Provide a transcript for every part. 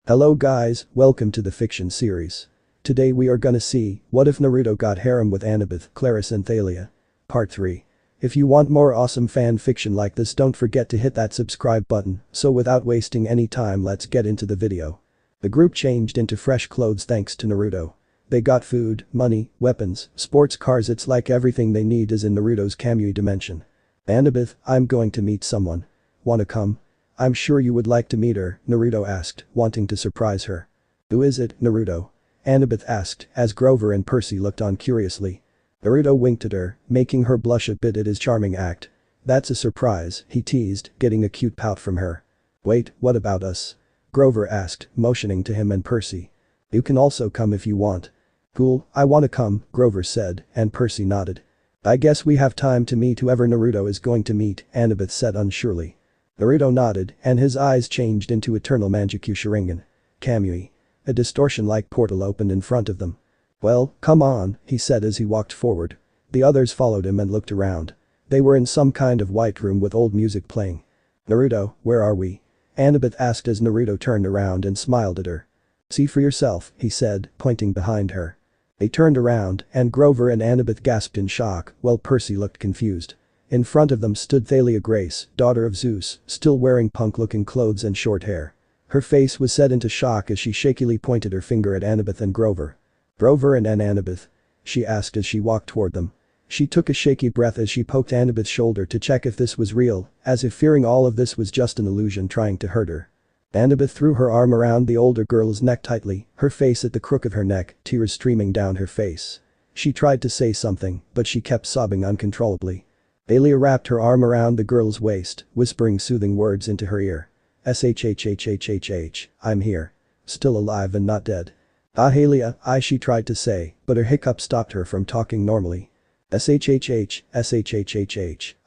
Hello guys, welcome to the fiction series. Today we are gonna see, what if Naruto got harem with Annabeth, Clarisse and Thalia? Part 3. If you want more awesome fan fiction like this, don't forget to hit that subscribe button, so without wasting any time let's get into the video. The group changed into fresh clothes thanks to Naruto. They got food, money, weapons, sports cars, it's like everything they need is in Naruto's Kamui dimension. Annabeth, I'm going to meet someone. Wanna come? I'm sure you would like to meet her, Naruto asked, wanting to surprise her. Who is it, Naruto? Annabeth asked, as Grover and Percy looked on curiously. Naruto winked at her, making her blush a bit at his charming act. That's a surprise, he teased, getting a cute pout from her. Wait, what about us? Grover asked, motioning to him and Percy. You can also come if you want. Cool, I wanna come, Grover said, and Percy nodded. I guess we have time to meet whoever Naruto is going to meet, Annabeth said unsurely. Naruto nodded, and his eyes changed into eternal Mangekyou Sharingan. Kamui. A distortion-like portal opened in front of them. Well, come on, he said as he walked forward. The others followed him and looked around. They were in some kind of white room with old music playing. Naruto, where are we? Annabeth asked as Naruto turned around and smiled at her. See for yourself, he said, pointing behind her. They turned around, and Grover and Annabeth gasped in shock, while Percy looked confused. In front of them stood Thalia Grace, daughter of Zeus, still wearing punk-looking clothes and short hair. Her face was set into shock as she shakily pointed her finger at Annabeth and Grover. Grover and Annabeth? She asked as she walked toward them. She took a shaky breath as she poked Annabeth's shoulder to check if this was real, as if fearing all of this was just an illusion trying to hurt her. Annabeth threw her arm around the older girl's neck tightly, her face at the crook of her neck, tears streaming down her face. She tried to say something, but she kept sobbing uncontrollably. Thalia wrapped her arm around the girl's waist, whispering soothing words into her ear. Shhhhhhh, I'm here. Still alive and not dead. Thalia, she tried to say, but her hiccup stopped her from talking normally. Shhhhh,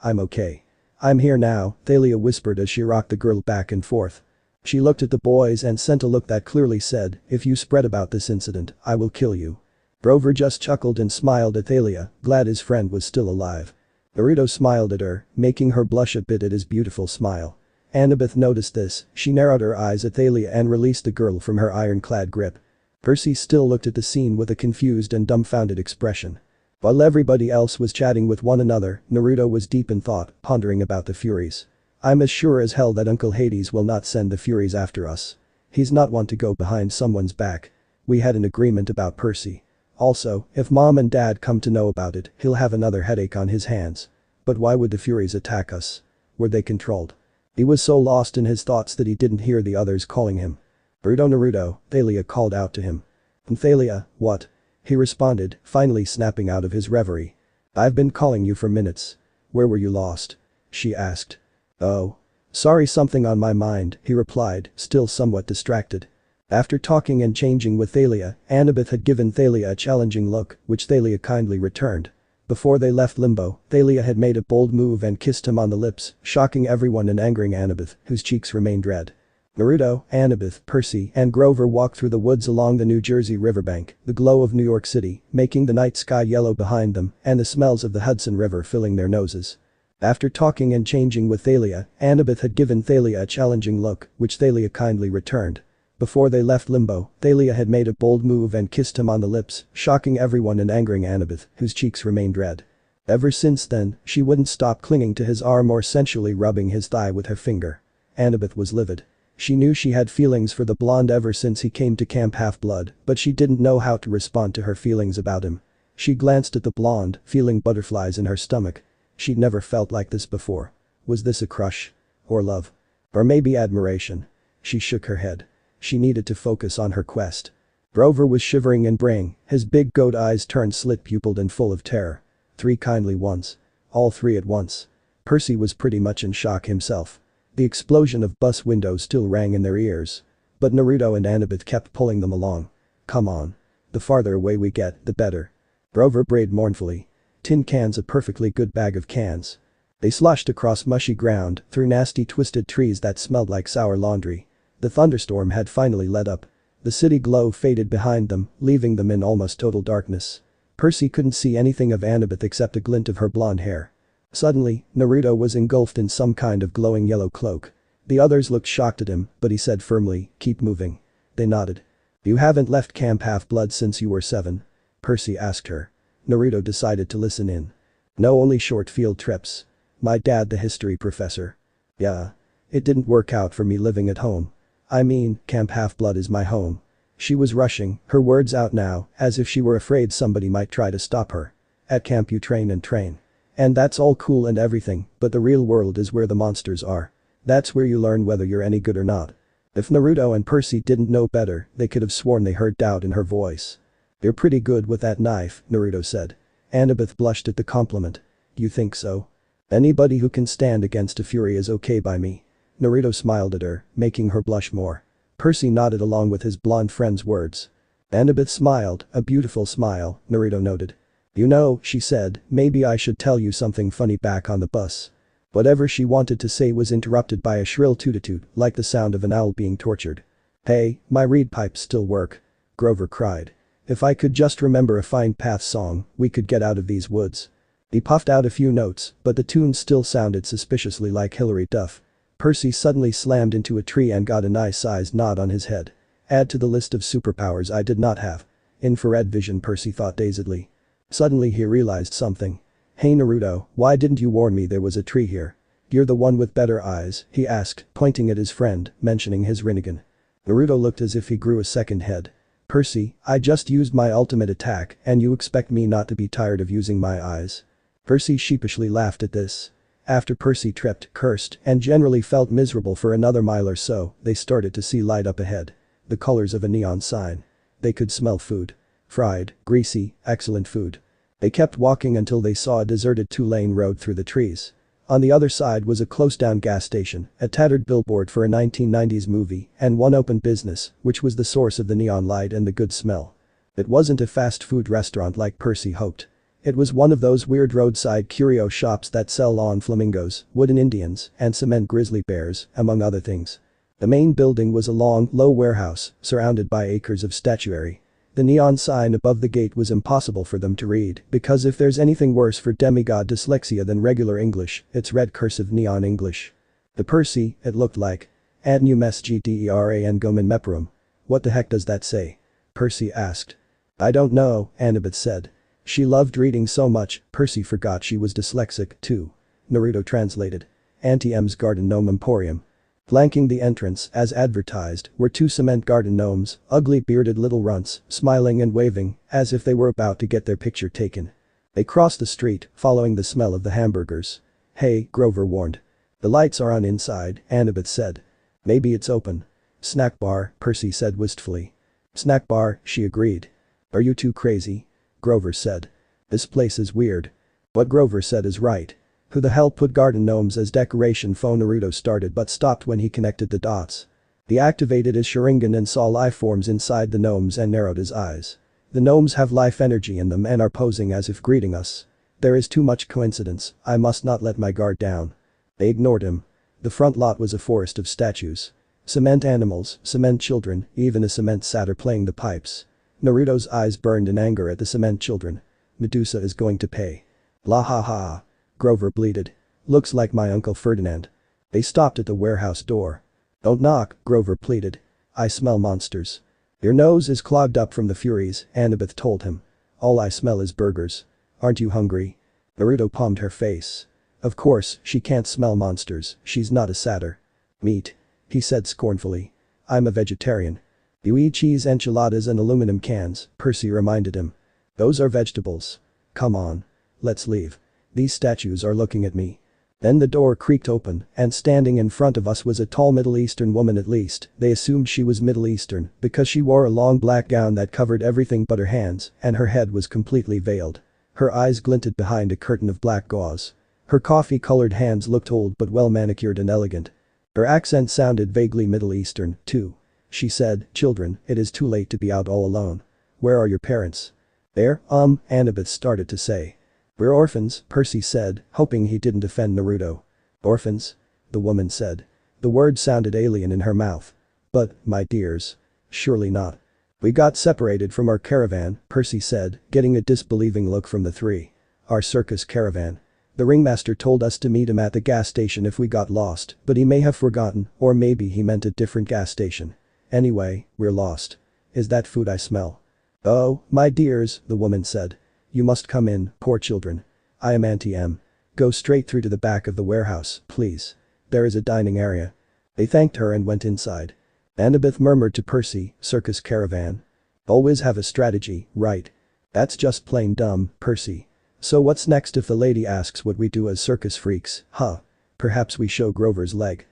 I'm okay. I'm here now, Thalia whispered as she rocked the girl back and forth. She looked at the boys and sent a look that clearly said, if you spread about this incident, I will kill you. Grover just chuckled and smiled at Thalia, glad his friend was still alive. Naruto smiled at her, making her blush a bit at his beautiful smile. Annabeth noticed this, she narrowed her eyes at Thalia and released the girl from her ironclad grip. Percy still looked at the scene with a confused and dumbfounded expression. While everybody else was chatting with one another, Naruto was deep in thought, pondering about the Furies. I'm as sure as hell that Uncle Hades will not send the Furies after us. He's not one to go behind someone's back. We had an agreement about Percy. Also, if Mom and Dad come to know about it, he'll have another headache on his hands. But why would the Furies attack us? Were they controlled? He was so lost in his thoughts that he didn't hear the others calling him. Naruto, Thalia called out to him. Thalia, what? He responded, finally snapping out of his reverie. I've been calling you for minutes. Where were you lost? She asked. Oh. Sorry, something on my mind, he replied, still somewhat distracted. After talking and changing with Thalia, Annabeth had given Thalia a challenging look, which Thalia kindly returned. Before they left Limbo, Thalia had made a bold move and kissed him on the lips, shocking everyone and angering Annabeth, whose cheeks remained red. Naruto, Annabeth, Percy, and Grover walked through the woods along the New Jersey riverbank, the glow of New York City, making the night sky yellow behind them, and the smells of the Hudson River filling their noses. After talking and changing with Thalia, Annabeth had given Thalia a challenging look, which Thalia kindly returned. Before they left Limbo, Thalia had made a bold move and kissed him on the lips, shocking everyone and angering Annabeth, whose cheeks remained red. Ever since then, she wouldn't stop clinging to his arm or sensually rubbing his thigh with her finger. Annabeth was livid. She knew she had feelings for the blonde ever since he came to Camp Half-Blood, but she didn't know how to respond to her feelings about him. She glanced at the blonde, feeling butterflies in her stomach. She'd never felt like this before. Was this a crush? Or love? Or maybe admiration? She shook her head. She needed to focus on her quest. Grover was shivering and braying, his big goat eyes turned slit-pupiled and full of terror. 3 kindly ones. All 3 at once. Percy was pretty much in shock himself. The explosion of bus windows still rang in their ears. But Naruto and Annabeth kept pulling them along. Come on. The farther away we get, the better. Grover brayed mournfully. Tin cans, a perfectly good bag of cans. They sloshed across mushy ground, through nasty twisted trees that smelled like sour laundry. The thunderstorm had finally let up. The city glow faded behind them, leaving them in almost total darkness. Percy couldn't see anything of Annabeth except a glint of her blonde hair. Suddenly, Naruto was engulfed in some kind of glowing yellow cloak. The others looked shocked at him, but he said firmly, keep moving. They nodded. You haven't left Camp Half-Blood since you were 7? Percy asked her. Naruto decided to listen in. No, only short field trips. My dad, the history professor. Yeah. It didn't work out for me living at home. I mean, Camp Half-Blood is my home. She was rushing, her words out now, as if she were afraid somebody might try to stop her. At camp you train and train. And that's all cool and everything, but the real world is where the monsters are. That's where you learn whether you're any good or not. If Naruto and Percy didn't know better, they could have sworn they heard doubt in her voice. You're pretty good with that knife, Naruto said. Annabeth blushed at the compliment. You think so? Anybody who can stand against a fury is okay by me. Naruto smiled at her, making her blush more. Percy nodded along with his blonde friend's words. Annabeth smiled, a beautiful smile, Naruto noted. You know, she said, maybe I should tell you something funny back on the bus. Whatever she wanted to say was interrupted by a shrill toot-a-toot, like the sound of an owl being tortured. Hey, my reed pipes still work. Grover cried. If I could just remember a Find Path song, we could get out of these woods. He puffed out a few notes, but the tune still sounded suspiciously like Hilary Duff. Percy suddenly slammed into a tree and got a nice-sized nod on his head. Add to the list of superpowers I did not have. Infrared vision, Percy thought dazedly. Suddenly he realized something. Hey Naruto, why didn't you warn me there was a tree here? You're the one with better eyes, he asked, pointing at his friend, mentioning his Rinnegan. Naruto looked as if he grew a second head. Percy, I just used my ultimate attack and you expect me not to be tired of using my eyes? Percy sheepishly laughed at this. After Percy tripped, cursed, and generally felt miserable for another mile or so, they started to see light up ahead. The colors of a neon sign. They could smell food. Fried, greasy, excellent food. They kept walking until they saw a deserted 2-lane road through the trees. On the other side was a closed-down gas station, a tattered billboard for a 1990s movie, and one open business, which was the source of the neon light and the good smell. It wasn't a fast food restaurant like Percy hoped. It was one of those weird roadside curio shops that sell lawn flamingos, wooden Indians, and cement grizzly bears, among other things. The main building was a long, low warehouse, surrounded by acres of statuary. The neon sign above the gate was impossible for them to read, because if there's anything worse for demigod dyslexia than regular English, it's red cursive neon English. The Percy, it looked like. Ad num sgderan gomen meperum. What the heck does that say? Percy asked. I don't know, Annabeth said. She loved reading so much, Percy forgot she was dyslexic, too. Naruto translated. Auntie M's garden gnome Emporium. Flanking the entrance, as advertised, were 2 cement garden gnomes, ugly bearded little runts, smiling and waving, as if they were about to get their picture taken. They crossed the street, following the smell of the hamburgers. Hey, Grover warned. The lights are on inside, Annabeth said. Maybe it's open. Snack bar, Percy said wistfully. Snack bar, she agreed. Are you too crazy? Grover said. This place is weird. What Grover said is right. Who the hell put garden gnomes as decoration? Naruto started but stopped when he connected the dots. He activated his Sharingan and saw life forms inside the gnomes and narrowed his eyes. The gnomes have life energy in them and are posing as if greeting us. There is too much coincidence, I must not let my guard down. They ignored him. The front lot was a forest of statues. Cement animals, cement children, even a cement satyr playing the pipes. Naruto's eyes burned in anger at the cement children. Medusa is going to pay. La ha ha. Grover bleated. Looks like my Uncle Ferdinand. They stopped at the warehouse door. Don't knock, Grover pleaded. I smell monsters. Your nose is clogged up from the furies, Annabeth told him. All I smell is burgers. Aren't you hungry? Naruto palmed her face. Of course, she can't smell monsters, she's not a satyr. Meat. He said scornfully. I'm a vegetarian. You eat cheese enchiladas and aluminum cans, Percy reminded him. Those are vegetables. Come on. Let's leave. These statues are looking at me. Then the door creaked open, and standing in front of us was a tall Middle Eastern woman. At least, they assumed she was Middle Eastern, because she wore a long black gown that covered everything but her hands, and her head was completely veiled. Her eyes glinted behind a curtain of black gauze. Her coffee-colored hands looked old but well manicured and elegant. Her accent sounded vaguely Middle Eastern, too. She said, children, it is too late to be out all alone. Where are your parents? There, Annabeth started to say. We're orphans, Percy said, hoping he didn't offend Naruto. Orphans? The woman said. The word sounded alien in her mouth. But, my dears. Surely not. We got separated from our caravan, Percy said, getting a disbelieving look from the 3. Our circus caravan. The ringmaster told us to meet him at the gas station if we got lost, but he may have forgotten, or maybe he meant a different gas station. Anyway, we're lost. Is that food I smell? Oh, my dears, the woman said. You must come in, poor children. I am Auntie M. Go straight through to the back of the warehouse, please. There is a dining area. They thanked her and went inside. Annabeth murmured to Percy, circus caravan. Always have a strategy, right? That's just plain dumb, Percy. So what's next if the lady asks what we do as circus freaks, huh? Perhaps we show Grover's leg.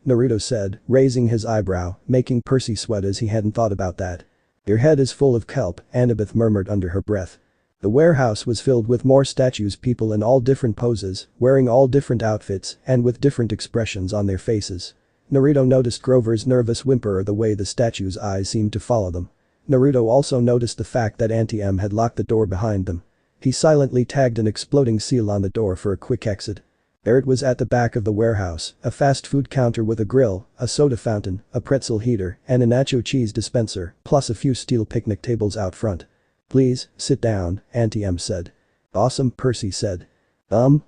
Naruto said, raising his eyebrow, making Percy sweat as he hadn't thought about that. Your head is full of kelp, Annabeth murmured under her breath. The warehouse was filled with more statues, people in all different poses, wearing all different outfits and with different expressions on their faces. Naruto noticed Grover's nervous whimper or the way the statues' eyes seemed to follow them. Naruto also noticed the fact that Auntie M had locked the door behind them. He silently tagged an exploding seal on the door for a quick exit. There it was at the back of the warehouse, a fast food counter with a grill, a soda fountain, a pretzel heater, and a nacho cheese dispenser, plus a few steel picnic tables out front. Please, sit down, Auntie M said. Awesome, Percy said.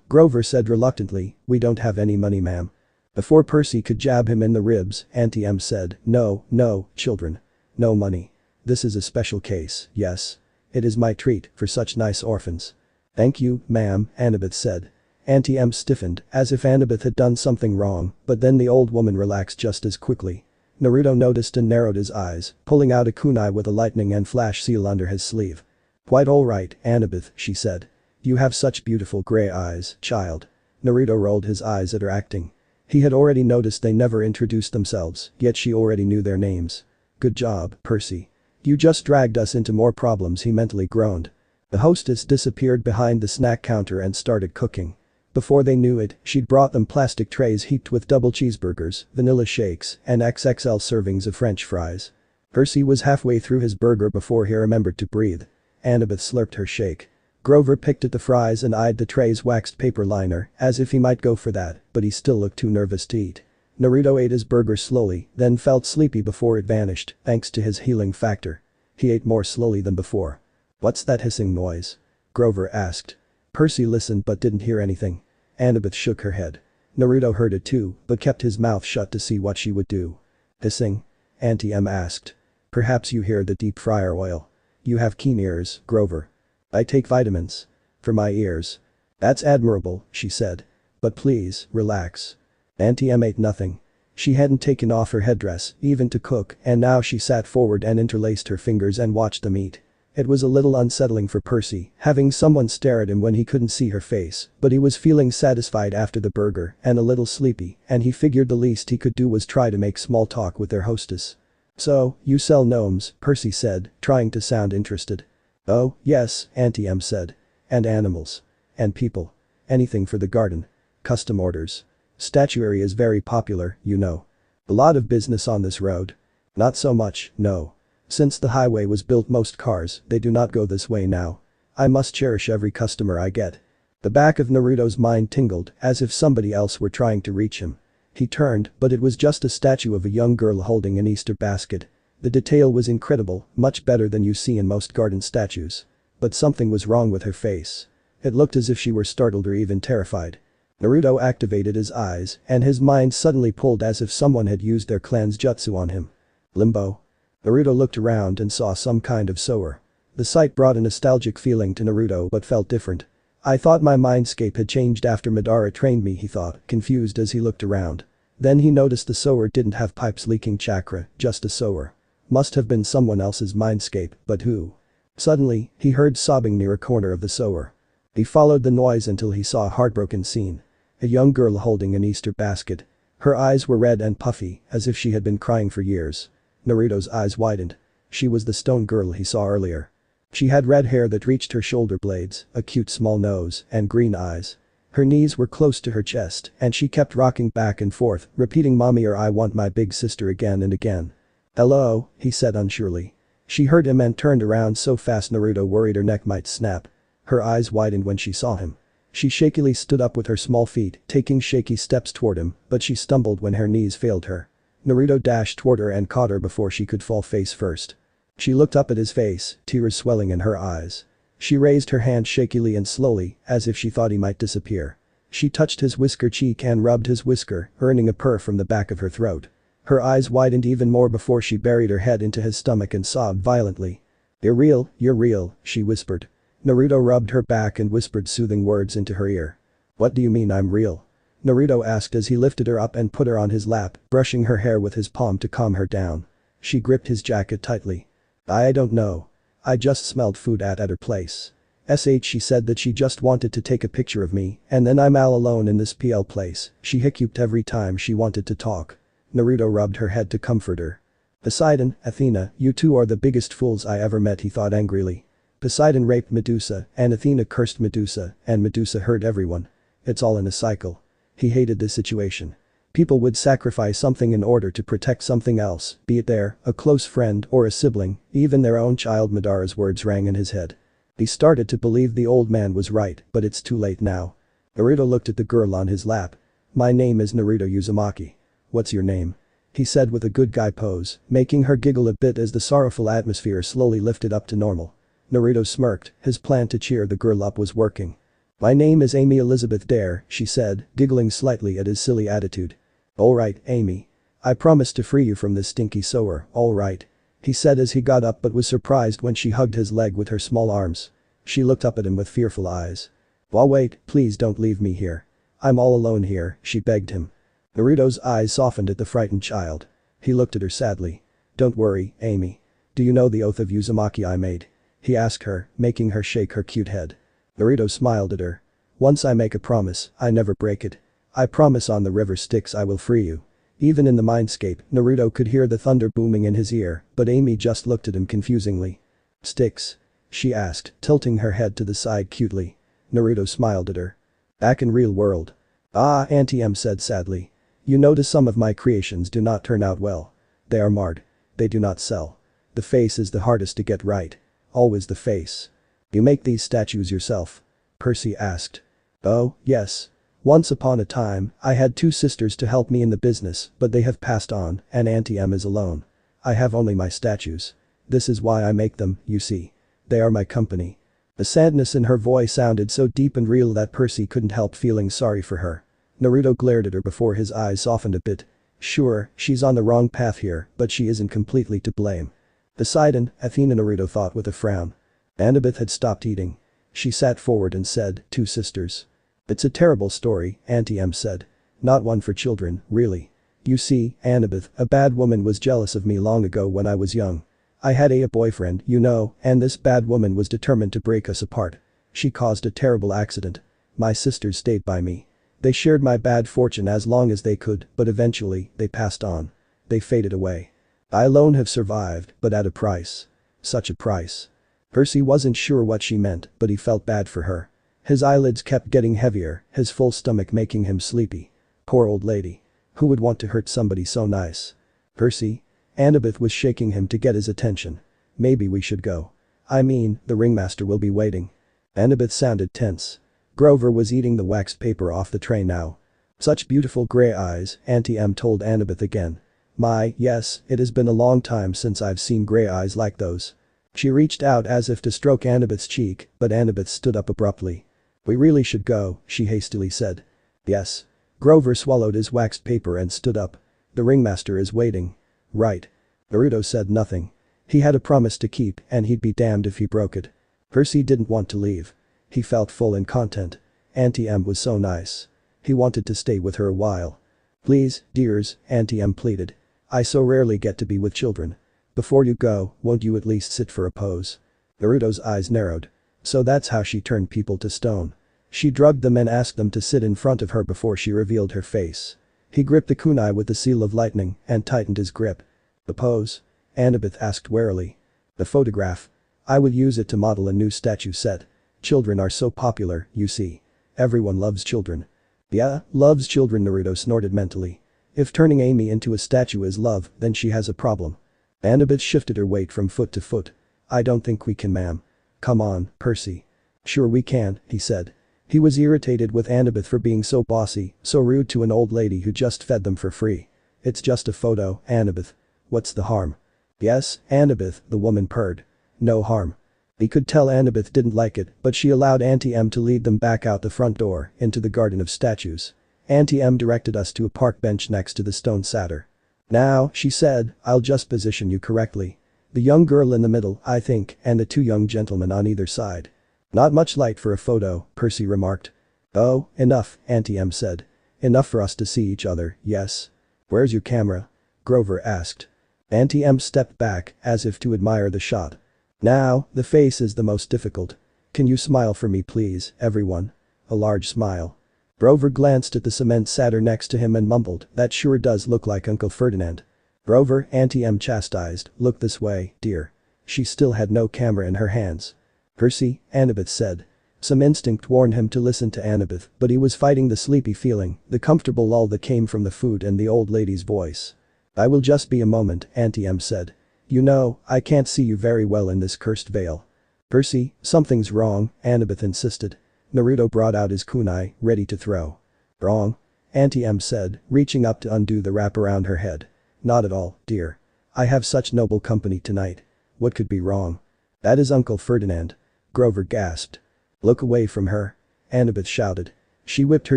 Grover said reluctantly, we don't have any money, ma'am. Before Percy could jab him in the ribs, Auntie M said, no, children. No money. This is a special case, yes. It is my treat for such nice orphans. Thank you, ma'am, Annabeth said. Auntie M stiffened, as if Annabeth had done something wrong, but then the old woman relaxed just as quickly. Naruto noticed and narrowed his eyes, pulling out a kunai with a lightning and flash seal under his sleeve. Quite alright, Annabeth, she said. You have such beautiful gray eyes, child. Naruto rolled his eyes at her acting. He had already noticed they never introduced themselves, yet she already knew their names. Good job, Percy. You just dragged us into more problems, he mentally groaned. The hostess disappeared behind the snack counter and started cooking. Before they knew it, she'd brought them plastic trays heaped with double cheeseburgers, vanilla shakes, and XXL servings of French fries. Percy was halfway through his burger before he remembered to breathe. Annabeth slurped her shake. Grover picked at the fries and eyed the tray's waxed paper liner, as if he might go for that, but he still looked too nervous to eat. Naruto ate his burger slowly, then felt sleepy before it vanished, thanks to his healing factor. He ate more slowly than before. What's that hissing noise? Grover asked. Percy listened but didn't hear anything. Annabeth shook her head. Naruto heard it too, but kept his mouth shut to see what she would do. Hissing? Auntie M asked. Perhaps you hear the deep fryer oil. You have keen ears, Grover. I take vitamins. For my ears. That's admirable, she said. But please, relax. Auntie M ate nothing. She hadn't taken off her headdress, even to cook, and now she sat forward and interlaced her fingers and watched them eat. It was a little unsettling for Percy, having someone stare at him when he couldn't see her face, but he was feeling satisfied after the burger and a little sleepy, and he figured the least he could do was try to make small talk with their hostess. So, you sell gnomes, Percy said, trying to sound interested. Oh, yes, Auntie M said. And animals. And people. Anything for the garden. Custom orders. Statuary is very popular, you know. A lot of business on this road. Not so much, no. Since the highway was built, most cars, they do not go this way now. I must cherish every customer I get. The back of Naruto's mind tingled, as if somebody else were trying to reach him. He turned, but it was just a statue of a young girl holding an Easter basket. The detail was incredible, much better than you see in most garden statues. But something was wrong with her face. It looked as if she were startled or even terrified. Naruto activated his eyes, and his mind suddenly pulled as if someone had used their clan's jutsu on him. Limbo. Naruto looked around and saw some kind of sewer. The sight brought a nostalgic feeling to Naruto but felt different. I thought my mindscape had changed after Madara trained me, he thought, confused as he looked around. Then he noticed the sewer didn't have pipes leaking chakra, just a sewer. Must have been someone else's mindscape, but who? Suddenly, he heard sobbing near a corner of the sewer. He followed the noise until he saw a heartbroken scene. A young girl holding an Easter basket. Her eyes were red and puffy, as if she had been crying for years. Naruto's eyes widened. She was the stone girl he saw earlier. She had red hair that reached her shoulder blades, a cute small nose, and green eyes. Her knees were close to her chest, and she kept rocking back and forth, repeating mommy or I want my big sister again and again. Hello, he said unsurely. She heard him and turned around so fast Naruto worried her neck might snap. Her eyes widened when she saw him. She shakily stood up with her small feet, taking shaky steps toward him, but she stumbled when her knees failed her. Naruto dashed toward her and caught her before she could fall face first. She looked up at his face, tears swelling in her eyes. She raised her hand shakily and slowly, as if she thought he might disappear. She touched his whisker cheek and rubbed his whisker, earning a purr from the back of her throat. Her eyes widened even more before she buried her head into his stomach and sobbed violently. You're real," she whispered. Naruto rubbed her back and whispered soothing words into her ear. "What do you mean I'm real?" Naruto asked as he lifted her up and put her on his lap, brushing her hair with his palm to calm her down. She gripped his jacket tightly. "I don't know. I just smelled food at her place. She said that she just wanted to take a picture of me, and then I'm all alone in this PL place." She hiccuped every time she wanted to talk. Naruto rubbed her head to comfort her. "Poseidon, Athena, you two are the biggest fools I ever met," he thought angrily. Poseidon raped Medusa, and Athena cursed Medusa, and Medusa hurt everyone. It's all in a cycle. He hated this situation. People would sacrifice something in order to protect something else, be it a close friend or a sibling, even their own child. Madara's words rang in his head. He started to believe the old man was right, but it's too late now. Naruto looked at the girl on his lap. "My name is Naruto Uzumaki. What's your name?" he said with a good guy pose, making her giggle a bit as the sorrowful atmosphere slowly lifted up to normal. Naruto smirked, his plan to cheer the girl up was working. "My name is Amy Elizabeth Dare," she said, giggling slightly at his silly attitude. "Alright, Amy. I promise to free you from this stinky sewer, alright," he said as he got up but was surprised when she hugged his leg with her small arms. She looked up at him with fearful eyes. "Well, wait, please don't leave me here. I'm all alone here," she begged him. Naruto's eyes softened at the frightened child. He looked at her sadly. "Don't worry, Amy. Do you know the oath of Uzumaki I made?" he asked her, making her shake her cute head. Naruto smiled at her. "Once I make a promise, I never break it. I promise on the river Styx I will free you." Even in the Mindscape, Naruto could hear the thunder booming in his ear, but Amy just looked at him confusingly. "Styx?" she asked, tilting her head to the side cutely. Naruto smiled at her. "Back in real world." "Ah," Auntie M said sadly. "You notice some of my creations do not turn out well. They are marred. They do not sell. The face is the hardest to get right. Always the face." "You make these statues yourself?" Percy asked. "Oh, yes. Once upon a time, I had two sisters to help me in the business, but they have passed on, and Auntie M is alone. I have only my statues. This is why I make them, you see. They are my company." The sadness in her voice sounded so deep and real that Percy couldn't help feeling sorry for her. Naruto glared at her before his eyes softened a bit. Sure, she's on the wrong path here, but she isn't completely to blame. Poseidon, Athena, Naruto thought with a frown. Annabeth had stopped eating. She sat forward and said, "Two sisters. It's a terrible story," Auntie M said. "Not one for children, really. You see, Annabeth, a bad woman was jealous of me long ago when I was young. I had a boyfriend, you know, and this bad woman was determined to break us apart. She caused a terrible accident. My sisters stayed by me. They shared my bad fortune as long as they could, but eventually, they passed on. They faded away. I alone have survived, but at a price. Such a price." Percy wasn't sure what she meant, but he felt bad for her. His eyelids kept getting heavier, his full stomach making him sleepy. Poor old lady. Who would want to hurt somebody so nice? "Percy?" Annabeth was shaking him to get his attention. "Maybe we should go. I mean, the ringmaster will be waiting." Annabeth sounded tense. Grover was eating the waxed paper off the tray now. "Such beautiful gray eyes," Auntie M told Annabeth again. "My, yes, it has been a long time since I've seen gray eyes like those." She reached out as if to stroke Annabeth's cheek, but Annabeth stood up abruptly. "We really should go," she hastily said. "Yes." Grover swallowed his waxed paper and stood up. "The ringmaster is waiting." "Right." Naruto said nothing. He had a promise to keep and he'd be damned if he broke it. Percy didn't want to leave. He felt full and content. Auntie M was so nice. He wanted to stay with her a while. "Please, dears," Auntie M pleaded. "I so rarely get to be with children. Before you go, won't you at least sit for a pose?" Naruto's eyes narrowed. So that's how she turned people to stone. She drugged them and asked them to sit in front of her before she revealed her face. He gripped the kunai with the seal of lightning and tightened his grip. "The pose?" Annabeth asked warily. "The photograph. I would use it to model a new statue set. Children are so popular, you see. Everyone loves children." "Yeah, loves children," Naruto snorted mentally. "If turning Amy into a statue is love, then she has a problem." Annabeth shifted her weight from foot to foot. "I don't think we can, ma'am." "Come on, Percy." "Sure we can," he said. He was irritated with Annabeth for being so bossy, so rude to an old lady who just fed them for free. "It's just a photo, Annabeth. What's the harm?" "Yes, Annabeth," the woman purred. "No harm." He could tell Annabeth didn't like it, but she allowed Auntie M to lead them back out the front door into the garden of statues. Auntie M directed us to a park bench next to the stone satyr. "Now," she said, "I'll just position you correctly. The young girl in the middle, I think, and the two young gentlemen on either side." "Not much light for a photo," Percy remarked. "Oh, enough," Auntie M said. "Enough for us to see each other, yes?" "Where's your camera?" Grover asked. Auntie M stepped back, as if to admire the shot. "Now, the face is the most difficult. Can you smile for me please, everyone?" A large smile. Grover glanced at the cement satyr next to him and mumbled, "That sure does look like Uncle Ferdinand." "Grover," Auntie M chastised, "look this way, dear." She still had no camera in her hands. "Percy," Annabeth said. Some instinct warned him to listen to Annabeth, but he was fighting the sleepy feeling, the comfortable lull that came from the food and the old lady's voice. "I will just be a moment," Auntie M said. "You know, I can't see you very well in this cursed veil." "Percy, something's wrong," Annabeth insisted. Naruto brought out his kunai, ready to throw. "Wrong?" Auntie M said, reaching up to undo the wrap around her head. "Not at all, dear. I have such noble company tonight. What could be wrong?" "That is Uncle Ferdinand." Grover gasped. "Look away from her," Annabeth shouted. She whipped her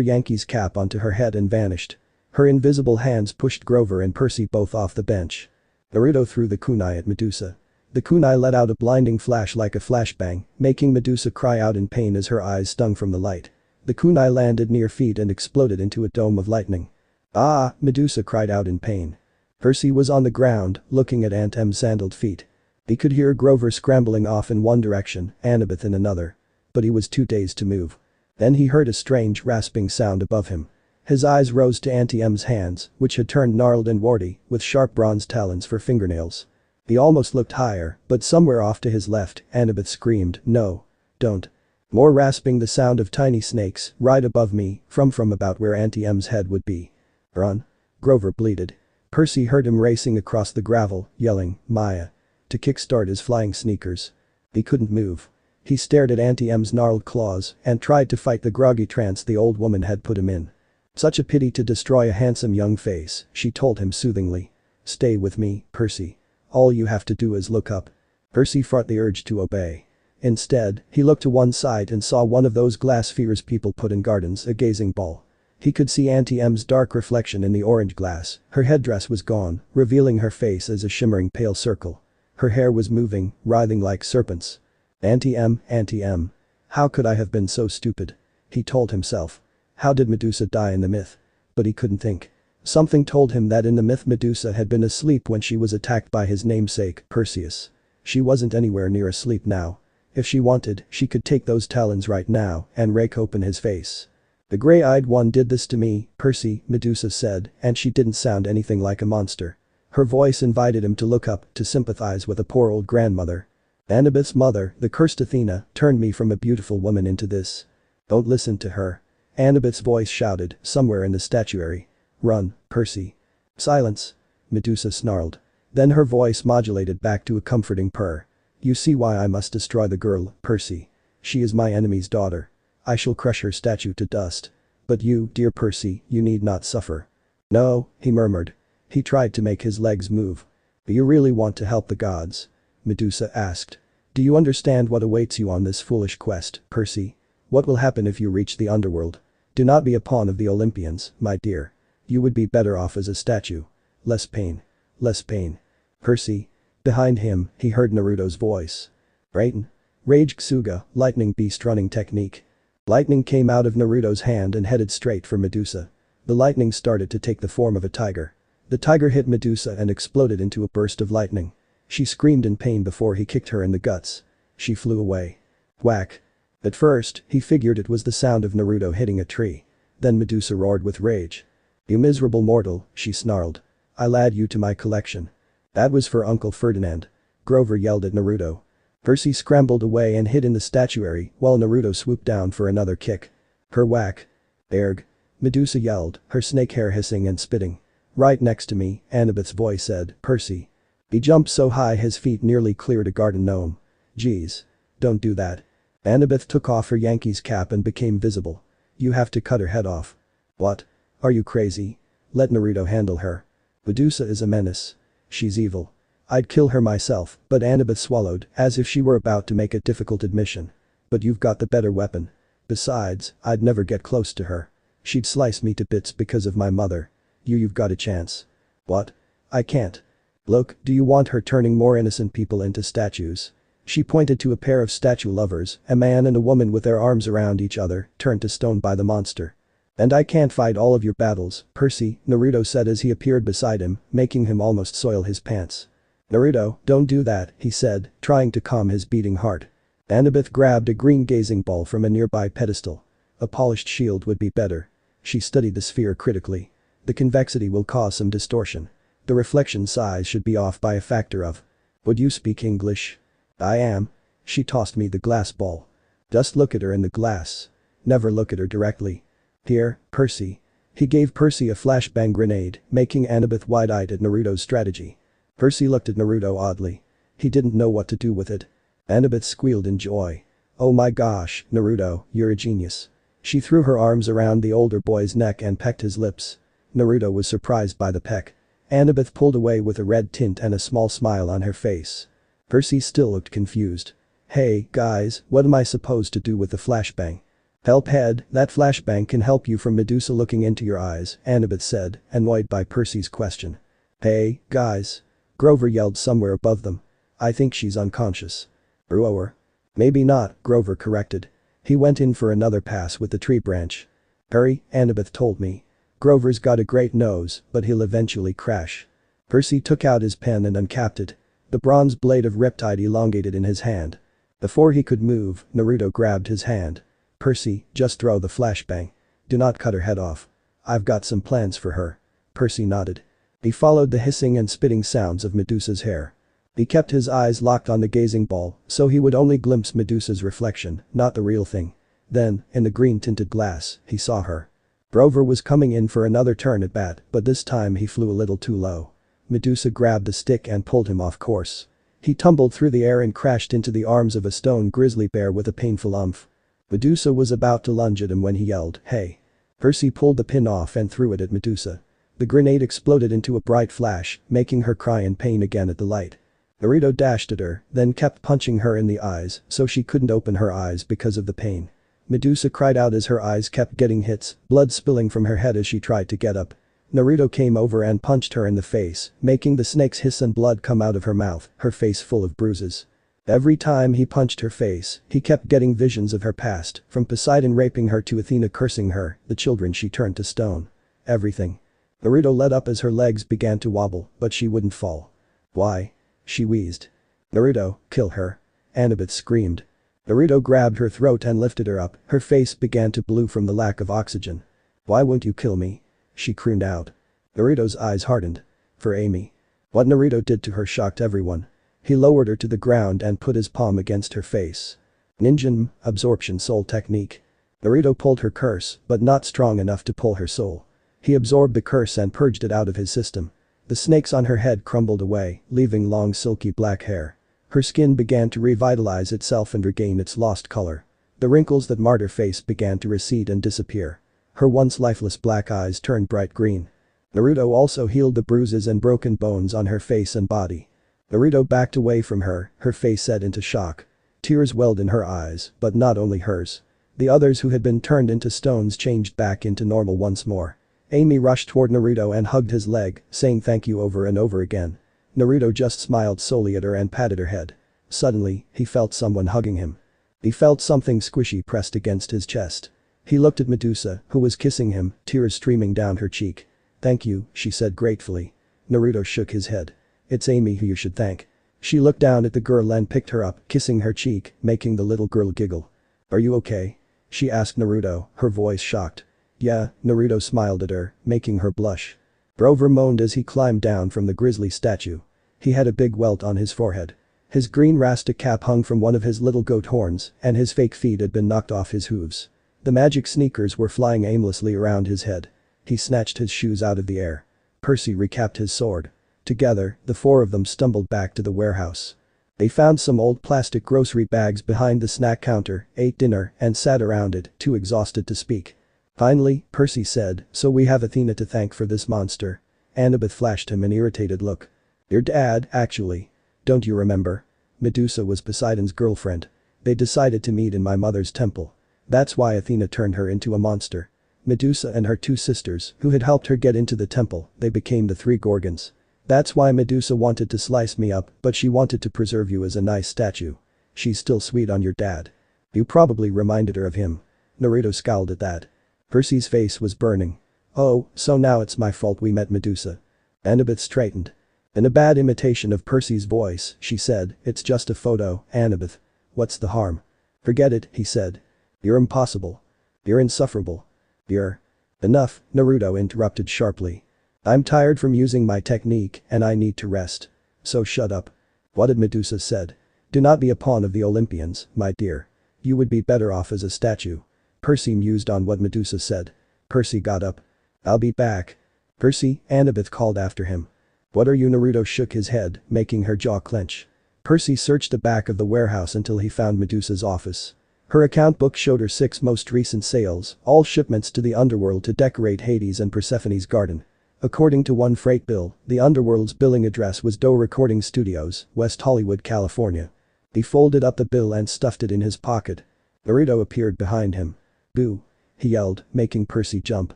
Yankees cap onto her head and vanished. Her invisible hands pushed Grover and Percy both off the bench. Naruto threw the kunai at Medusa. The kunai let out a blinding flash like a flashbang, making Medusa cry out in pain as her eyes stung from the light. The kunai landed near feet and exploded into a dome of lightning. "Ah!" Medusa cried out in pain. Percy was on the ground, looking at Aunt M's sandaled feet. He could hear Grover scrambling off in one direction, Annabeth in another. But he was too dazed to move. Then he heard a strange rasping sound above him. His eyes rose to Auntie M's hands, which had turned gnarled and warty, with sharp bronze talons for fingernails. He almost looked higher, but somewhere off to his left, Annabeth screamed, "No. Don't." More rasping, the sound of tiny snakes, right above me, from about where Auntie M's head would be. "Run." Grover bleated. Percy heard him racing across the gravel, yelling, "Maya." To kickstart his flying sneakers. He couldn't move. He stared at Auntie M's gnarled claws and tried to fight the groggy trance the old woman had put him in. "Such a pity to destroy a handsome young face," she told him soothingly. "Stay with me, Percy. All you have to do is look up." Percy fought the urge to obey. Instead, he looked to one side and saw one of those glass spheres people put in gardens, a gazing ball. He could see Auntie M's dark reflection in the orange glass. Her headdress was gone, revealing her face as a shimmering pale circle. Her hair was moving, writhing like serpents. Auntie M, Auntie M. How could I have been so stupid? He told himself. How did Medusa die in the myth? But he couldn't think. Something told him that in the myth Medusa had been asleep when she was attacked by his namesake, Perseus. She wasn't anywhere near asleep now. If she wanted, she could take those talons right now and rake open his face. "The gray-eyed one did this to me, Percy," Medusa said, and she didn't sound anything like a monster. Her voice invited him to look up, to sympathize with a poor old grandmother. "Annabeth's mother, the cursed Athena, turned me from a beautiful woman into this. Don't listen to her." Annabeth's voice shouted, somewhere in the statuary. "Run, Percy." "Silence." Medusa snarled. Then her voice modulated back to a comforting purr. "You see why I must destroy the girl, Percy. She is my enemy's daughter. I shall crush her statue to dust. But you, dear Percy, you need not suffer." "No," he murmured. He tried to make his legs move. "Do you really want to help the gods?" Medusa asked. "Do you understand what awaits you on this foolish quest, Percy? What will happen if you reach the underworld? Do not be a pawn of the Olympians, my dear. You would be better off as a statue. Less pain. Less pain. Percy." Behind him, he heard Naruto's voice. "Raiden." Rage Ksuga, lightning beast running technique. Lightning came out of Naruto's hand and headed straight for Medusa. The lightning started to take the form of a tiger. The tiger hit Medusa and exploded into a burst of lightning. She screamed in pain before he kicked her in the guts. She flew away. Whack. At first, he figured it was the sound of Naruto hitting a tree. Then Medusa roared with rage. "You miserable mortal," she snarled. "I'll add you to my collection." That was for Uncle Ferdinand. Grover yelled at Naruto. Percy scrambled away and hid in the statuary while Naruto swooped down for another kick. Her whack. "Erg." Medusa yelled, her snake hair hissing and spitting. "Right next to me," Annabeth's voice said, "Percy." He jumped so high his feet nearly cleared a garden gnome. "Geez. Don't do that." Annabeth took off her Yankees cap and became visible. "You have to cut her head off." "What? Are you crazy? Let Naruto handle her." "Medusa is a menace. She's evil. I'd kill her myself," but Annabeth swallowed, as if she were about to make a difficult admission. "But you've got the better weapon. Besides, I'd never get close to her. She'd slice me to bits because of my mother. You've got a chance." "What? I can't. Look, do you want her turning more innocent people into statues? She pointed to a pair of statue lovers, a man and a woman with their arms around each other, turned to stone by the monster. And I can't fight all of your battles, Percy, Naruto said as he appeared beside him, making him almost soil his pants. Naruto, don't do that, he said, trying to calm his beating heart. Annabeth grabbed a green gazing ball from a nearby pedestal. A polished shield would be better. She studied the sphere critically. The convexity will cause some distortion. The reflection size should be off by a factor of. Would you speak English? I am. She tossed me the glass ball. Just look at her in the glass. Never look at her directly. Here, Percy. He gave Percy a flashbang grenade, making Annabeth wide-eyed at Naruto's strategy. Percy looked at Naruto oddly. He didn't know what to do with it. Annabeth squealed in joy. Oh my gosh, Naruto, you're a genius. She threw her arms around the older boy's neck and pecked his lips. Naruto was surprised by the peck. Annabeth pulled away with a red tint and a small smile on her face. Percy still looked confused. Hey, guys, what am I supposed to do with the flashbang? Help head, that flashbang can help you from Medusa looking into your eyes, Annabeth said, annoyed by Percy's question. Hey, guys. Grover yelled somewhere above them. I think she's unconscious. Brewer. Maybe not, Grover corrected. He went in for another pass with the tree branch. Hurry, Annabeth told me. Grover's got a great nose, but he'll eventually crash. Percy took out his pen and uncapped it. The bronze blade of Riptide elongated in his hand. Before he could move, Naruto grabbed his hand. Percy, just throw the flashbang. Do not cut her head off. I've got some plans for her. Percy nodded. He followed the hissing and spitting sounds of Medusa's hair. He kept his eyes locked on the gazing ball, so he would only glimpse Medusa's reflection, not the real thing. Then, in the green-tinted glass, he saw her. Grover was coming in for another turn at bat, but this time he flew a little too low. Medusa grabbed the stick and pulled him off course. He tumbled through the air and crashed into the arms of a stone grizzly bear with a painful umph. Medusa was about to lunge at him when he yelled, hey. Percy pulled the pin off and threw it at Medusa. The grenade exploded into a bright flash, making her cry in pain again at the light. Naruto dashed at her, then kept punching her in the eyes so she couldn't open her eyes because of the pain. Medusa cried out as her eyes kept getting hits, blood spilling from her head as she tried to get up. Naruto came over and punched her in the face, making the snake's hiss and blood come out of her mouth, her face full of bruises. Every time he punched her face, he kept getting visions of her past, from Poseidon raping her to Athena cursing her, the children she turned to stone. Everything. Naruto let up as her legs began to wobble, but she wouldn't fall. Why? She wheezed. Naruto, kill her. Annabeth screamed. Naruto grabbed her throat and lifted her up, her face began to blue from the lack of oxygen. Why won't you kill me? She crooned out. Naruto's eyes hardened. For Amy. What Naruto did to her shocked everyone. He lowered her to the ground and put his palm against her face. Ninja absorption soul technique. Naruto pulled her curse, but not strong enough to pull her soul. He absorbed the curse and purged it out of his system. The snakes on her head crumbled away, leaving long silky black hair. Her skin began to revitalize itself and regain its lost color. The wrinkles that marred her face began to recede and disappear. Her once lifeless black eyes turned bright green. Naruto also healed the bruises and broken bones on her face and body. Naruto backed away from her, her face set into shock. Tears welled in her eyes, but not only hers. The others who had been turned into stones changed back into normal once more. Amy rushed toward Naruto and hugged his leg, saying thank you over and over again. Naruto just smiled solely at her and patted her head. Suddenly, he felt someone hugging him. He felt something squishy pressed against his chest. He looked at Medusa, who was kissing him, tears streaming down her cheek. Thank you, she said gratefully. Naruto shook his head. It's Amy who you should thank. She looked down at the girl and picked her up, kissing her cheek, making the little girl giggle. Are you okay? She asked Naruto, her voice shocked. Yeah, Naruto smiled at her, making her blush. Grover moaned as he climbed down from the grizzly statue. He had a big welt on his forehead. His green Rasta cap hung from one of his little goat horns, and his fake feet had been knocked off his hooves. The magic sneakers were flying aimlessly around his head. He snatched his shoes out of the air. Percy recapped his sword. Together, the four of them stumbled back to the warehouse. They found some old plastic grocery bags behind the snack counter, ate dinner, and sat around it, too exhausted to speak. Finally, Percy said, so we have Athena to thank for this monster. Annabeth flashed him an irritated look. Your dad, actually. Don't you remember? Medusa was Poseidon's girlfriend. They decided to meet in my mother's temple. That's why Athena turned her into a monster. Medusa and her two sisters, who had helped her get into the temple, they became the three Gorgons. That's why Medusa wanted to slice me up, but she wanted to preserve you as a nice statue. She's still sweet on your dad. You probably reminded her of him. Naruto scowled at that. Percy's face was burning. Oh, so now it's my fault we met Medusa. Annabeth straightened. In a bad imitation of Percy's voice, she said, it's just a photo, Annabeth. What's the harm? Forget it, he said. You're impossible. You're insufferable. You're… Enough, Naruto interrupted sharply. I'm tired from using my technique and I need to rest. So shut up. What had Medusa said? Do not be a pawn of the Olympians, my dear. You would be better off as a statue. Percy mused on what Medusa said. Percy got up. I'll be back. Percy, Annabeth called after him. What are you? Naruto shook his head, making her jaw clench. Percy searched the back of the warehouse until he found Medusa's office. Her account book showed her 6 most recent sales, all shipments to the underworld to decorate Hades and Persephone's garden. According to one freight bill, the underworld's billing address was Doe Recording Studios, West Hollywood, California. He folded up the bill and stuffed it in his pocket. Naruto appeared behind him. Boo! He yelled, making Percy jump.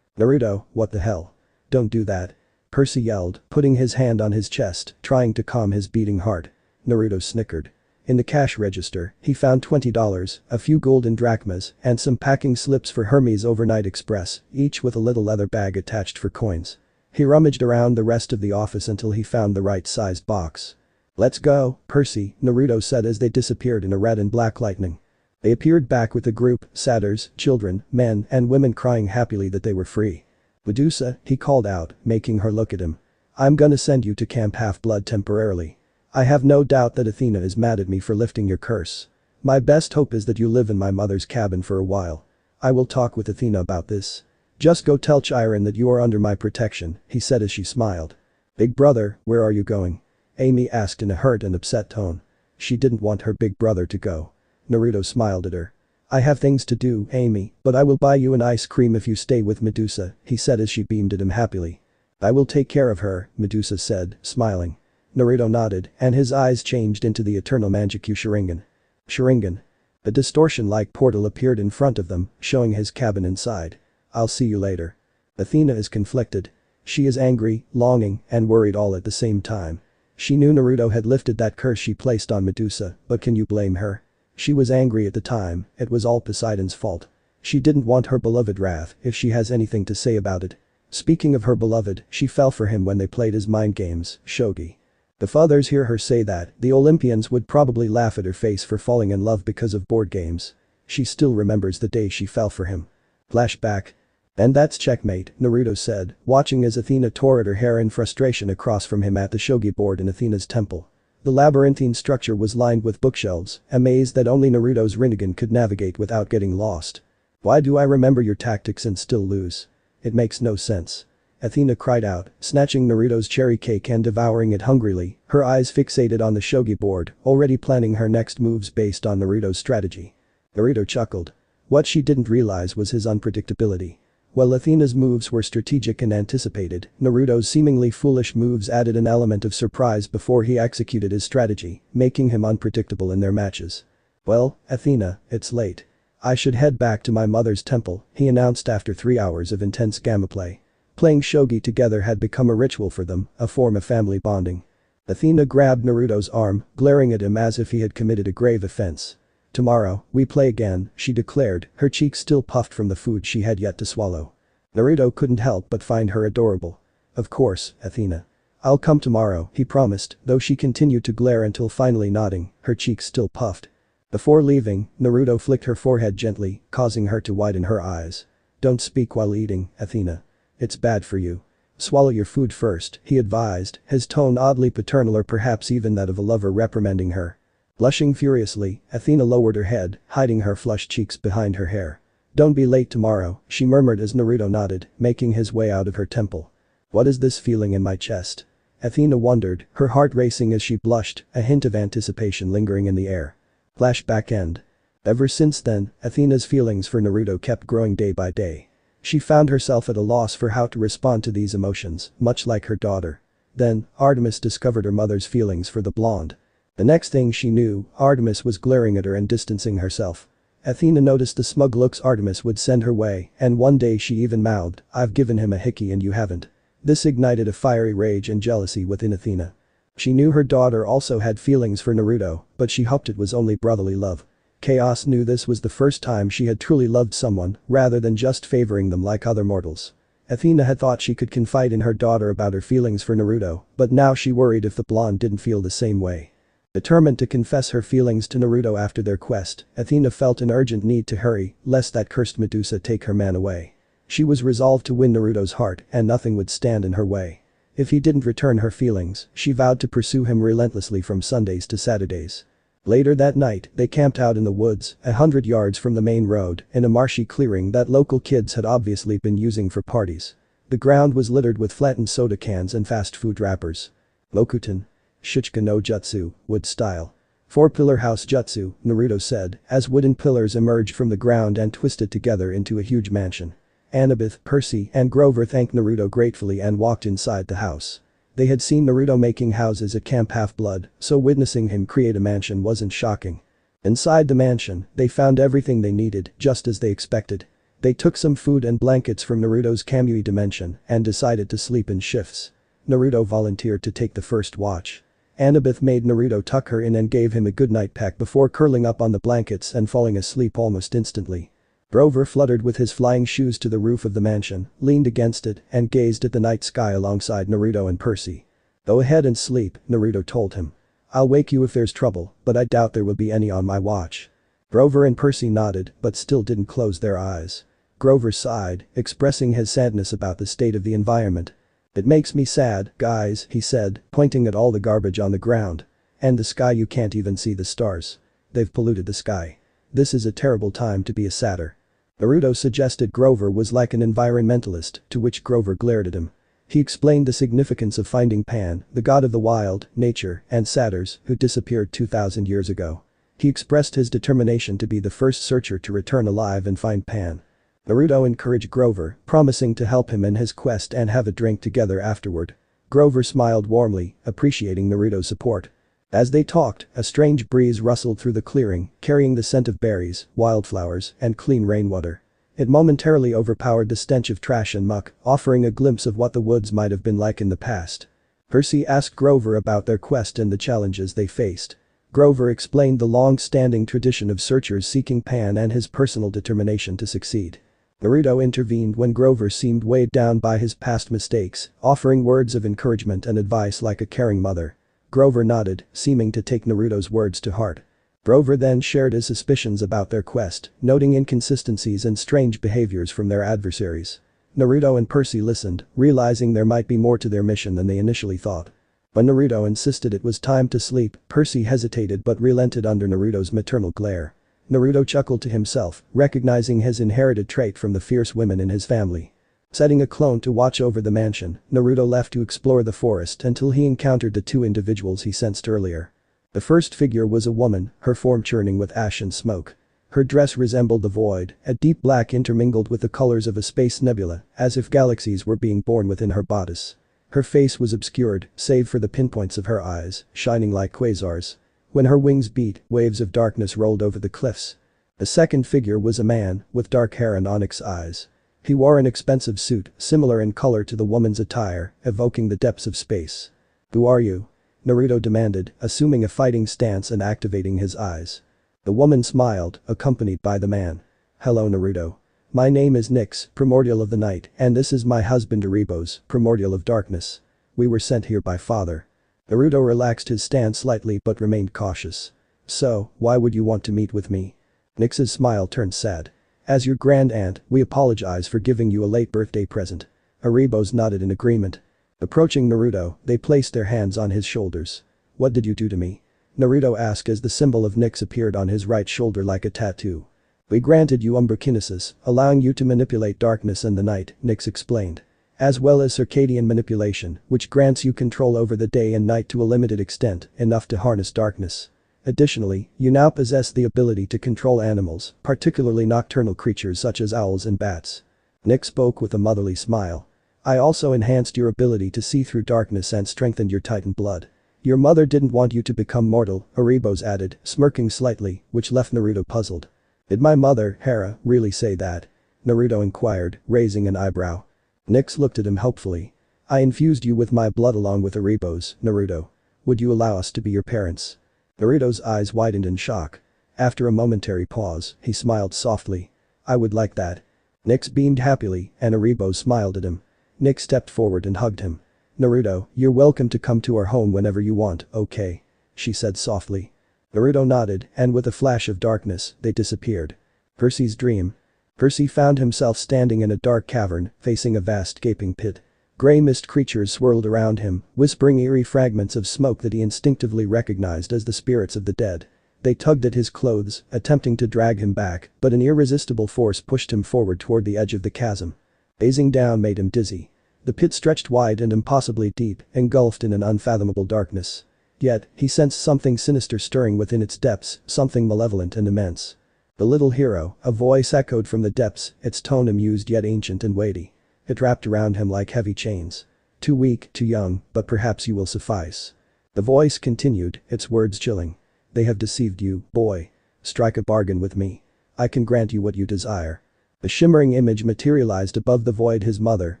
Naruto, what the hell? Don't do that. Percy yelled, putting his hand on his chest, trying to calm his beating heart. Naruto snickered. In the cash register, he found $20, a few golden drachmas, and some packing slips for Hermes Overnight Express, each with a little leather bag attached for coins. He rummaged around the rest of the office until he found the right-sized box. Let's go, Percy, Naruto said as they disappeared in a red and black lightning. They appeared back with a group, satyrs, children, men, and women crying happily that they were free. Medusa, he called out, making her look at him. I'm gonna send you to Camp Half-Blood temporarily. I have no doubt that Athena is mad at me for lifting your curse. My best hope is that you live in my mother's cabin for a while. I will talk with Athena about this. Just go tell Chiron that you are under my protection, he said as she smiled. Big brother, where are you going? Amy asked in a hurt and upset tone. She didn't want her big brother to go. Naruto smiled at her. I have things to do, Amy, but I will buy you an ice cream if you stay with Medusa, he said as she beamed at him happily. I will take care of her, Medusa said, smiling. Naruto nodded, and his eyes changed into the eternal Manjikyu Sharingan. Sharingan. A distortion-like portal appeared in front of them, showing his cabin inside. I'll see you later. Athena is conflicted. She is angry, longing, and worried all at the same time. She knew Naruto had lifted that curse she placed on Medusa, but can you blame her? She was angry at the time, it was all Poseidon's fault. She didn't want her beloved wrath if she has anything to say about it. Speaking of her beloved, she fell for him when they played his mind games, shogi. If others hear her say that, the Olympians would probably laugh at her face for falling in love because of board games. She still remembers the day she fell for him. Flashback. And that's checkmate, Naruto said, watching as Athena tore at her hair in frustration across from him at the shogi board in Athena's temple. The labyrinthine structure was lined with bookshelves, a maze that only Naruto's Rinnegan could navigate without getting lost. Why do I remember your tactics and still lose? It makes no sense. Athena cried out, snatching Naruto's cherry cake and devouring it hungrily, her eyes fixated on the shogi board, already planning her next moves based on Naruto's strategy. Naruto chuckled. What she didn't realize was his unpredictability. While Athena's moves were strategic and anticipated, Naruto's seemingly foolish moves added an element of surprise before he executed his strategy, making him unpredictable in their matches. Well, Athena, it's late. I should head back to my mother's temple, he announced after 3 hours of intense gamma play. Playing shogi together had become a ritual for them, a form of family bonding. Athena grabbed Naruto's arm, glaring at him as if he had committed a grave offense. Tomorrow, we play again, she declared, her cheeks still puffed from the food she had yet to swallow. Naruto couldn't help but find her adorable. Of course, Athena. I'll come tomorrow, he promised, though she continued to glare until finally nodding, her cheeks still puffed. Before leaving, Naruto flicked her forehead gently, causing her to widen her eyes. Don't speak while eating, Athena. It's bad for you. Swallow your food first, he advised, his tone oddly paternal or perhaps even that of a lover reprimanding her. Blushing furiously, Athena lowered her head, hiding her flushed cheeks behind her hair. Don't be late tomorrow, she murmured as Naruto nodded, making his way out of her temple. What is this feeling in my chest? Athena wondered, her heart racing as she blushed, a hint of anticipation lingering in the air. Flashback end. Ever since then, Athena's feelings for Naruto kept growing day by day. She found herself at a loss for how to respond to these emotions, much like her daughter. Then, Artemis discovered her mother's feelings for the blonde. The next thing she knew, Artemis was glaring at her and distancing herself. Athena noticed the smug looks Artemis would send her way, and one day she even mouthed, I've given him a hickey and you haven't. This ignited a fiery rage and jealousy within Athena. She knew her daughter also had feelings for Naruto, but she hoped it was only brotherly love. Chaos knew this was the first time she had truly loved someone, rather than just favoring them like other mortals. Athena had thought she could confide in her daughter about her feelings for Naruto, but now she worried if the blonde didn't feel the same way. Determined to confess her feelings to Naruto after their quest, Athena felt an urgent need to hurry, lest that cursed Medusa take her man away. She was resolved to win Naruto's heart and nothing would stand in her way. If he didn't return her feelings, she vowed to pursue him relentlessly from Sundays to Saturdays. Later that night, they camped out in the woods, 100 yards from the main road, in a marshy clearing that local kids had obviously been using for parties. The ground was littered with flattened soda cans and fast food wrappers. Lokuten. Shichika no Jutsu, wood style. 4-pillar house jutsu, Naruto said, as wooden pillars emerged from the ground and twisted together into a huge mansion. Annabeth, Percy, and Grover thanked Naruto gratefully and walked inside the house. They had seen Naruto making houses at Camp Half-Blood, so witnessing him create a mansion wasn't shocking. Inside the mansion, they found everything they needed, just as they expected. They took some food and blankets from Naruto's Kamui dimension and decided to sleep in shifts. Naruto volunteered to take the first watch. Annabeth made Naruto tuck her in and gave him a goodnight peck before curling up on the blankets and falling asleep almost instantly. Grover fluttered with his flying shoes to the roof of the mansion, leaned against it, and gazed at the night sky alongside Naruto and Percy. Go ahead and sleep, Naruto told him. I'll wake you if there's trouble, but I doubt there will be any on my watch. Grover and Percy nodded, but still didn't close their eyes. Grover sighed, expressing his sadness about the state of the environment. It makes me sad, guys, he said, pointing at all the garbage on the ground. And the sky, you can't even see the stars. They've polluted the sky. This is a terrible time to be a satyr. Naruto suggested Grover was like an environmentalist, to which Grover glared at him. He explained the significance of finding Pan, the god of the wild, nature, and satyrs, who disappeared 2,000 years ago. He expressed his determination to be the first searcher to return alive and find Pan. Naruto encouraged Grover, promising to help him in his quest and have a drink together afterward. Grover smiled warmly, appreciating Naruto's support. As they talked, a strange breeze rustled through the clearing, carrying the scent of berries, wildflowers, and clean rainwater. It momentarily overpowered the stench of trash and muck, offering a glimpse of what the woods might have been like in the past. Percy asked Grover about their quest and the challenges they faced. Grover explained the long-standing tradition of searchers seeking Pan and his personal determination to succeed. Naruto intervened when Grover seemed weighed down by his past mistakes, offering words of encouragement and advice like a caring mother. Grover nodded, seeming to take Naruto's words to heart. Grover then shared his suspicions about their quest, noting inconsistencies and strange behaviors from their adversaries. Naruto and Percy listened, realizing there might be more to their mission than they initially thought. When Naruto insisted it was time to sleep, Percy hesitated but relented under Naruto's maternal glare. Naruto chuckled to himself, recognizing his inherited trait from the fierce women in his family. Setting a clone to watch over the mansion, Naruto left to explore the forest until he encountered the two individuals he sensed earlier. The first figure was a woman, her form churning with ash and smoke. Her dress resembled the void, a deep black intermingled with the colors of a space nebula, as if galaxies were being born within her bodice. Her face was obscured, save for the pinpoints of her eyes, shining like quasars. When her wings beat, waves of darkness rolled over the cliffs. The second figure was a man, with dark hair and onyx eyes. He wore an expensive suit, similar in color to the woman's attire, evoking the depths of space. Who are you? Naruto demanded, assuming a fighting stance and activating his eyes. The woman smiled, accompanied by the man. Hello Naruto. My name is Nyx, primordial of the night, and this is my husband Erebos, primordial of darkness. We were sent here by father. Naruto relaxed his stance slightly but remained cautious. So, why would you want to meet with me? Nyx's smile turned sad. As your grand aunt, we apologize for giving you a late birthday present. Erebos nodded in agreement. Approaching Naruto, they placed their hands on his shoulders. What did you do to me? Naruto asked as the symbol of Nyx appeared on his right shoulder like a tattoo. We granted you umbrakinesis, allowing you to manipulate darkness and the night, Nyx explained. As well as circadian manipulation, which grants you control over the day and night to a limited extent, enough to harness darkness. Additionally, you now possess the ability to control animals, particularly nocturnal creatures such as owls and bats. Nyx spoke with a motherly smile. I also enhanced your ability to see through darkness and strengthened your titan blood. Your mother didn't want you to become mortal, Erebos added, smirking slightly, which left Naruto puzzled. Did my mother, Hera, really say that? Naruto inquired, raising an eyebrow. Nyx looked at him hopefully. I infused you with my blood along with Aribo's, Naruto. Would you allow us to be your parents? Naruto's eyes widened in shock. After a momentary pause, he smiled softly. I would like that. Nyx beamed happily, and Aribo smiled at him. Nyx stepped forward and hugged him. Naruto, you're welcome to come to our home whenever you want, okay? She said softly. Naruto nodded, and with a flash of darkness, they disappeared. Percy's dream. Percy found himself standing in a dark cavern, facing a vast gaping pit. Gray mist creatures swirled around him, whispering eerie fragments of smoke that he instinctively recognized as the spirits of the dead. They tugged at his clothes, attempting to drag him back, but an irresistible force pushed him forward toward the edge of the chasm. Gazing down made him dizzy. The pit stretched wide and impossibly deep, engulfed in an unfathomable darkness. Yet, he sensed something sinister stirring within its depths, something malevolent and immense. The little hero, a voice echoed from the depths, its tone amused yet ancient and weighty. It wrapped around him like heavy chains. Too weak, too young, but perhaps you will suffice. The voice continued, its words chilling. They have deceived you, boy. Strike a bargain with me. I can grant you what you desire. The shimmering image materialized above the void, his mother,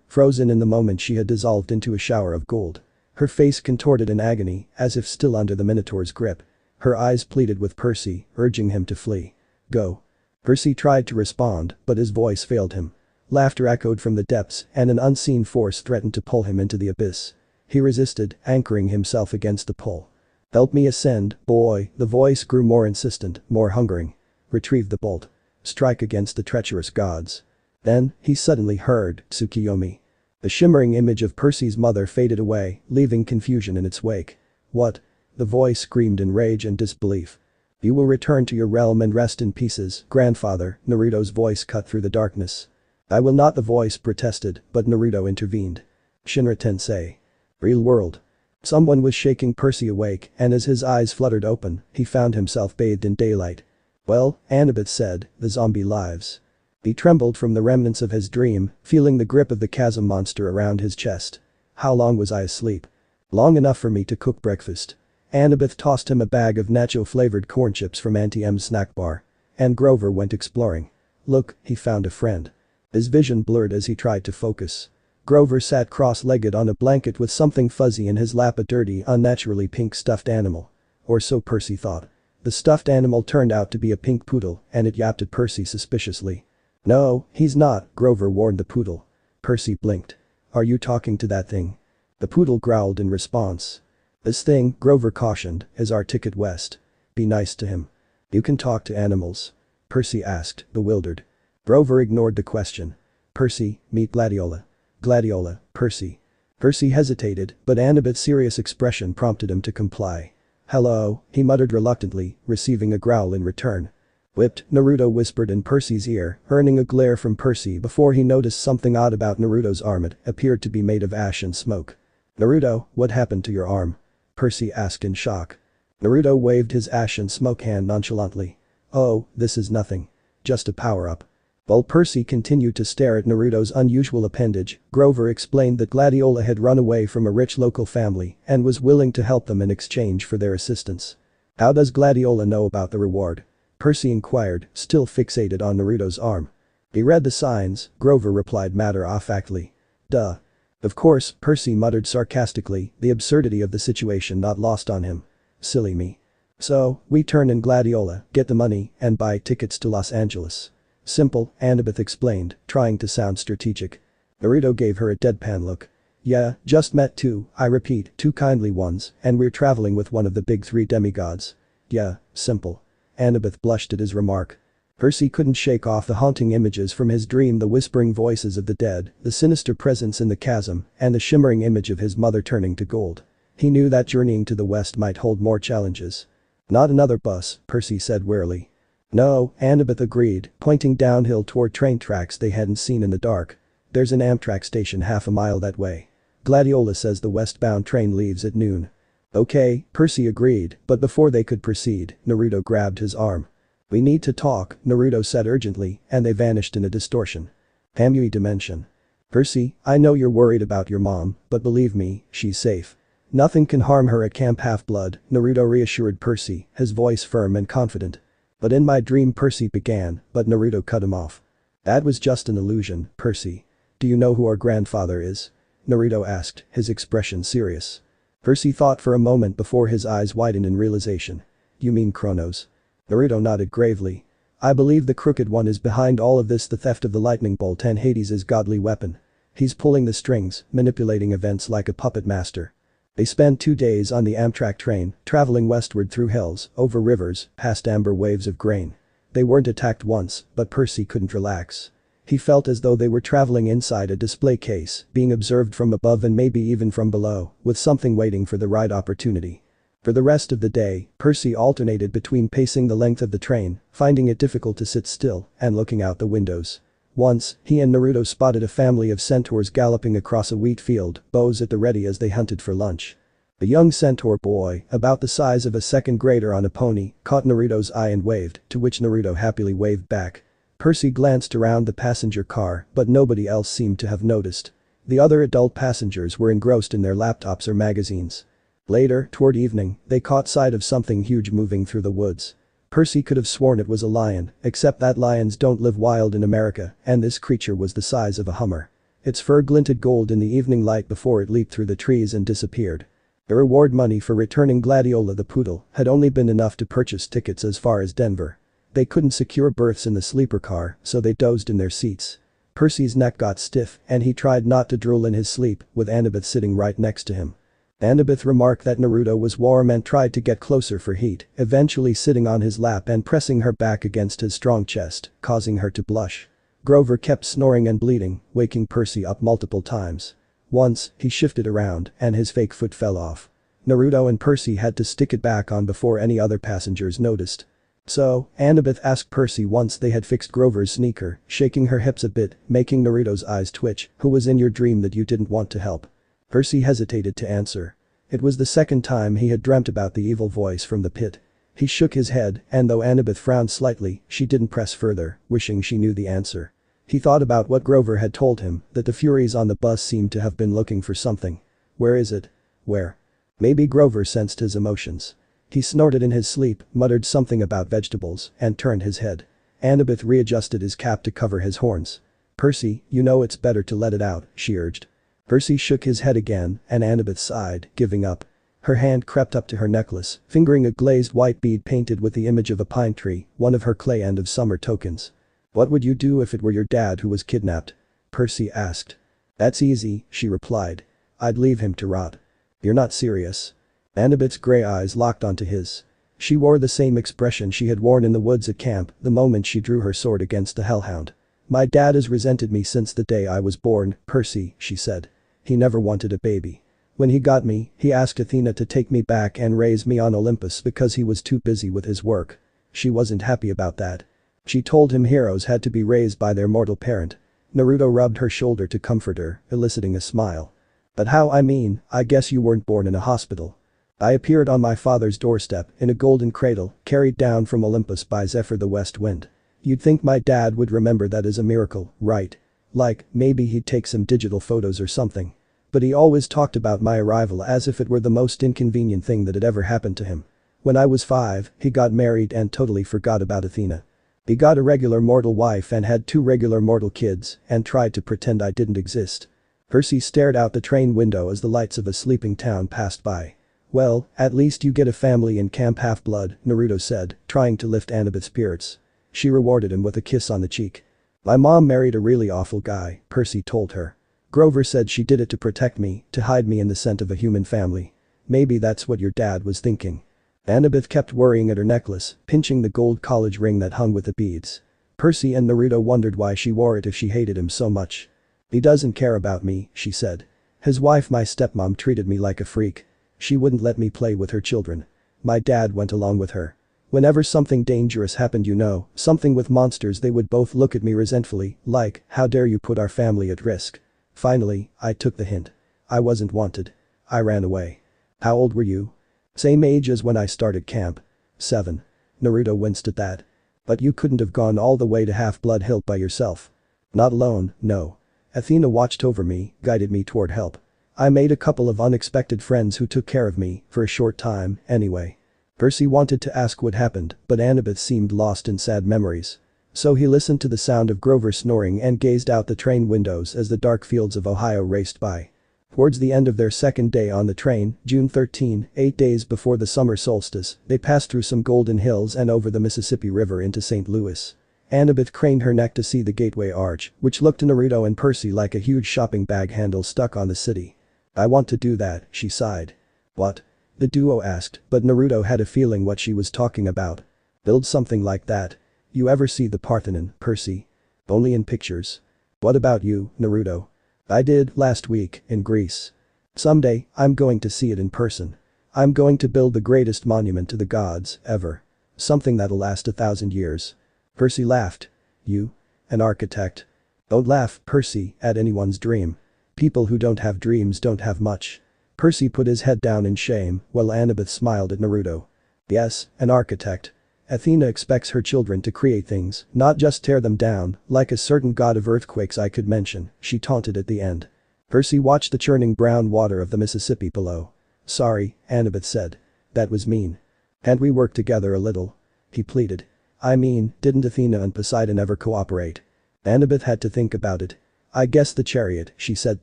frozen in the moment she had dissolved into a shower of gold. Her face contorted in agony, as if still under the Minotaur's grip. Her eyes pleaded with Percy, urging him to flee. Go. Percy tried to respond, but his voice failed him. Laughter echoed from the depths, and an unseen force threatened to pull him into the abyss. He resisted, anchoring himself against the pull. Help me ascend, boy, the voice grew more insistent, more hungering. Retrieve the bolt. Strike against the treacherous gods. Then, he suddenly heard, Tsukiyomi. The shimmering image of Percy's mother faded away, leaving confusion in its wake. What? The voice screamed in rage and disbelief. You will return to your realm and rest in pieces, grandfather, Naruto's voice cut through the darkness. I will not, the voice protested, but Naruto intervened. Shinra Tensei. Real world. Someone was shaking Percy awake, and as his eyes fluttered open, he found himself bathed in daylight. Well, Annabeth said, the zombie lives. He trembled from the remnants of his dream, feeling the grip of the chasm monster around his chest. How long was I asleep? Long enough for me to cook breakfast. Annabeth tossed him a bag of nacho-flavored corn chips from Auntie M's snack bar. And Grover went exploring. Look, he found a friend. His vision blurred as he tried to focus. Grover sat cross-legged on a blanket with something fuzzy in his lap, a dirty, unnaturally pink stuffed animal. Or so Percy thought. The stuffed animal turned out to be a pink poodle, and it yapped at Percy suspiciously. No, he's not, Grover warned the poodle. Percy blinked. Are you talking to that thing? The poodle growled in response. This thing, Grover cautioned, is our ticket west. Be nice to him. You can talk to animals? Percy asked, bewildered. Grover ignored the question. Percy, meet Gladiola. Gladiola, Percy. Percy hesitated, but Annabeth's serious expression prompted him to comply. Hello, he muttered reluctantly, receiving a growl in return. Whipped, Naruto whispered in Percy's ear, earning a glare from Percy before he noticed something odd about Naruto's arm. It appeared to be made of ash and smoke. Naruto, what happened to your arm? Percy asked in shock. Naruto waved his ash and smoke hand nonchalantly. Oh, this is nothing. Just a power-up. While Percy continued to stare at Naruto's unusual appendage, Grover explained that Gladiola had run away from a rich local family and was willing to help them in exchange for their assistance. How does Gladiola know about the reward? Percy inquired, still fixated on Naruto's arm. He read the signs, Grover replied matter-of-factly. Duh. Of course, Percy muttered sarcastically, the absurdity of the situation not lost on him. Silly me. So, we turn in Gladiola, get the money, and buy tickets to Los Angeles. Simple, Annabeth explained, trying to sound strategic. Naruto gave her a deadpan look. Yeah, just met two, I repeat, two kindly ones, and we're traveling with one of the big three demigods. Yeah, simple. Annabeth blushed at his remark. Percy couldn't shake off the haunting images from his dream, the whispering voices of the dead, the sinister presence in the chasm, and the shimmering image of his mother turning to gold. He knew that journeying to the west might hold more challenges. Not another bus, Percy said wearily. No, Annabeth agreed, pointing downhill toward train tracks they hadn't seen in the dark. There's an Amtrak station half a mile that way. Gladiola says the westbound train leaves at noon. Okay, Percy agreed, but before they could proceed, Naruto grabbed his arm. We need to talk, Naruto said urgently, and they vanished in a distortion. Hamui dimension. Percy, I know you're worried about your mom, but believe me, she's safe. Nothing can harm her at Camp Half-Blood, Naruto reassured Percy, his voice firm and confident. But in my dream, Percy began, but Naruto cut him off. That was just an illusion, Percy. Do you know who our grandfather is? Naruto asked, his expression serious. Percy thought for a moment before his eyes widened in realization. You mean Chronos? Naruto nodded gravely. I believe the Crooked One is behind all of this, the theft of the lightning bolt and Hades' godly weapon. He's pulling the strings, manipulating events like a puppet master. They spent 2 days on the Amtrak train, traveling westward through hills, over rivers, past amber waves of grain. They weren't attacked once, but Percy couldn't relax. He felt as though they were traveling inside a display case, being observed from above and maybe even from below, with something waiting for the right opportunity. For the rest of the day, Percy alternated between pacing the length of the train, finding it difficult to sit still, and looking out the windows. Once, he and Naruto spotted a family of centaurs galloping across a wheat field, bows at the ready as they hunted for lunch. The young centaur boy, about the size of a second grader on a pony, caught Naruto's eye and waved, to which Naruto happily waved back. Percy glanced around the passenger car, but nobody else seemed to have noticed. The other adult passengers were engrossed in their laptops or magazines. Later, toward evening, they caught sight of something huge moving through the woods. Percy could have sworn it was a lion, except that lions don't live wild in America, and this creature was the size of a Hummer. Its fur glinted gold in the evening light before it leaped through the trees and disappeared. The reward money for returning Gladiola the poodle had only been enough to purchase tickets as far as Denver. They couldn't secure berths in the sleeper car, so they dozed in their seats. Percy's neck got stiff and he tried not to drool in his sleep, with Annabeth sitting right next to him. Annabeth remarked that Naruto was warm and tried to get closer for heat, eventually sitting on his lap and pressing her back against his strong chest, causing her to blush. Grover kept snoring and bleeding, waking Percy up multiple times. Once, he shifted around and his fake foot fell off. Naruto and Percy had to stick it back on before any other passengers noticed. So, Annabeth asked Percy once they had fixed Grover's sneaker, shaking her hips a bit, making Naruto's eyes twitch, who was in your dream that you didn't want to help? Percy hesitated to answer. It was the second time he had dreamt about the evil voice from the pit. He shook his head, and though Annabeth frowned slightly, she didn't press further, wishing she knew the answer. He thought about what Grover had told him, that the Furies on the bus seemed to have been looking for something. Where is it? Where? Maybe Grover sensed his emotions. He snorted in his sleep, muttered something about vegetables, and turned his head. Annabeth readjusted his cap to cover his horns. Percy, you know it's better to let it out, she urged. Percy shook his head again, and Annabeth sighed, giving up. Her hand crept up to her necklace, fingering a glazed white bead painted with the image of a pine tree, one of her clay end of summer tokens. What would you do if it were your dad who was kidnapped? Percy asked. That's easy, she replied. I'd leave him to rot. You're not serious. Annabeth's gray eyes locked onto his. She wore the same expression she had worn in the woods at camp the moment she drew her sword against the hellhound. My dad has resented me since the day I was born, Percy, she said. He never wanted a baby. When he got me, he asked Athena to take me back and raise me on Olympus because he was too busy with his work. She wasn't happy about that. She told him heroes had to be raised by their mortal parent. Naruto rubbed her shoulder to comfort her, eliciting a smile. But how, I guess you weren't born in a hospital. I appeared on my father's doorstep in a golden cradle, carried down from Olympus by Zephyr the West Wind. You'd think my dad would remember that as a miracle, right? Like, maybe he'd take some digital photos or something. But he always talked about my arrival as if it were the most inconvenient thing that had ever happened to him. When I was 5, he got married and totally forgot about Athena. He got a regular mortal wife and had 2 regular mortal kids and tried to pretend I didn't exist. Percy stared out the train window as the lights of a sleeping town passed by. Well, at least you get a family in Camp Half-Blood, Naruto said, trying to lift Annabeth's spirits. She rewarded him with a kiss on the cheek. My mom married a really awful guy, Percy told her. Grover said she did it to protect me, to hide me in the scent of a human family. Maybe that's what your dad was thinking. Annabeth kept worrying at her necklace, pinching the gold college ring that hung with the beads. Percy and Naruto wondered why she wore it if she hated him so much. He doesn't care about me, she said. His wife, my stepmom, treated me like a freak. She wouldn't let me play with her children. My dad went along with her. Whenever something dangerous happened, something with monsters, they would both look at me resentfully, like, how dare you put our family at risk. Finally, I took the hint. I wasn't wanted. I ran away. How old were you? Same age as when I started camp. 7. Naruto winced at that. But you couldn't have gone all the way to Half-Blood Hill by yourself. Not alone, no. Athena watched over me, guided me toward help. I made a couple of unexpected friends who took care of me, for a short time, anyway. Percy wanted to ask what happened, but Annabeth seemed lost in sad memories. So he listened to the sound of Grover snoring and gazed out the train windows as the dark fields of Ohio raced by. Towards the end of their second day on the train, June 13, 8 days before the summer solstice, they passed through some golden hills and over the Mississippi River into St. Louis. Annabeth craned her neck to see the gateway arch, which looked to Naruto and Percy like a huge shopping bag handle stuck on the city. "I want to do that," she sighed. "What?" the duo asked, but Naruto had a feeling what she was talking about. "Build something like that. You ever see the Parthenon, Percy?" "Only in pictures." "What about you, Naruto?" "I did, last week, in Greece. Someday, I'm going to see it in person. I'm going to build the greatest monument to the gods, ever. Something that'll last 1,000 years. Percy laughed. "You? An architect?" "Don't laugh, Percy, at anyone's dream. People who don't have dreams don't have much." Percy put his head down in shame, while Annabeth smiled at Naruto. "Yes, an architect. Athena expects her children to create things, not just tear them down, like a certain god of earthquakes I could mention," she taunted at the end. Percy watched the churning brown water of the Mississippi below. "Sorry," Annabeth said. "That was mean. Can't we work together a little?" he pleaded. "I mean, didn't Athena and Poseidon ever cooperate?" Annabeth had to think about it. "I guess the chariot," she said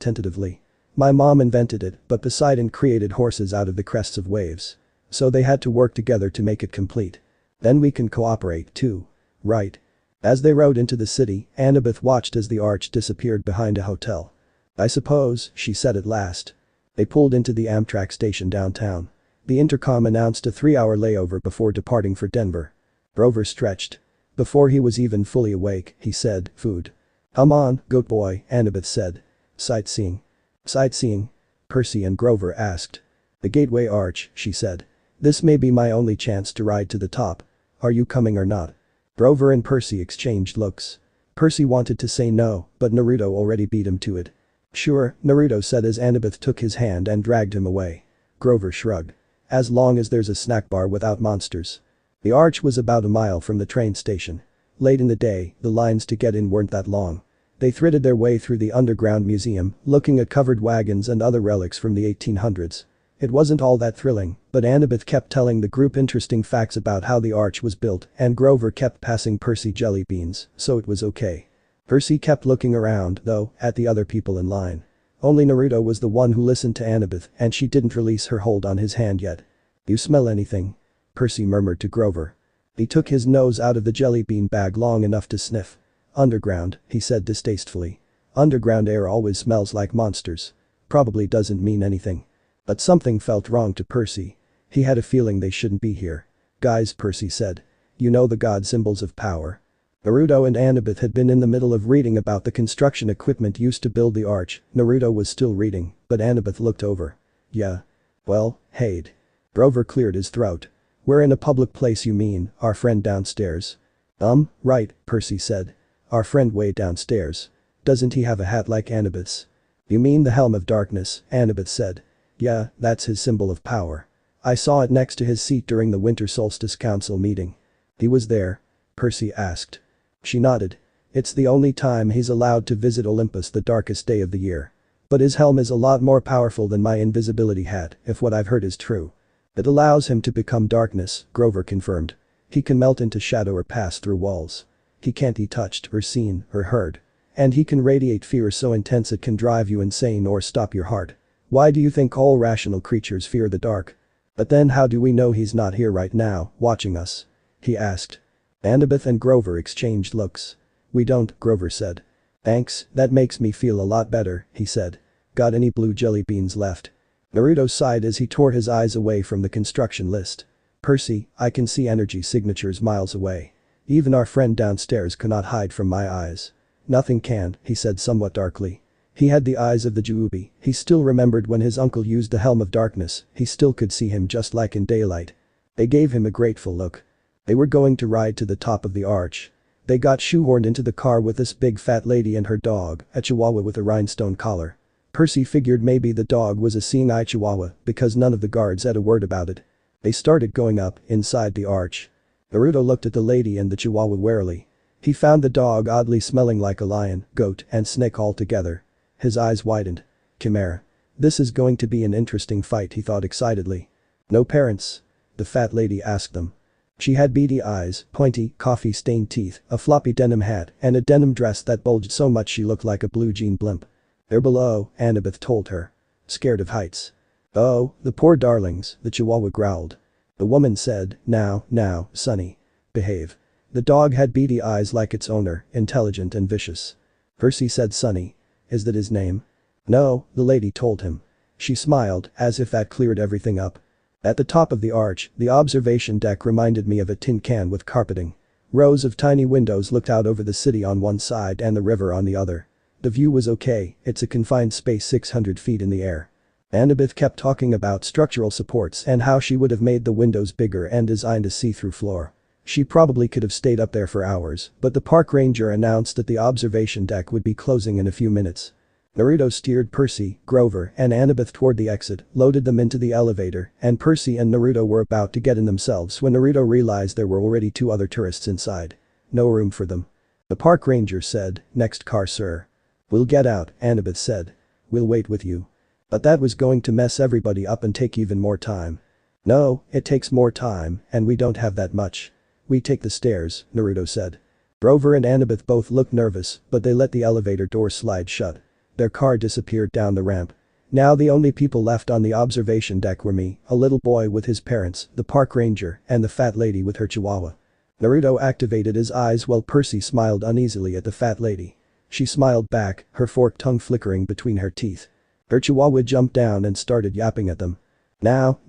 tentatively. "My mom invented it, but Poseidon created horses out of the crests of waves. So they had to work together to make it complete. Then we can cooperate too. Right?" As they rode into the city, Annabeth watched as the arch disappeared behind a hotel. "I suppose," she said at last. They pulled into the Amtrak station downtown. The intercom announced a 3-hour layover before departing for Denver. Grover stretched. Before he was even fully awake, he said, "Food." "Come on, goat boy," Annabeth said. "Sightseeing." "Sightseeing?" Percy and Grover asked. "The gateway arch," she said. "This may be my only chance to ride to the top. Are you coming or not?" Grover and Percy exchanged looks. Percy wanted to say no, but Naruto already beat him to it. "Sure," Naruto said as Annabeth took his hand and dragged him away. Grover shrugged. "As long as there's a snack bar without monsters." The arch was about a mile from the train station. Late in the day, the lines to get in weren't that long. They threaded their way through the underground museum, looking at covered wagons and other relics from the 1800s. It wasn't all that thrilling, but Annabeth kept telling the group interesting facts about how the arch was built, and Grover kept passing Percy jelly beans, so it was okay. Percy kept looking around, though, at the other people in line. Only Naruto was the one who listened to Annabeth, and she didn't release her hold on his hand yet. "You smell anything?" Percy murmured to Grover. He took his nose out of the jelly bean bag long enough to sniff. "Underground," he said distastefully. "Underground air always smells like monsters." Probably doesn't mean anything. But something felt wrong to Percy. He had a feeling they shouldn't be here. "Guys," Percy said. "You know the god symbols of power?" Naruto and Annabeth had been in the middle of reading about the construction equipment used to build the arch. Naruto was still reading, but Annabeth looked over. "Yeah. Well, Haid." Grover cleared his throat. "We're in a public place, you mean, our friend downstairs?" Right," Percy said. "Our friend way downstairs. Doesn't he have a hat like Annabeth's?" "You mean the Helm of Darkness," Annabeth said. "Yeah, that's his symbol of power. I saw it next to his seat during the Winter Solstice Council meeting." "He was there?" Percy asked. She nodded. "It's the only time he's allowed to visit Olympus the darkest day of the year. But his helm is a lot more powerful than my invisibility hat, if what I've heard is true." "It allows him to become darkness," Grover confirmed. "He can melt into shadow or pass through walls. He can't be touched or seen or heard. And he can radiate fear so intense it can drive you insane or stop your heart. Why do you think all rational creatures fear the dark?" "But then how do we know he's not here right now, watching us?" he asked. Annabeth and Grover exchanged looks. "We don't," Grover said. "Thanks, that makes me feel a lot better," he said. "Got any blue jelly beans left?" Naruto sighed as he tore his eyes away from the construction list. "Percy, I can see energy signatures miles away. Even our friend downstairs cannot hide from my eyes." "Nothing can," he said somewhat darkly. He had the eyes of the Juubi. He still remembered when his uncle used the Helm of Darkness, he still could see him just like in daylight. They gave him a grateful look. They were going to ride to the top of the arch. They got shoehorned into the car with this big fat lady and her dog, a chihuahua with a rhinestone collar. Percy figured maybe the dog was a seeing eye chihuahua because none of the guards had a word about it. They started going up inside the arch. Naruto looked at the lady and the chihuahua warily. He found the dog oddly smelling like a lion, goat, and snake all together. His eyes widened. Chimera. "This is going to be an interesting fight," he thought excitedly. "No parents?" the fat lady asked them. She had beady eyes, pointy, coffee-stained teeth, a floppy denim hat, and a denim dress that bulged so much she looked like a blue jean blimp. "They're below," Annabeth told her. Scared of heights. Oh, the poor darlings, the chihuahua growled. The woman said, now, Sonny. Behave. The dog had beady eyes like its owner, intelligent and vicious. Percy said Sonny. Is that his name? No, the lady told him. She smiled, as if that cleared everything up. At the top of the arch, the observation deck reminded me of a tin can with carpeting. Rows of tiny windows looked out over the city on one side and the river on the other. The view was okay, it's a confined space 600 feet in the air. Annabeth kept talking about structural supports and how she would have made the windows bigger and designed a see-through floor. She probably could have stayed up there for hours, but the park ranger announced that the observation deck would be closing in a few minutes. Naruto steered Percy, Grover, and Annabeth toward the exit, loaded them into the elevator, and Percy and Naruto were about to get in themselves when Naruto realized there were already 2 other tourists inside. No room for them. The park ranger said, "Next car, sir." "We'll get out," Annabeth said. "We'll wait with you." But that was going to mess everybody up and take even more time. "No, it takes more time, and we don't have that much. We take the stairs," Naruto said. Grover and Annabeth both looked nervous, but they let the elevator door slide shut. Their car disappeared down the ramp. Now the only people left on the observation deck were me, a little boy with his parents, the park ranger, and the fat lady with her chihuahua. Naruto activated his eyes while Percy smiled uneasily at the fat lady. She smiled back, her forked tongue flickering between her teeth. Her chihuahua jumped down and started yapping at them. Now,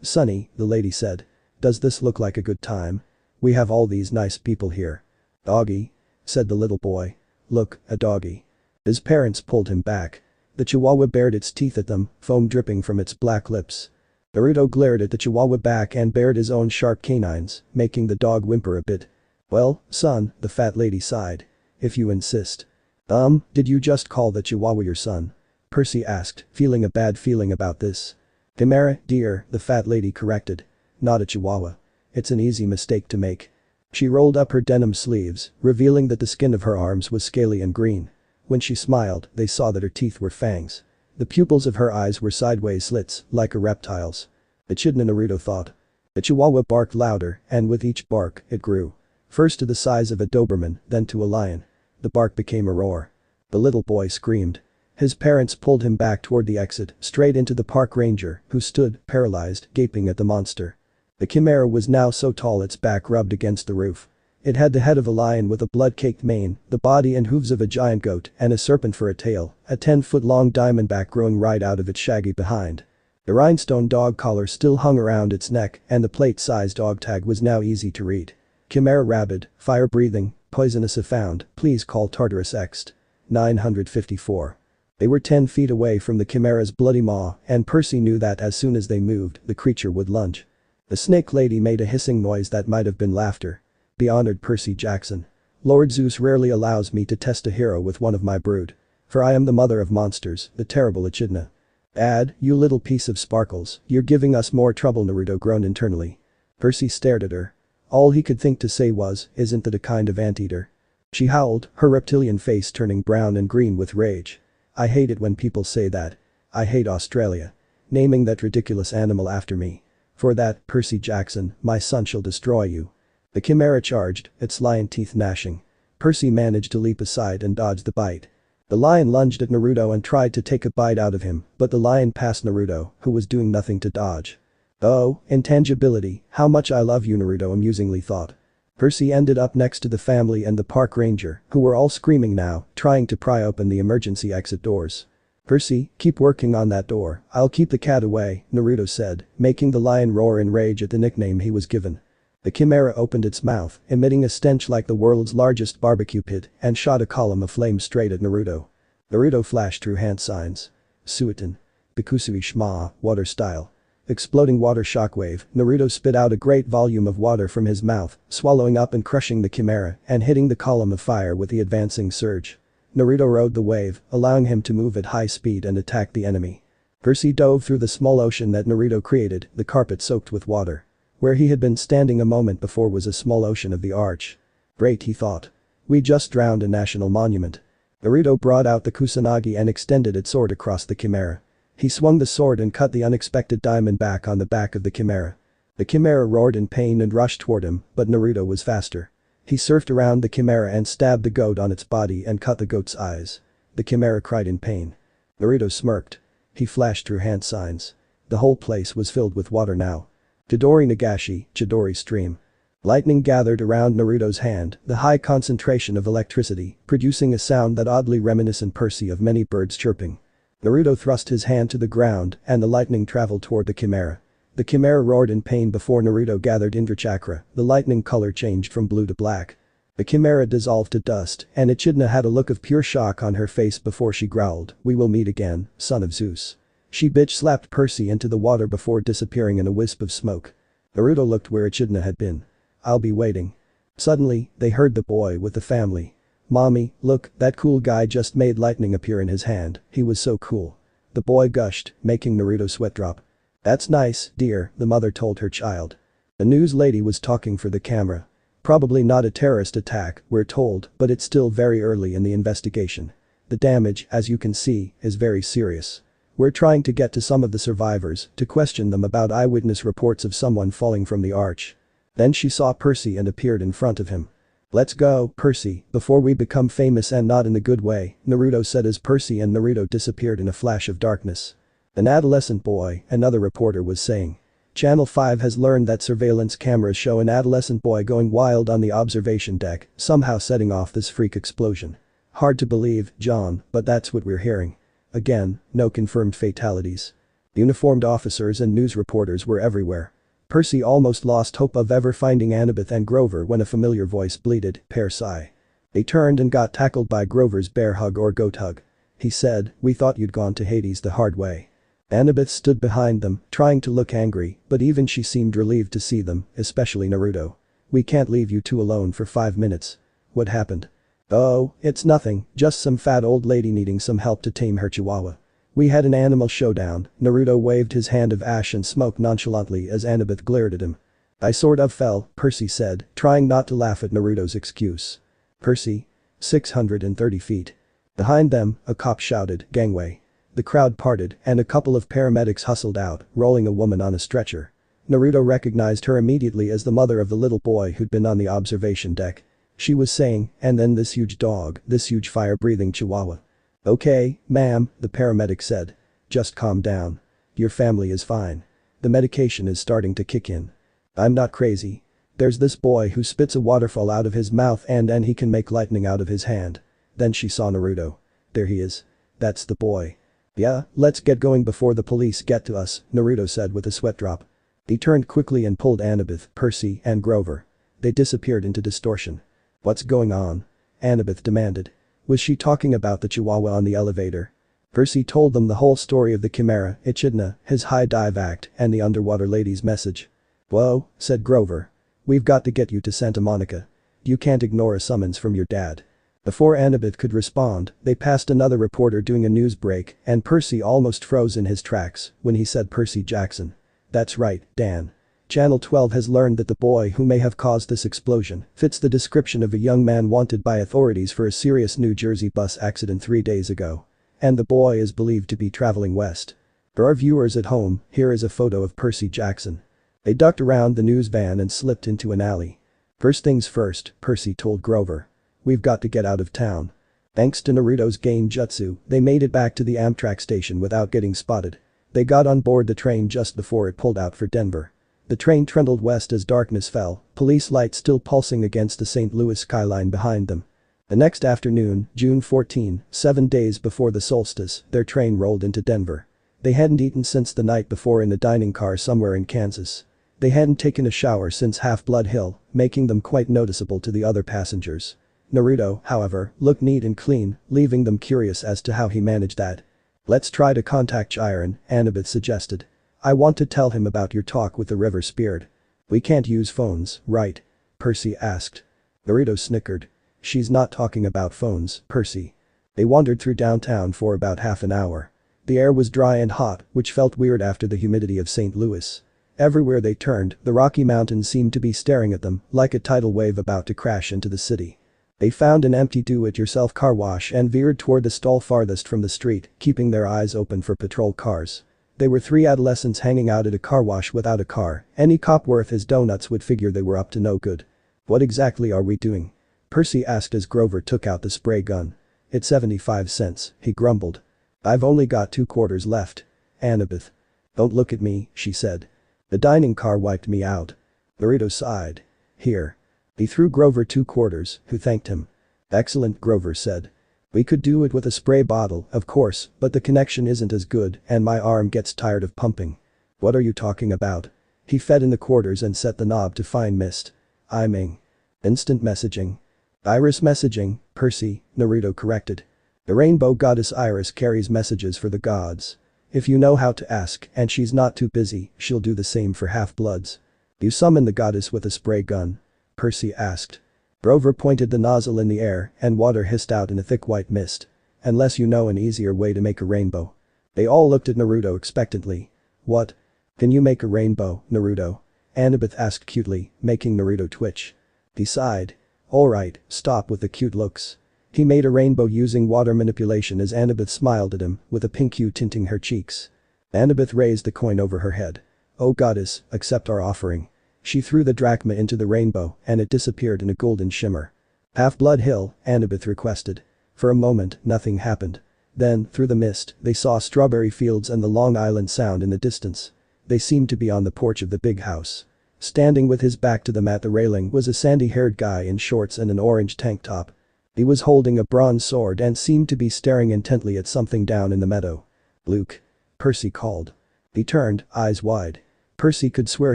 Sonny, the lady said. Does this look like a good time? We have all these nice people here. Doggy? Said the little boy. Look, a doggy. His parents pulled him back. The chihuahua bared its teeth at them, foam dripping from its black lips. Naruto glared at the chihuahua back and bared his own sharp canines, making the dog whimper a bit. Well, son, the fat lady sighed. If you insist. Did you just call the chihuahua your son? Percy asked, feeling a bad feeling about this. Chimera, dear, the fat lady corrected. Not a chihuahua. It's an easy mistake to make. She rolled up her denim sleeves, revealing that the skin of her arms was scaly and green. When she smiled, they saw that her teeth were fangs. The pupils of her eyes were sideways slits, like a reptile's. Echidna, Naruto thought. The chihuahua barked louder, and with each bark, it grew. First to the size of a Doberman, then to a lion. The bark became a roar. The little boy screamed. His parents pulled him back toward the exit, straight into the park ranger, who stood, paralyzed, gaping at the monster. The Chimera was now so tall its back rubbed against the roof. It had the head of a lion with a blood-caked mane, the body and hooves of a giant goat, and a serpent for a tail, a 10-foot-long diamondback growing right out of its shaggy behind. The rhinestone dog collar still hung around its neck, and the plate-sized dog tag was now easy to read. Chimera rabid, fire-breathing, poisonous if found, please call Tartarus Ext. 954. They were 10 feet away from the Chimera's bloody maw, and Percy knew that as soon as they moved, the creature would lunge. The snake lady made a hissing noise that might have been laughter. Be honored, Percy Jackson. Lord Zeus rarely allows me to test a hero with one of my brood. For I am the mother of monsters, the terrible Echidna. Dad, you little piece of sparkles, you're giving us more trouble, Naruto groaned internally. Percy stared at her. All he could think to say was, isn't that a kind of anteater? She howled, her reptilian face turning brown and green with rage. I hate it when people say that. I hate Australia. Naming that ridiculous animal after me. For that, Percy Jackson, my son shall destroy you. The Chimera charged, its lion teeth gnashing. Percy managed to leap aside and dodge the bite. The lion lunged at Naruto and tried to take a bite out of him, but the lion passed Naruto, who was doing nothing to dodge. Oh, intangibility, how much I love you, Naruto amusingly thought. Percy ended up next to the family and the park ranger, who were all screaming now, trying to pry open the emergency exit doors. Percy, keep working on that door, I'll keep the cat away, Naruto said, making the lion roar in rage at the nickname he was given. The Chimera opened its mouth, emitting a stench like the world's largest barbecue pit, and shot a column of flame straight at Naruto. Naruto flashed through hand signs. Suitin. Bikusui Shma, water style. Exploding water shockwave, Naruto spit out a great volume of water from his mouth, swallowing up and crushing the Chimera and hitting the column of fire with the advancing surge. Naruto rode the wave, allowing him to move at high speed and attack the enemy. Percy dove through the small ocean that Naruto created, the carpet soaked with water. Where he had been standing a moment before was a small ocean of the arch. Great, he thought. We just drowned a national monument. Naruto brought out the Kusanagi and extended its sword across the Chimera. He swung the sword and cut the unexpected diamond back on the back of the Chimera. The Chimera roared in pain and rushed toward him, but Naruto was faster. He surfed around the Chimera and stabbed the goat on its body and cut the goat's eyes. The Chimera cried in pain. Naruto smirked. he flashed through hand signs. The whole place was filled with water now. Chidori Nagashi, Chidori stream. Lightning gathered around Naruto's hand, the high concentration of electricity, producing a sound that oddly reminiscent Percy of many birds chirping. Naruto thrust his hand to the ground and the lightning traveled toward the Chimera. The Chimera roared in pain before Naruto gathered Indra chakra, the lightning color changed from blue to black. The Chimera dissolved to dust and Echidna had a look of pure shock on her face before she growled, "We will meet again, son of Zeus." She bitch slapped Percy into the water before disappearing in a wisp of smoke. Naruto looked where Echidna had been. "I'll be waiting." Suddenly, they heard the boy with the family. "Mommy, look, that cool guy just made lightning appear in his hand, he was so cool." The boy gushed, making Naruto sweat drop. "That's nice, dear," the mother told her child. The news lady was talking for the camera. "Probably not a terrorist attack, we're told, but it's still very early in the investigation. The damage, as you can see, is very serious. We're trying to get to some of the survivors to question them about eyewitness reports of someone falling from the arch." Then she saw Percy and appeared in front of him. "Let's go, Percy, before we become famous and not in a good way," Naruto said as Percy and Naruto disappeared in a flash of darkness. "An adolescent boy," another reporter was saying. Channel 5 has learned that surveillance cameras show an adolescent boy going wild on the observation deck, somehow setting off this freak explosion. "Hard to believe, John, but that's what we're hearing." Again, no confirmed fatalities. Uniformed officers and news reporters were everywhere. Percy almost lost hope of ever finding Annabeth and Grover when a familiar voice bleated, "Percy." They turned and got tackled by Grover's bear hug or goat hug. He said, "We thought you'd gone to Hades the hard way." Annabeth stood behind them, trying to look angry, but even she seemed relieved to see them, especially Naruto. "We can't leave you two alone for 5 minutes. What happened?" "Oh, it's nothing, just some fat old lady needing some help to tame her chihuahua. We had an animal showdown." Naruto waved his hand of ash and smoke nonchalantly as Annabeth glared at him. "I sort of fell," Percy said, trying not to laugh at Naruto's excuse. "Percy?" 630 feet. Behind them, a cop shouted, "Gangway." The crowd parted and a couple of paramedics hustled out, rolling a woman on a stretcher. Naruto recognized her immediately as the mother of the little boy who'd been on the observation deck. She was saying, "And then this huge dog, this huge fire-breathing chihuahua." "Okay, ma'am," the paramedic said. "Just calm down. Your family is fine. The medication is starting to kick in. I'm not crazy. There's this boy who spits a waterfall out of his mouth and then he can make lightning out of his hand." Then she saw Naruto. "There he is. That's the boy." "Yeah, let's get going before the police get to us," Naruto said with a sweat drop. He turned quickly and pulled Annabeth, Percy, and Grover. They disappeared into distortion. "What's going on?" Annabeth demanded. Was she talking about the chihuahua on the elevator? Percy told them the whole story of the Chimera, Echidna, his high dive act, and the underwater lady's message. "Whoa," said Grover. "We've got to get you to Santa Monica. You can't ignore a summons from your dad." Before Annabeth could respond, they passed another reporter doing a news break and Percy almost froze in his tracks when he said Percy Jackson. "That's right, Dan. Channel 12 has learned that the boy who may have caused this explosion fits the description of a young man wanted by authorities for a serious New Jersey bus accident 3 days ago. And the boy is believed to be traveling west. For our viewers at home, here is a photo of Percy Jackson." They ducked around the news van and slipped into an alley. "First things first," Percy told Grover. "We've got to get out of town." Thanks to Naruto's game jutsu, they made it back to the Amtrak station without getting spotted. They got on board the train just before it pulled out for Denver. The train trundled west as darkness fell, police lights still pulsing against the St. Louis skyline behind them. The next afternoon, June 14, 7 days before the solstice, their train rolled into Denver. They hadn't eaten since the night before in a dining car somewhere in Kansas. They hadn't taken a shower since Half-Blood Hill, making them quite noticeable to the other passengers. Naruto, however, looked neat and clean, leaving them curious as to how he managed that. "Let's try to contact Chiron," Annabeth suggested. "I want to tell him about your talk with the river spirit." "We can't use phones, right?" Percy asked. Naruto snickered. "She's not talking about phones, Percy." They wandered through downtown for about half an hour. The air was dry and hot, which felt weird after the humidity of St. Louis. Everywhere they turned, the Rocky Mountains seemed to be staring at them like a tidal wave about to crash into the city. They found an empty do-it-yourself car wash and veered toward the stall farthest from the street, keeping their eyes open for patrol cars. They were 3 adolescents hanging out at a car wash without a car. Any cop worth his donuts would figure they were up to no good. "What exactly are we doing?" Percy asked as Grover took out the spray gun. "It's 75 cents, he grumbled. "I've only got 2 quarters left." Annabeth. Don't look at me, she said. The dining car wiped me out. Naruto sighed. Here. He threw Grover 2 quarters, who thanked him. Excellent, Grover said. We could do it with a spray bottle, of course, but the connection isn't as good and my arm gets tired of pumping. What are you talking about? He fed in the quarters and set the knob to fine mist. Iming. Instant messaging. Iris messaging, Percy, Naruto corrected. The rainbow goddess Iris carries messages for the gods. If you know how to ask and she's not too busy, she'll do the same for half-bloods. You summon the goddess with a spray gun? Percy asked. Grover pointed the nozzle in the air and water hissed out in a thick white mist. Unless you know an easier way to make a rainbow. They all looked at Naruto expectantly. What? Can you make a rainbow, Naruto? Annabeth asked cutely, making Naruto twitch. He sighed. Alright, stop with the cute looks. He made a rainbow using water manipulation as Annabeth smiled at him, with a pink hue tinting her cheeks. Annabeth raised the coin over her head. Oh goddess, accept our offering. She threw the drachma into the rainbow and it disappeared in a golden shimmer. Half-Blood Hill, Annabeth requested. For a moment, nothing happened. Then, through the mist, they saw strawberry fields and the Long Island Sound in the distance. They seemed to be on the porch of the big house. Standing with his back to them at the railing was a sandy-haired guy in shorts and an orange tank top. He was holding a bronze sword and seemed to be staring intently at something down in the meadow. Luke. Percy called. He turned, eyes wide. Percy could swear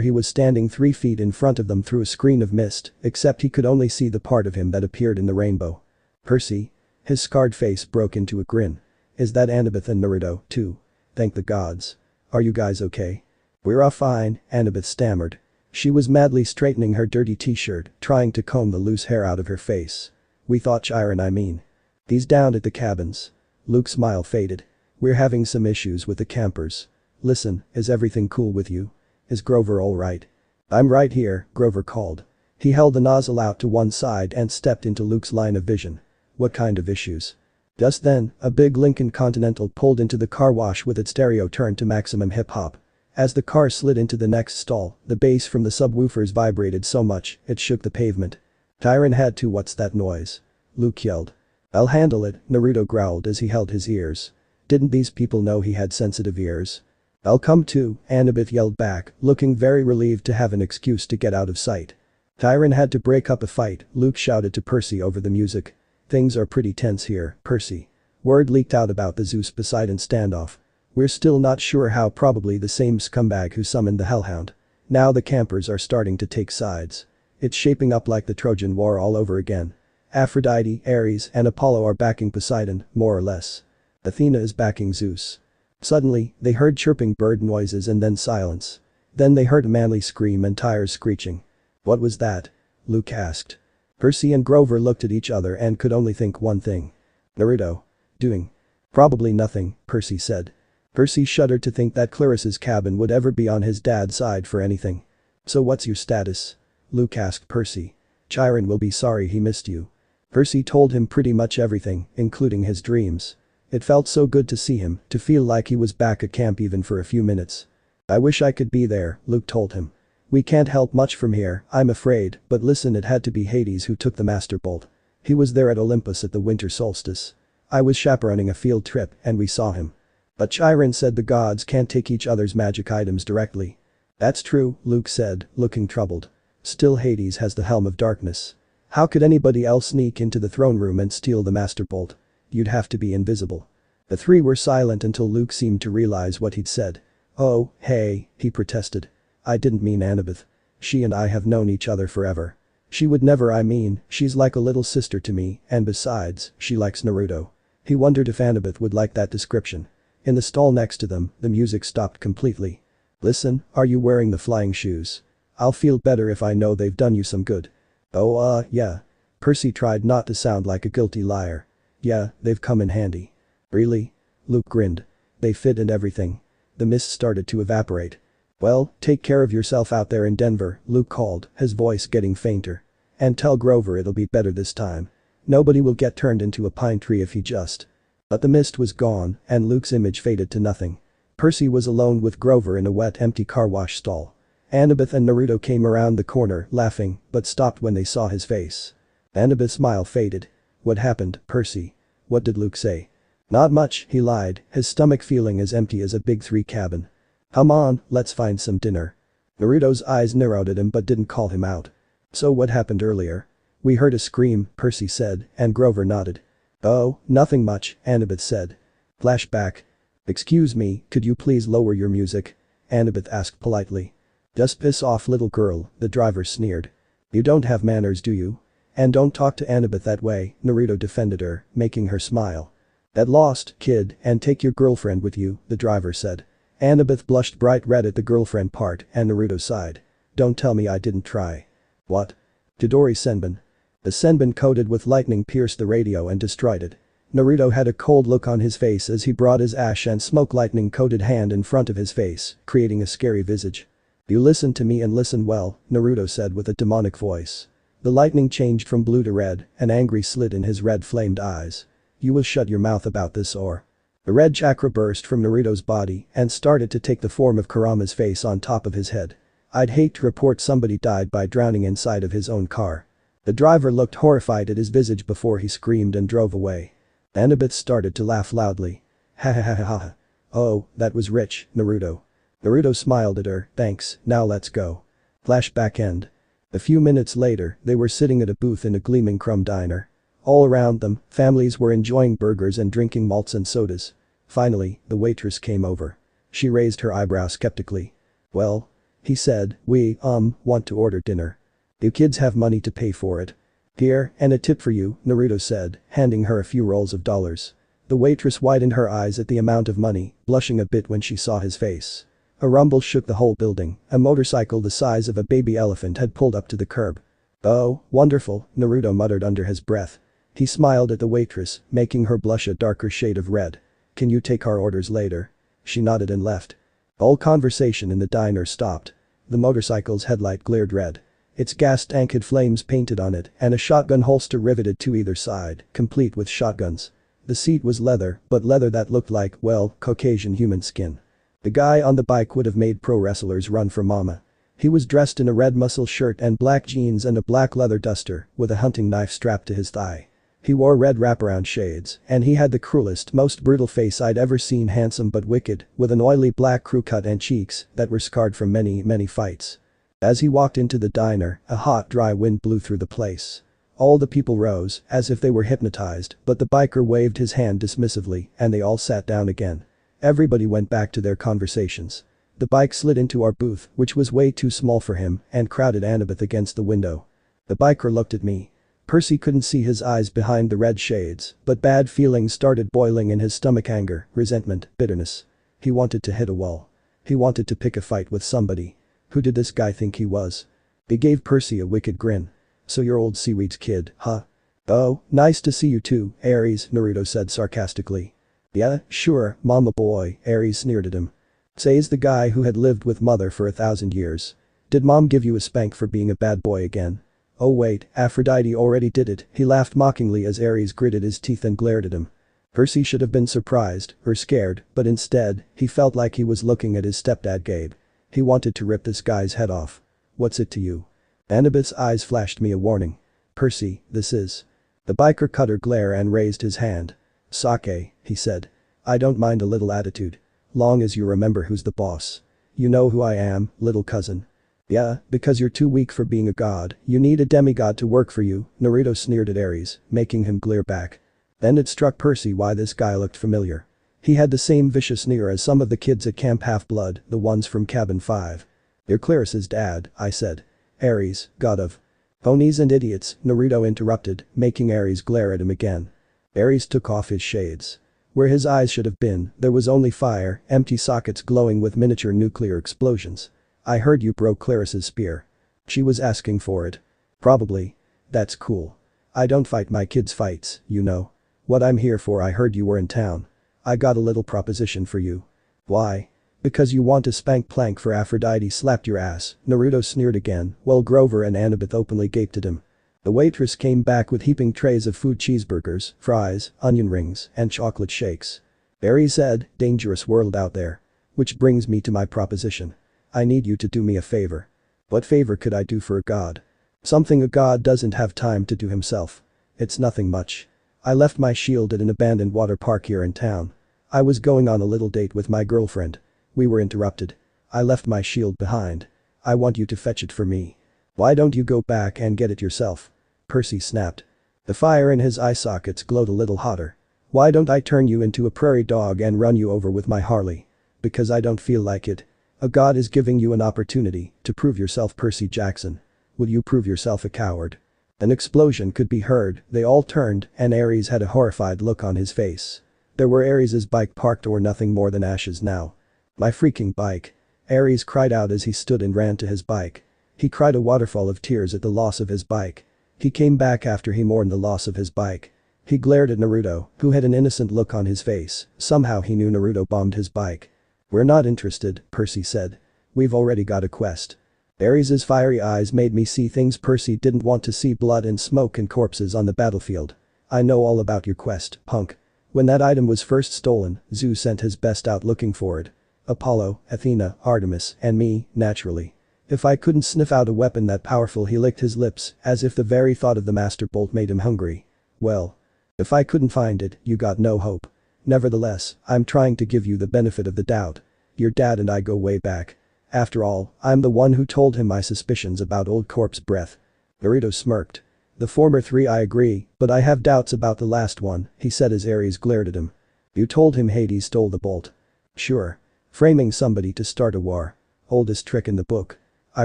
he was standing 3 feet in front of them through a screen of mist, except he could only see the part of him that appeared in the rainbow. Percy? His scarred face broke into a grin. Is that Annabeth and Naruto, too? Thank the gods. Are you guys okay? We're all fine, Annabeth stammered. She was madly straightening her dirty t-shirt, trying to comb the loose hair out of her face. We thought Chiron, I mean. He's down at the cabins. Luke's smile faded. We're having some issues with the campers. Listen, is everything cool with you? Is Grover alright? I'm right here, Grover called. He held the nozzle out to one side and stepped into Luke's line of vision. What kind of issues? Just then, a big Lincoln Continental pulled into the car wash with its stereo turned to maximum hip-hop. As the car slid into the next stall, the bass from the subwoofers vibrated so much, it shook the pavement. Chiron had to. What's that noise? Luke yelled. I'll handle it, Naruto growled as he held his ears. Didn't these people know he had sensitive ears? I'll come too, Annabeth yelled back, looking very relieved to have an excuse to get out of sight. Chiron had to break up a fight, Luke shouted to Percy over the music. Things are pretty tense here, Percy. Word leaked out about the Zeus-Poseidon standoff. We're still not sure how, probably the same scumbag who summoned the Hellhound. Now the campers are starting to take sides. It's shaping up like the Trojan War all over again. Aphrodite, Ares, and Apollo are backing Poseidon, more or less. Athena is backing Zeus. Suddenly, they heard chirping bird noises and then silence. Then they heard a manly scream and tires screeching. What was that? Luke asked. Percy and Grover looked at each other and could only think one thing. Naruto. Doing. Probably nothing, Percy said. Percy shuddered to think that Clarisse's cabin would ever be on his dad's side for anything. So what's your status? Luke asked Percy. Chiron will be sorry he missed you. Percy told him pretty much everything, including his dreams. It felt so good to see him, to feel like he was back at camp even for a few minutes. I wish I could be there, Luke told him. We can't help much from here, I'm afraid, but listen, it had to be Hades who took the Master Bolt. He was there at Olympus at the winter solstice. I was chaperoning a field trip and we saw him. But Chiron said the gods can't take each other's magic items directly. That's true, Luke said, looking troubled. Still, Hades has the Helm of Darkness. How could anybody else sneak into the throne room and steal the Master Bolt? You'd have to be invisible. The three were silent until Luke seemed to realize what he'd said. Oh, hey, he protested. I didn't mean Annabeth. She and I have known each other forever. She would never, I mean, she's like a little sister to me, and besides, she likes Naruto. He wondered if Annabeth would like that description. In the stall next to them, the music stopped completely. Listen, are you wearing the flying shoes? I'll feel better if I know they've done you some good. Oh yeah. Percy tried not to sound like a guilty liar. Yeah, they've come in handy. Really? Luke grinned. They fit and everything. The mist started to evaporate. Well, take care of yourself out there in Denver, Luke called, his voice getting fainter. And tell Grover it'll be better this time. Nobody will get turned into a pine tree if he just. But the mist was gone, and Luke's image faded to nothing. Percy was alone with Grover in a wet, empty car wash stall. Annabeth and Naruto came around the corner, laughing, but stopped when they saw his face. Annabeth's smile faded. What happened, Percy? What did Luke say? Not much, he lied, his stomach feeling as empty as a big 3 cabin. Come on, let's find some dinner. Naruto's eyes narrowed at him but didn't call him out. So what happened earlier? We heard a scream, Percy said, and Grover nodded. Oh, nothing much, Annabeth said. Flashback. Excuse me, could you please lower your music? Annabeth asked politely. Just piss off little girl, the driver sneered. You don't have manners do you? And don't talk to Annabeth that way, Naruto defended her, making her smile. Get lost, kid, and take your girlfriend with you, the driver said. Annabeth blushed bright red at the girlfriend part and Naruto sighed. Don't tell me I didn't try. What? Chidori Senbon. The Senbon coated with lightning pierced the radio and destroyed it. Naruto had a cold look on his face as he brought his ash and smoke lightning coated hand in front of his face, creating a scary visage. You listen to me and listen well, Naruto said with a demonic voice. The lightning changed from blue to red, an angry slit in his red flamed eyes. You will shut your mouth about this or. The red chakra burst from Naruto's body and started to take the form of Kurama's face on top of his head. I'd hate to report somebody died by drowning inside of his own car. The driver looked horrified at his visage before he screamed and drove away. Annabeth started to laugh loudly. Ha ha ha ha ha. Oh, that was rich, Naruto. Naruto smiled at her, thanks, now let's go. Flashback end. A few minutes later, they were sitting at a booth in a gleaming crumb diner. All around them, families were enjoying burgers and drinking malts and sodas. Finally, the waitress came over. She raised her eyebrow skeptically. Well? He said, we, want to order dinner. You kids have money to pay for it. Here, and a tip for you, Naruto said, handing her a few rolls of dollars. The waitress widened her eyes at the amount of money, blushing a bit when she saw his face. A rumble shook the whole building, a motorcycle the size of a baby elephant had pulled up to the curb. Oh, wonderful, Naruto muttered under his breath. He smiled at the waitress, making her blush a darker shade of red. Can you take our orders later? She nodded and left. All conversation in the diner stopped. The motorcycle's headlight glared red. Its gas tank had flames painted on it and a shotgun holster riveted to either side, complete with shotguns. The seat was leather, but leather that looked like, well, Caucasian human skin. The guy on the bike would have made pro wrestlers run for mama. He was dressed in a red muscle shirt and black jeans and a black leather duster, with a hunting knife strapped to his thigh. He wore red wraparound shades, and he had the cruelest, most brutal face I'd ever seen, handsome but wicked, with an oily black crew cut and cheeks that were scarred from many, many fights. As he walked into the diner, a hot, dry wind blew through the place. All the people rose, as if they were hypnotized, but the biker waved his hand dismissively, and they all sat down again. Everybody went back to their conversations. The bike slid into our booth, which was way too small for him, and crowded Annabeth against the window. The biker looked at me. Percy couldn't see his eyes behind the red shades, but bad feelings started boiling in his stomach: anger, resentment, bitterness. He wanted to hit a wall. He wanted to pick a fight with somebody. Who did this guy think he was? He gave Percy a wicked grin. So you're old Seaweed's kid, huh? Oh, nice to see you too, Aries, Naruto said sarcastically. Yeah, sure, mama boy, Aries sneered at him. Says the guy who had lived with mother for 1,000 years. Did mom give you a spank for being a bad boy again? Oh wait, Aphrodite already did it, he laughed mockingly as Aries gritted his teeth and glared at him. Percy should have been surprised, or scared, but instead, he felt like he was looking at his stepdad Gabe. He wanted to rip this guy's head off. What's it to you? Annabeth's eyes flashed me a warning. Percy, this is. The biker cut her glare and raised his hand. Sake, he said. I don't mind a little attitude. Long as you remember who's the boss. You know who I am, little cousin. Yeah, because you're too weak for being a god, you need a demigod to work for you, Naruto sneered at Aries, making him glare back. Then it struck Percy why this guy looked familiar. He had the same vicious sneer as some of the kids at Camp Half-Blood, the ones from Cabin 5. You're Clarisse's dad, I said. Aries, god of ponies and idiots, Naruto interrupted, making Aries glare at him again. Aries took off his shades. Where his eyes should have been, there was only fire, empty sockets glowing with miniature nuclear explosions. I heard you broke Clarisse's spear. She was asking for it. Probably. That's cool. I don't fight my kids' fights, you know. What I'm here for. I heard you were in town. I got a little proposition for you. Why? Because you want to spank plank for Aphrodite slapped your ass, Naruto sneered again, while Grover and Annabeth openly gaped at him. The waitress came back with heaping trays of food: cheeseburgers, fries, onion rings, and chocolate shakes. Aries said, dangerous world out there. Which brings me to my proposition. I need you to do me a favor. What favor could I do for a god? Something a god doesn't have time to do himself. It's nothing much. I left my shield at an abandoned water park here in town. I was going on a little date with my girlfriend. We were interrupted. I left my shield behind. I want you to fetch it for me. Why don't you go back and get it yourself? Percy snapped. The fire in his eye sockets glowed a little hotter. Why don't I turn you into a prairie dog and run you over with my Harley? Because I don't feel like it. A god is giving you an opportunity to prove yourself, Percy Jackson. Will you prove yourself a coward? An explosion could be heard, they all turned, and Ares had a horrified look on his face. There were Ares's bike parked or nothing more than ashes now. My freaking bike. Ares cried out as he stood and ran to his bike. He cried a waterfall of tears at the loss of his bike. He came back after he mourned the loss of his bike. He glared at Naruto, who had an innocent look on his face. Somehow he knew Naruto bombed his bike. We're not interested, Percy said. We've already got a quest. Ares's fiery eyes made me see things Percy didn't want to see: blood and smoke and corpses on the battlefield. I know all about your quest, punk. When that item was first stolen, Zeus sent his best out looking for it. Apollo, Athena, Artemis, and me, naturally. If I couldn't sniff out a weapon that powerful, he licked his lips, as if the very thought of the master bolt made him hungry. Well. If I couldn't find it, you got no hope. Nevertheless, I'm trying to give you the benefit of the doubt. Your dad and I go way back. After all, I'm the one who told him my suspicions about old corpse breath. Naruto smirked. The former three I agree, but I have doubts about the last one, he said as Ares glared at him. You told him Hades stole the bolt. Sure. Framing somebody to start a war. Oldest trick in the book. I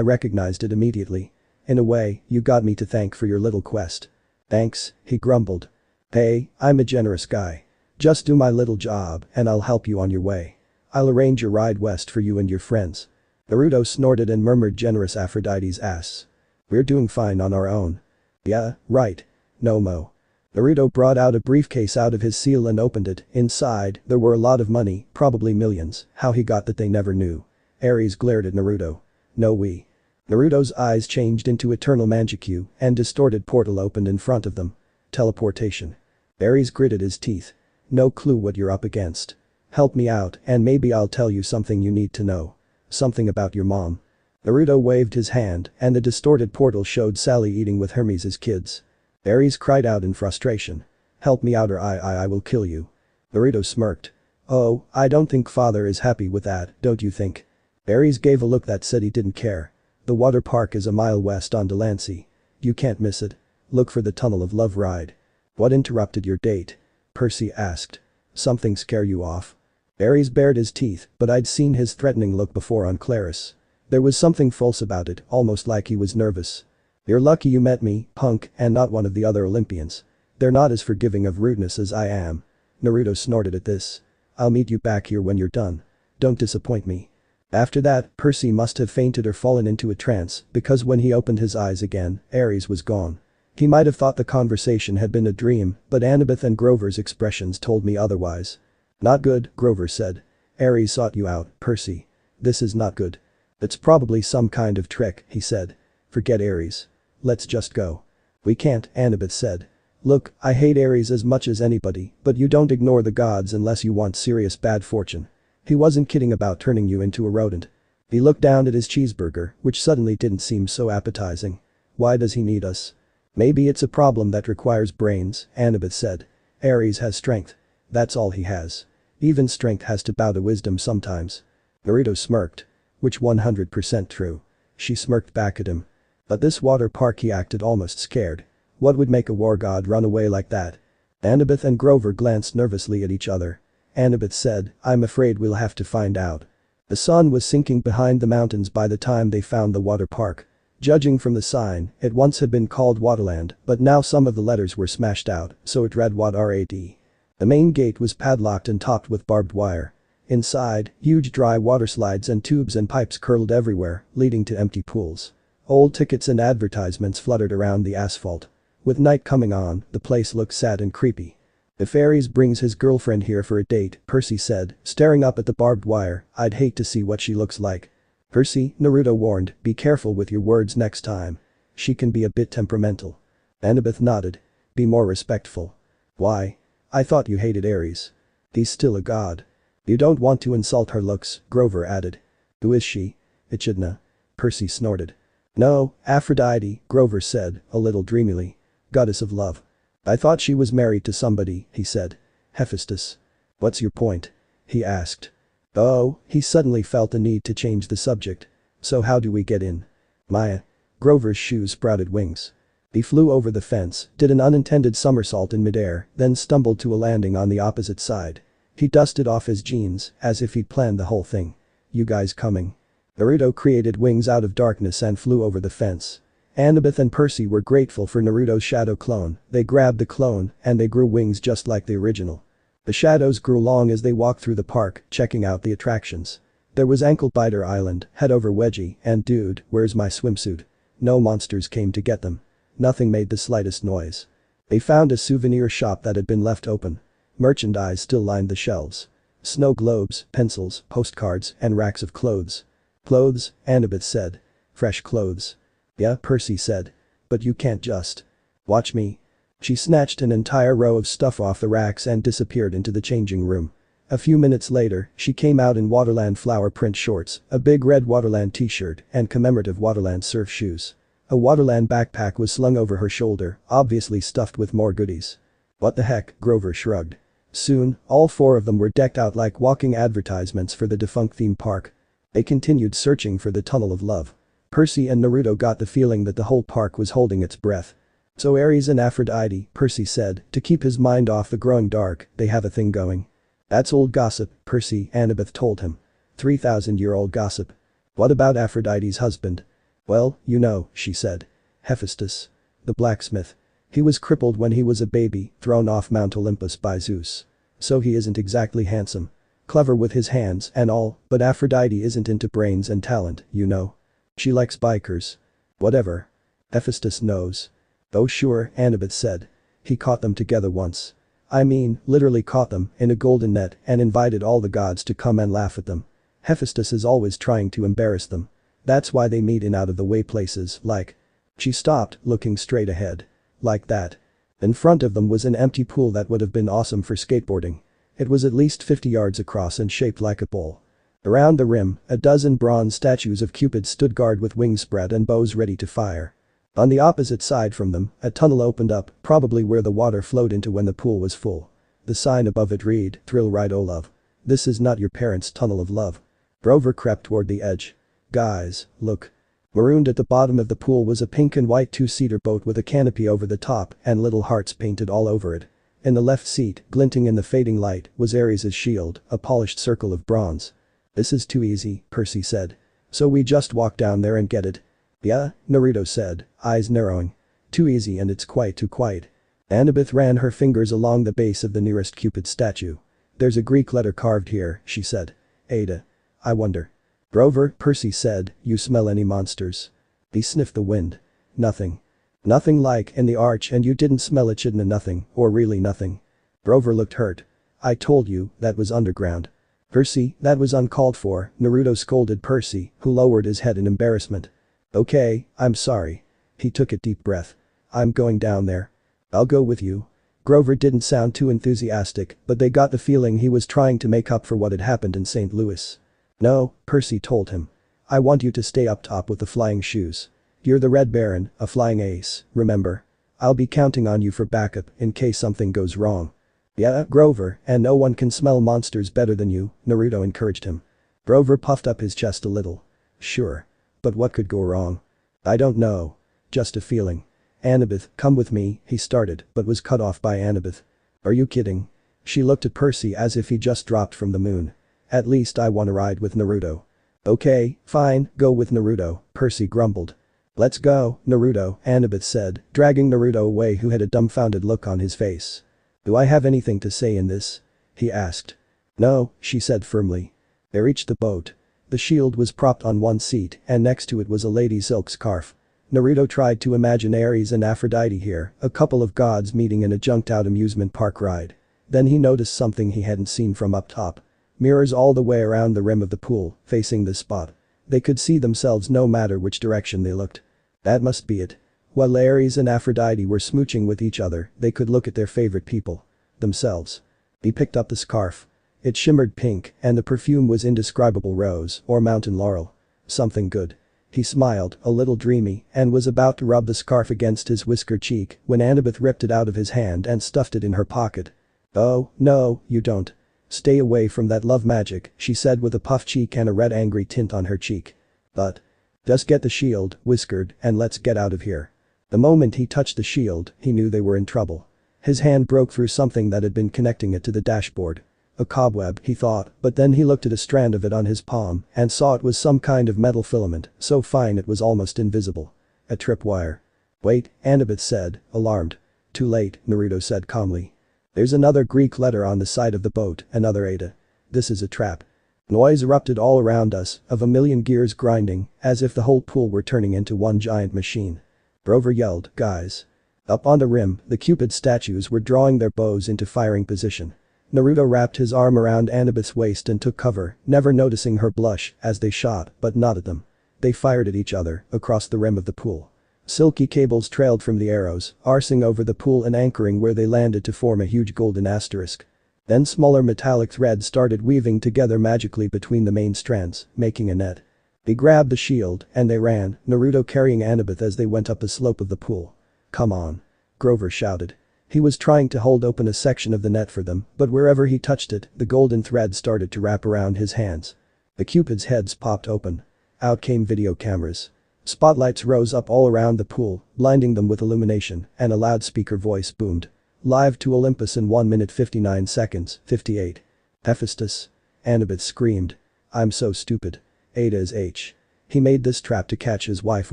recognized it immediately. In a way, you got me to thank for your little quest. Thanks, he grumbled. Hey, I'm a generous guy. Just do my little job and I'll help you on your way. I'll arrange your ride west for you and your friends. Naruto snorted and murmured, generous Aphrodite's ass. We're doing fine on our own. Yeah, right. No mo. Naruto brought out a briefcase out of his seal and opened it. Inside, there were a lot of money, probably millions. How he got that they never knew. Ares glared at Naruto. No we. Naruto's eyes changed into eternal manjikyu and distorted portal opened in front of them. Teleportation. Ares gritted his teeth. No clue what you're up against. Help me out and maybe I'll tell you something you need to know. Something about your mom. Naruto waved his hand and the distorted portal showed Sally eating with Hermes' kids. Ares cried out in frustration. Help me out or I will kill you. Naruto smirked. Oh, I don't think father is happy with that, don't you think? Ares gave a look that said he didn't care. The water park is a mile west on Delancey. You can't miss it. Look for the Tunnel of Love ride. What interrupted your date? Percy asked. Something scare you off? Ares bared his teeth, but I'd seen his threatening look before on Clarisse. There was something false about it, almost like he was nervous. You're lucky you met me, punk, and not one of the other Olympians. They're not as forgiving of rudeness as I am. Naruto snorted at this. I'll meet you back here when you're done. Don't disappoint me. After that, Percy must have fainted or fallen into a trance, because when he opened his eyes again, Ares was gone. He might have thought the conversation had been a dream, but Annabeth and Grover's expressions told me otherwise. Not good, Grover said. Ares sought you out, Percy. This is not good. It's probably some kind of trick, he said. Forget Ares. Let's just go. We can't, Annabeth said. Look, I hate Ares as much as anybody, but you don't ignore the gods unless you want serious bad fortune. He wasn't kidding about turning you into a rodent. He looked down at his cheeseburger, which suddenly didn't seem so appetizing. Why does he need us? Maybe it's a problem that requires brains, Annabeth said. Ares has strength. That's all he has. Even strength has to bow to wisdom sometimes. Naruto smirked. Which 100% true. She smirked back at him. At this water park he acted almost scared. What would make a war god run away like that? Annabeth and Grover glanced nervously at each other. Annabeth said, I'm afraid we'll have to find out. The sun was sinking behind the mountains by the time they found the water park. Judging from the sign, it once had been called Waterland, but now some of the letters were smashed out, so it read Watrad. The main gate was padlocked and topped with barbed wire. Inside, huge dry water slides and tubes and pipes curled everywhere, leading to empty pools. Old tickets and advertisements fluttered around the asphalt. With night coming on, the place looked sad and creepy. If Ares brings his girlfriend here for a date, Percy said, staring up at the barbed wire, I'd hate to see what she looks like. Percy, Naruto warned, be careful with your words next time. She can be a bit temperamental. Annabeth nodded. Be more respectful. Why? I thought you hated Ares. He's still a god. You don't want to insult her looks, Grover added. Who is she? Echidna. Percy snorted. No, Aphrodite, Grover said, a little dreamily. Goddess of love. I thought she was married to somebody, he said. Hephaestus. What's your point? He asked. Oh, he suddenly felt the need to change the subject. So how do we get in? Maya. Grover's shoes sprouted wings. He flew over the fence, did an unintended somersault in midair, then stumbled to a landing on the opposite side. He dusted off his jeans, as if he'd planned the whole thing. You guys coming? Naruto created wings out of darkness and flew over the fence. Annabeth and Percy were grateful for Naruto's shadow clone, they grabbed the clone, and they grew wings just like the original. The shadows grew long as they walked through the park, checking out the attractions. There was Ankle Biter Island, Head Over Wedgie, and Dude, Where's My Swimsuit? No monsters came to get them. Nothing made the slightest noise. They found a souvenir shop that had been left open. Merchandise still lined the shelves. Snow globes, pencils, postcards, and racks of clothes. Clothes, Annabeth said. Fresh clothes. Yeah, Percy said. But you can't just. Watch me. She snatched an entire row of stuff off the racks and disappeared into the changing room. A few minutes later, she came out in Waterland flower print shorts, a big red Waterland t-shirt, and commemorative Waterland surf shoes. A Waterland backpack was slung over her shoulder, obviously stuffed with more goodies. What the heck, Grover shrugged. Soon, all four of them were decked out like walking advertisements for the defunct theme park. They continued searching for the tunnel of love. Percy and Naruto got the feeling that the whole park was holding its breath. So Ares and Aphrodite, Percy said, to keep his mind off the growing dark, they have a thing going. That's old gossip, Percy, Annabeth told him. 3,000-year-old gossip. What about Aphrodite's husband? Well, you know, she said. Hephaestus. The blacksmith. He was crippled when he was a baby, thrown off Mount Olympus by Zeus. So he isn't exactly handsome. Clever with his hands and all, but Aphrodite isn't into brains and talent, you know. She likes bikers. Whatever. Hephaestus knows. Oh sure, Annabeth said. He caught them together once. I mean, literally caught them in a golden net and invited all the gods to come and laugh at them. Hephaestus is always trying to embarrass them. That's why they meet in out-of-the-way places like. She stopped, looking straight ahead. Like that. In front of them was an empty pool that would have been awesome for skateboarding. It was at least 50 yards across and shaped like a bowl. Around the rim, a dozen bronze statues of Cupid stood guard with wings spread and bows ready to fire. On the opposite side from them, a tunnel opened up, probably where the water flowed into when the pool was full. The sign above it read, Thrill Ride O Love. This is not your parents' tunnel of love. Grover crept toward the edge. Guys, look. Marooned at the bottom of the pool was a pink and white two-seater boat with a canopy over the top and little hearts painted all over it. In the left seat, glinting in the fading light, was Ares' shield, a polished circle of bronze. This is too easy, Percy said. So we just walk down there and get it. Yeah, Naruto said, eyes narrowing. Too easy and it's quite too quiet. Annabeth ran her fingers along the base of the nearest Cupid statue. There's a Greek letter carved here, she said. Ada. I wonder. Grover, Percy said, you smell any monsters? He sniffed the wind. Nothing. Nothing like in the arch and you didn't smell echidna nothing, or really nothing. Grover looked hurt. I told you, that was underground. Percy, that was uncalled for, Naruto scolded Percy, who lowered his head in embarrassment. Okay, I'm sorry. He took a deep breath. I'm going down there. I'll go with you. Grover didn't sound too enthusiastic, but they got the feeling he was trying to make up for what had happened in St. Louis. No, Percy told him. I want you to stay up top with the flying shoes. You're the Red Baron, a flying ace, remember? I'll be counting on you for backup in case something goes wrong. Yeah, Grover, and no one can smell monsters better than you, Naruto encouraged him. Grover puffed up his chest a little. Sure. But what could go wrong? I don't know. Just a feeling. Annabeth, come with me, he started, but was cut off by Annabeth. Are you kidding? She looked at Percy as if he just dropped from the moon. At least I want to ride with Naruto. Okay, fine, go with Naruto, Percy grumbled. Let's go, Naruto, Annabeth said, dragging Naruto away who had a dumbfounded look on his face. Do I have anything to say in this? He asked. No, she said firmly. They reached the boat. The shield was propped on one seat and next to it was a lady's silk scarf. Naruto tried to imagine Ares and Aphrodite here, a couple of gods meeting in a junked-out amusement park ride. Then he noticed something he hadn't seen from up top. Mirrors all the way around the rim of the pool, facing this spot. They could see themselves no matter which direction they looked. That must be it. While Ares and Aphrodite were smooching with each other, they could look at their favorite people. Themselves. He picked up the scarf. It shimmered pink, and the perfume was indescribable rose or mountain laurel. Something good. He smiled, a little dreamy, and was about to rub the scarf against his whiskered cheek when Annabeth ripped it out of his hand and stuffed it in her pocket. "Oh, no, you don't. Stay away from that love magic," she said with a puffed cheek and a red angry tint on her cheek. "But. Just get the shield, whiskered, and let's get out of here." The moment he touched the shield, he knew they were in trouble. His hand broke through something that had been connecting it to the dashboard. A cobweb, he thought, but then he looked at a strand of it on his palm and saw it was some kind of metal filament, so fine it was almost invisible. A tripwire. "Wait," Annabeth said, alarmed. "Too late," Naruto said calmly. "There's another Greek letter on the side of the boat, another eta. This is a trap." Noise erupted all around us, of a million gears grinding, as if the whole pool were turning into one giant machine. Grover yelled, "Guys." Up on the rim, the Cupid statues were drawing their bows into firing position. Naruto wrapped his arm around Annabeth's waist and took cover, never noticing her blush as they shot, but not at them. They fired at each other, across the rim of the pool. Silky cables trailed from the arrows, arsing over the pool and anchoring where they landed to form a huge golden asterisk. Then smaller metallic threads started weaving together magically between the main strands, making a net. They grabbed the shield, and they ran, Naruto carrying Annabeth as they went up the slope of the pool. "Come on," Grover shouted. He was trying to hold open a section of the net for them, but wherever he touched it, the golden thread started to wrap around his hands. The Cupids' heads popped open. Out came video cameras. Spotlights rose up all around the pool, blinding them with illumination, and a loudspeaker voice boomed. "Live to Olympus in 1 minute 59 seconds, 58. Hephaestus." Annabeth screamed. "I'm so stupid. Ada is H. He made this trap to catch his wife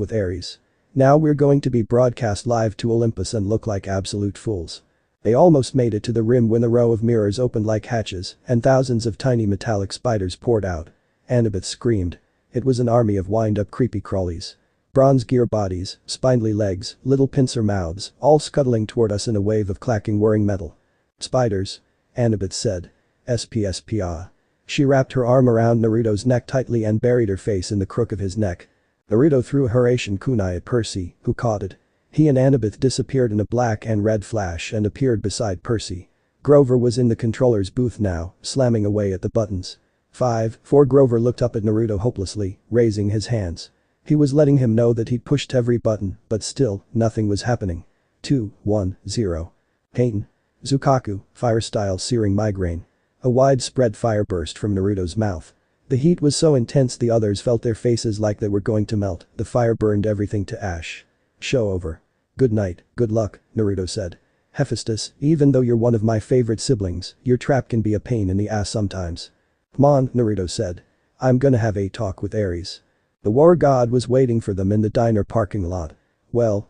with Ares. Now we're going to be broadcast live to Olympus and look like absolute fools." They almost made it to the rim when a row of mirrors opened like hatches and thousands of tiny metallic spiders poured out. Annabeth screamed. It was an army of wind-up creepy crawlies. Bronze gear bodies, spindly legs, little pincer mouths, all scuttling toward us in a wave of clacking whirring metal. "Spiders," Annabeth said. "SPSPA." She wrapped her arm around Naruto's neck tightly and buried her face in the crook of his neck. Naruto threw a Hurricane kunai at Percy, who caught it. He and Annabeth disappeared in a black and red flash and appeared beside Percy. Grover was in the controller's booth now, slamming away at the buttons. 5-4 Grover looked up at Naruto hopelessly, raising his hands. He was letting him know that he'd pushed every button, but still, nothing was happening. 2-1-0. Pain. Zukaku, fire-style searing migraine. A widespread fire burst from Naruto's mouth. The heat was so intense the others felt their faces like they were going to melt, the fire burned everything to ash. "Show over. Good night, good luck," Naruto said. "Hephaestus, even though you're one of my favorite siblings, your trap can be a pain in the ass sometimes." "Come on," Naruto said. "I'm gonna have a talk with Ares." The war god was waiting for them in the diner parking lot. Well,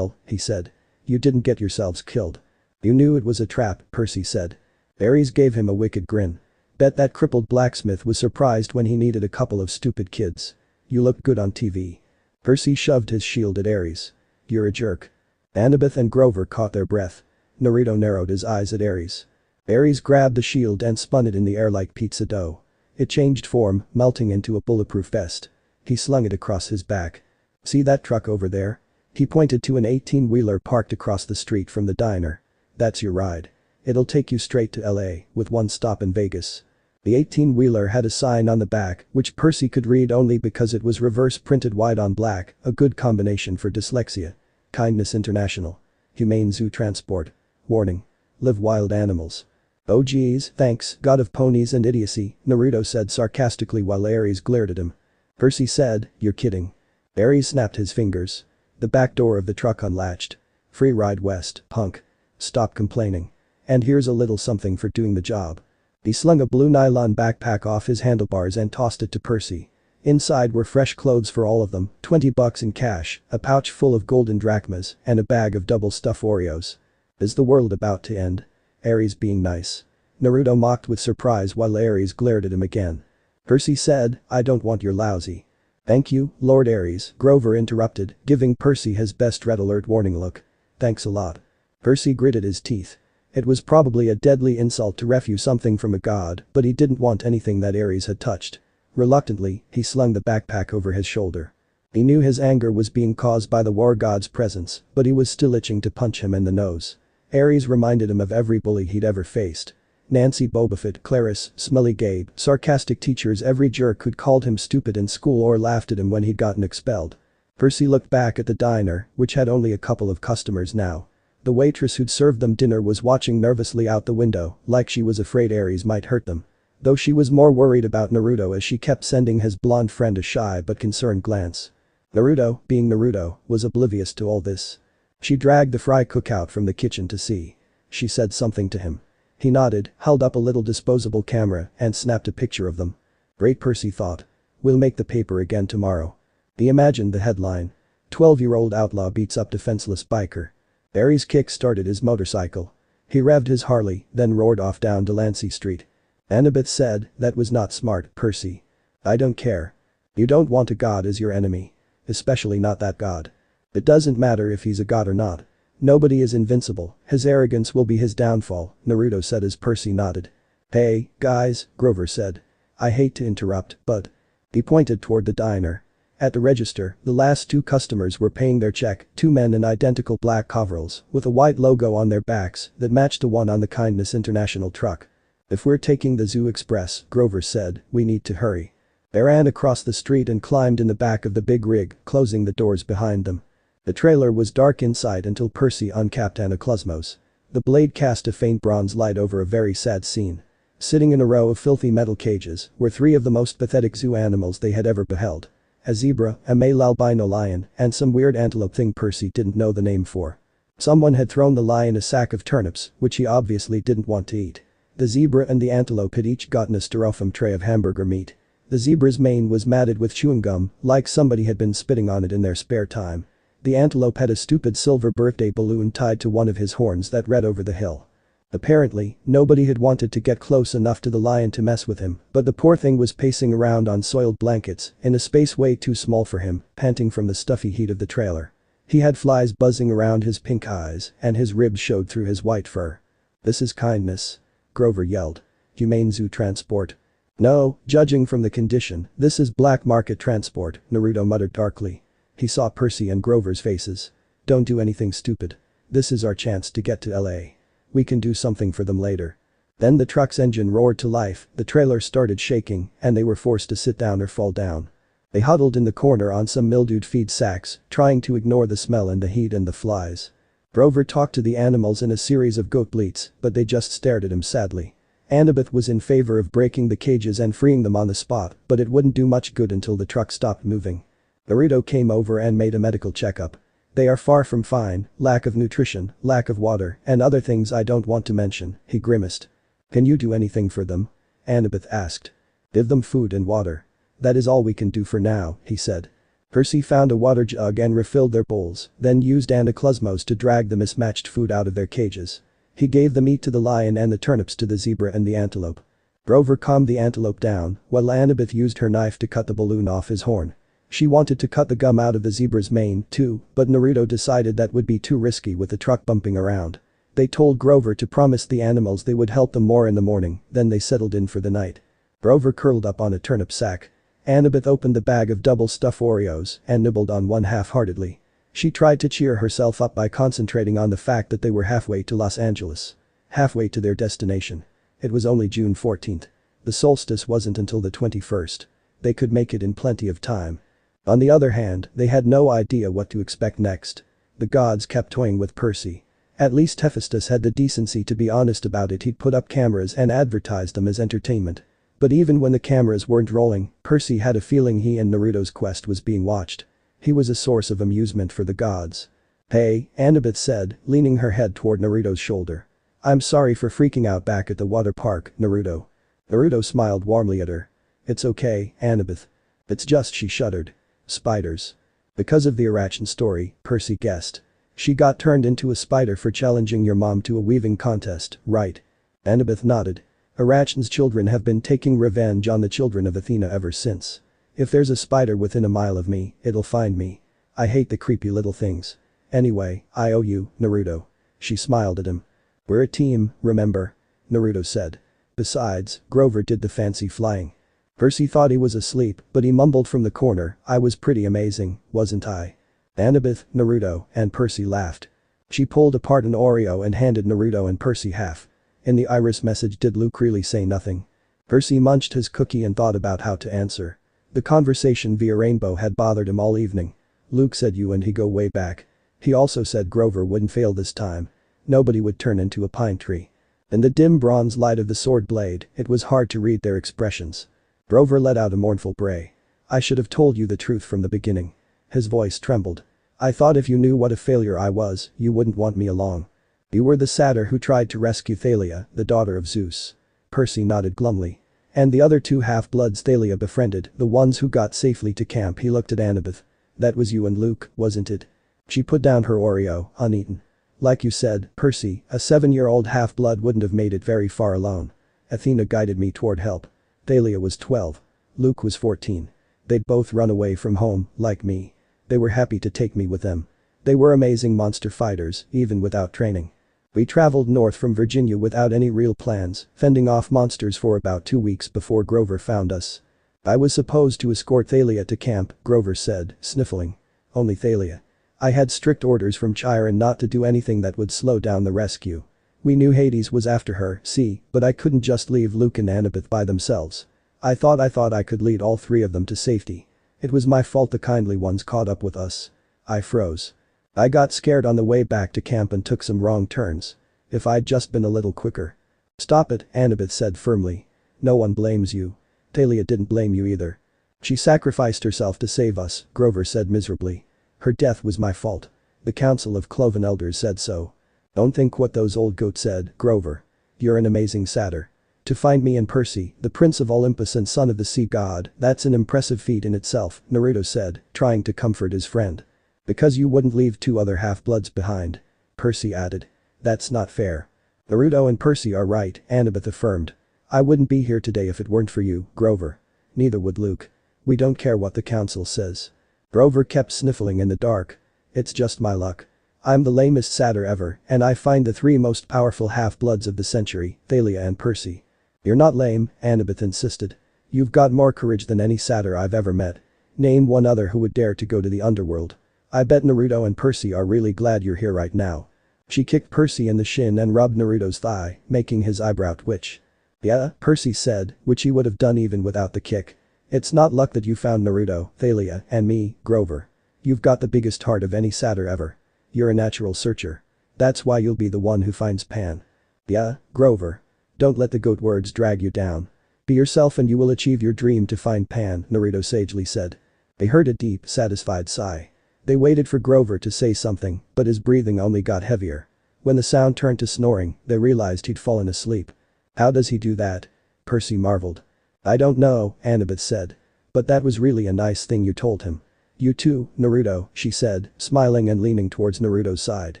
he said. "You didn't get yourselves killed." "You knew it was a trap," Percy said. Ares gave him a wicked grin. "Bet that crippled blacksmith was surprised when he needed a couple of stupid kids. You look good on TV." Percy shoved his shield at Ares. "You're a jerk." Annabeth and Grover caught their breath. Naruto narrowed his eyes at Ares. Ares grabbed the shield and spun it in the air like pizza dough. It changed form, melting into a bulletproof vest. He slung it across his back. "See that truck over there?" He pointed to an 18-wheeler parked across the street from the diner. "That's your ride. It'll take you straight to LA, with one stop in Vegas." The 18-wheeler had a sign on the back, which Percy could read only because it was reverse printed white on black, a good combination for dyslexia. Kindness International. Humane Zoo Transport. Warning. Live wild animals. "Oh geez, thanks, god of ponies and idiocy," Naruto said sarcastically while Ares glared at him. Percy said, "You're kidding." Ares snapped his fingers. The back door of the truck unlatched. "Free ride west, punk. Stop complaining. And here's a little something for doing the job." He slung a blue nylon backpack off his handlebars and tossed it to Percy. Inside were fresh clothes for all of them, $20 in cash, a pouch full of golden drachmas, and a bag of double stuffed Oreos. "Is the world about to end?" Ares being nice. Naruto mocked with surprise while Ares glared at him again. Percy said, "I don't want your lousy." "Thank you, Lord Ares," Grover interrupted, giving Percy his best red alert warning look. "Thanks a lot." Percy gritted his teeth. It was probably a deadly insult to refuse something from a god, but he didn't want anything that Ares had touched. Reluctantly, he slung the backpack over his shoulder. He knew his anger was being caused by the war god's presence, but he was still itching to punch him in the nose. Ares reminded him of every bully he'd ever faced. Nancy Bobafett, Clarisse, Smelly Gabe, sarcastic teachers, every jerk who'd called him stupid in school or laughed at him when he'd gotten expelled. Percy looked back at the diner, which had only a couple of customers now. The waitress who'd served them dinner was watching nervously out the window, like she was afraid Aries might hurt them. Though she was more worried about Naruto as she kept sending his blonde friend a shy but concerned glance. Naruto, being Naruto, was oblivious to all this. She dragged the fry cook out from the kitchen to see. She said something to him. He nodded, held up a little disposable camera, and snapped a picture of them. Great, Percy thought. We'll make the paper again tomorrow. He imagined the headline. 12-year-old outlaw beats up defenseless biker. Aries kick-started his motorcycle. He revved his Harley, then roared off down Delancey Street. Annabeth said, "That was not smart, Percy. I don't care. You don't want a god as your enemy. Especially not that god. It doesn't matter if he's a god or not. Nobody is invincible, his arrogance will be his downfall," Naruto said as Percy nodded. "Hey, guys," Grover said. "I hate to interrupt, but..." He pointed toward the diner. At the register, the last two customers were paying their check, two men in identical black coveralls, with a white logo on their backs that matched the one on the Kindness International truck. "If we're taking the Zoo Express," Grover said, "we need to hurry." They ran across the street and climbed in the back of the big rig, closing the doors behind them. The trailer was dark inside until Percy uncapped Anaclosmos. The blade cast a faint bronze light over a very sad scene. Sitting in a row of filthy metal cages were three of the most pathetic zoo animals they had ever beheld. A zebra, a male albino lion, and some weird antelope thing Percy didn't know the name for. Someone had thrown the lion a sack of turnips, which he obviously didn't want to eat. The zebra and the antelope had each gotten a styrofoam tray of hamburger meat. The zebra's mane was matted with chewing gum, like somebody had been spitting on it in their spare time. The antelope had a stupid silver birthday balloon tied to one of his horns that read "over the hill." Apparently, nobody had wanted to get close enough to the lion to mess with him, but the poor thing was pacing around on soiled blankets, in a space way too small for him, panting from the stuffy heat of the trailer. He had flies buzzing around his pink eyes, and his ribs showed through his white fur. "This is kindness," Grover yelled. "Humane zoo transport." "No, judging from the condition, this is black market transport," Naruto muttered darkly. He saw Percy and Grover's faces. "Don't do anything stupid. This is our chance to get to LA. We can do something for them later." Then the truck's engine roared to life, the trailer started shaking, and they were forced to sit down or fall down. They huddled in the corner on some mildewed feed sacks, trying to ignore the smell and the heat and the flies. Grover talked to the animals in a series of goat bleats, but they just stared at him sadly. Annabeth was in favor of breaking the cages and freeing them on the spot, but it wouldn't do much good until the truck stopped moving. Naruto came over and made a medical checkup. "They are far from fine, lack of nutrition, lack of water, and other things I don't want to mention," he grimaced. "Can you do anything for them?" Annabeth asked. "Give them food and water. That is all we can do for now," he said. Percy found a water jug and refilled their bowls, then used Anaclosmos to drag the mismatched food out of their cages. He gave the meat to the lion and the turnips to the zebra and the antelope. Grover calmed the antelope down, while Annabeth used her knife to cut the balloon off his horn. She wanted to cut the gum out of the zebra's mane, too, but Naruto decided that would be too risky with the truck bumping around. They told Grover to promise the animals they would help them more in the morning, then they settled in for the night. Grover curled up on a turnip sack. Annabeth opened the bag of double-stuffed Oreos and nibbled on one half-heartedly. She tried to cheer herself up by concentrating on the fact that they were halfway to Los Angeles. Halfway to their destination. It was only June 14th. The solstice wasn't until the 21st. They could make it in plenty of time. On the other hand, they had no idea what to expect next. The gods kept toying with Percy. At least Hephaestus had the decency to be honest about it. He'd put up cameras and advertised them as entertainment. But even when the cameras weren't rolling, Percy had a feeling he and Naruto's quest was being watched. He was a source of amusement for the gods. "Hey," Annabeth said, leaning her head toward Naruto's shoulder. "I'm sorry for freaking out back at the water park, Naruto." Naruto smiled warmly at her. "It's okay, Annabeth. It's just," she shuddered. "Spiders." Because of the Irachian story, Percy guessed. "She got turned into a spider for challenging your mom to a weaving contest, right?" Annabeth nodded. "Irachian's children have been taking revenge on the children of Athena ever since. If there's a spider within a mile of me, it'll find me. I hate the creepy little things. Anyway, I owe you, Naruto." She smiled at him. "We're a team, remember?" Naruto said. Besides, Grover did the fancy flying. Percy thought he was asleep, but he mumbled from the corner, "I was pretty amazing, wasn't I?" Annabeth, Naruto, and Percy laughed. She pulled apart an Oreo and handed Naruto and Percy half. In the iris message, did Luke really say nothing? Percy munched his cookie and thought about how to answer. The conversation via Rainbow had bothered him all evening. Luke said you and he go way back. He also said Grover wouldn't fail this time. Nobody would turn into a pine tree. In the dim bronze light of the sword blade, it was hard to read their expressions. Grover let out a mournful bray. I should have told you the truth from the beginning. His voice trembled. I thought if you knew what a failure I was, you wouldn't want me along. You were the satyr who tried to rescue Thalia, the daughter of Zeus. Percy nodded glumly. And the other two half-bloods Thalia befriended, the ones who got safely to camp. He looked at Annabeth. That was you and Luke, wasn't it? She put down her Oreo, uneaten. Like you said, Percy, a 7-year-old half-blood wouldn't have made it very far alone. Athena guided me toward help. Thalia was 12. Luke was 14. They'd both run away from home, like me. They were happy to take me with them. They were amazing monster fighters, even without training. We traveled north from Virginia without any real plans, fending off monsters for about 2 weeks before Grover found us. I was supposed to escort Thalia to camp, Grover said, sniffling. Only Thalia. I had strict orders from Chimera not to do anything that would slow down the rescue. We knew Hades was after her, see, but I couldn't just leave Luke and Annabeth by themselves. I thought I could lead all 3 of them to safety. It was my fault the kindly ones caught up with us. I froze. I got scared on the way back to camp and took some wrong turns. If I'd just been a little quicker. Stop it, Annabeth said firmly. No one blames you. Thalia didn't blame you either. She sacrificed herself to save us, Grover said miserably. Her death was my fault. The Council of Cloven Elders said so. Don't think what those old goats said, Grover. You're an amazing satyr. To find me and Percy, the Prince of Olympus and son of the sea god, that's an impressive feat in itself, Naruto said, trying to comfort his friend. Because you wouldn't leave 2 other half-bloods behind. Percy added. That's not fair. Naruto and Percy are right, Annabeth affirmed. I wouldn't be here today if it weren't for you, Grover. Neither would Luke. We don't care what the council says. Grover kept sniffling in the dark. It's just my luck. I'm the lamest satyr ever, and I find the 3 most powerful half-bloods of the century, Thalia and Percy. You're not lame, Annabeth insisted. You've got more courage than any satyr I've ever met. Name one other who would dare to go to the underworld. I bet Naruto and Percy are really glad you're here right now. She kicked Percy in the shin and rubbed Naruto's thigh, making his eyebrow twitch. Yeah, Percy said, which he would have done even without the kick. It's not luck that you found Naruto, Thalia, and me, Grover. You've got the biggest heart of any satyr ever. You're a natural searcher. That's why you'll be the one who finds Pan. Yeah, Grover. Don't let the goat words drag you down. Be yourself and you will achieve your dream to find Pan, Naruto sagely said. They heard a deep, satisfied sigh. They waited for Grover to say something, but his breathing only got heavier. When the sound turned to snoring, they realized he'd fallen asleep. How does he do that? Percy marveled. I don't know, Annabeth said. But that was really a nice thing you told him. You too, Naruto, she said, smiling and leaning towards Naruto's side.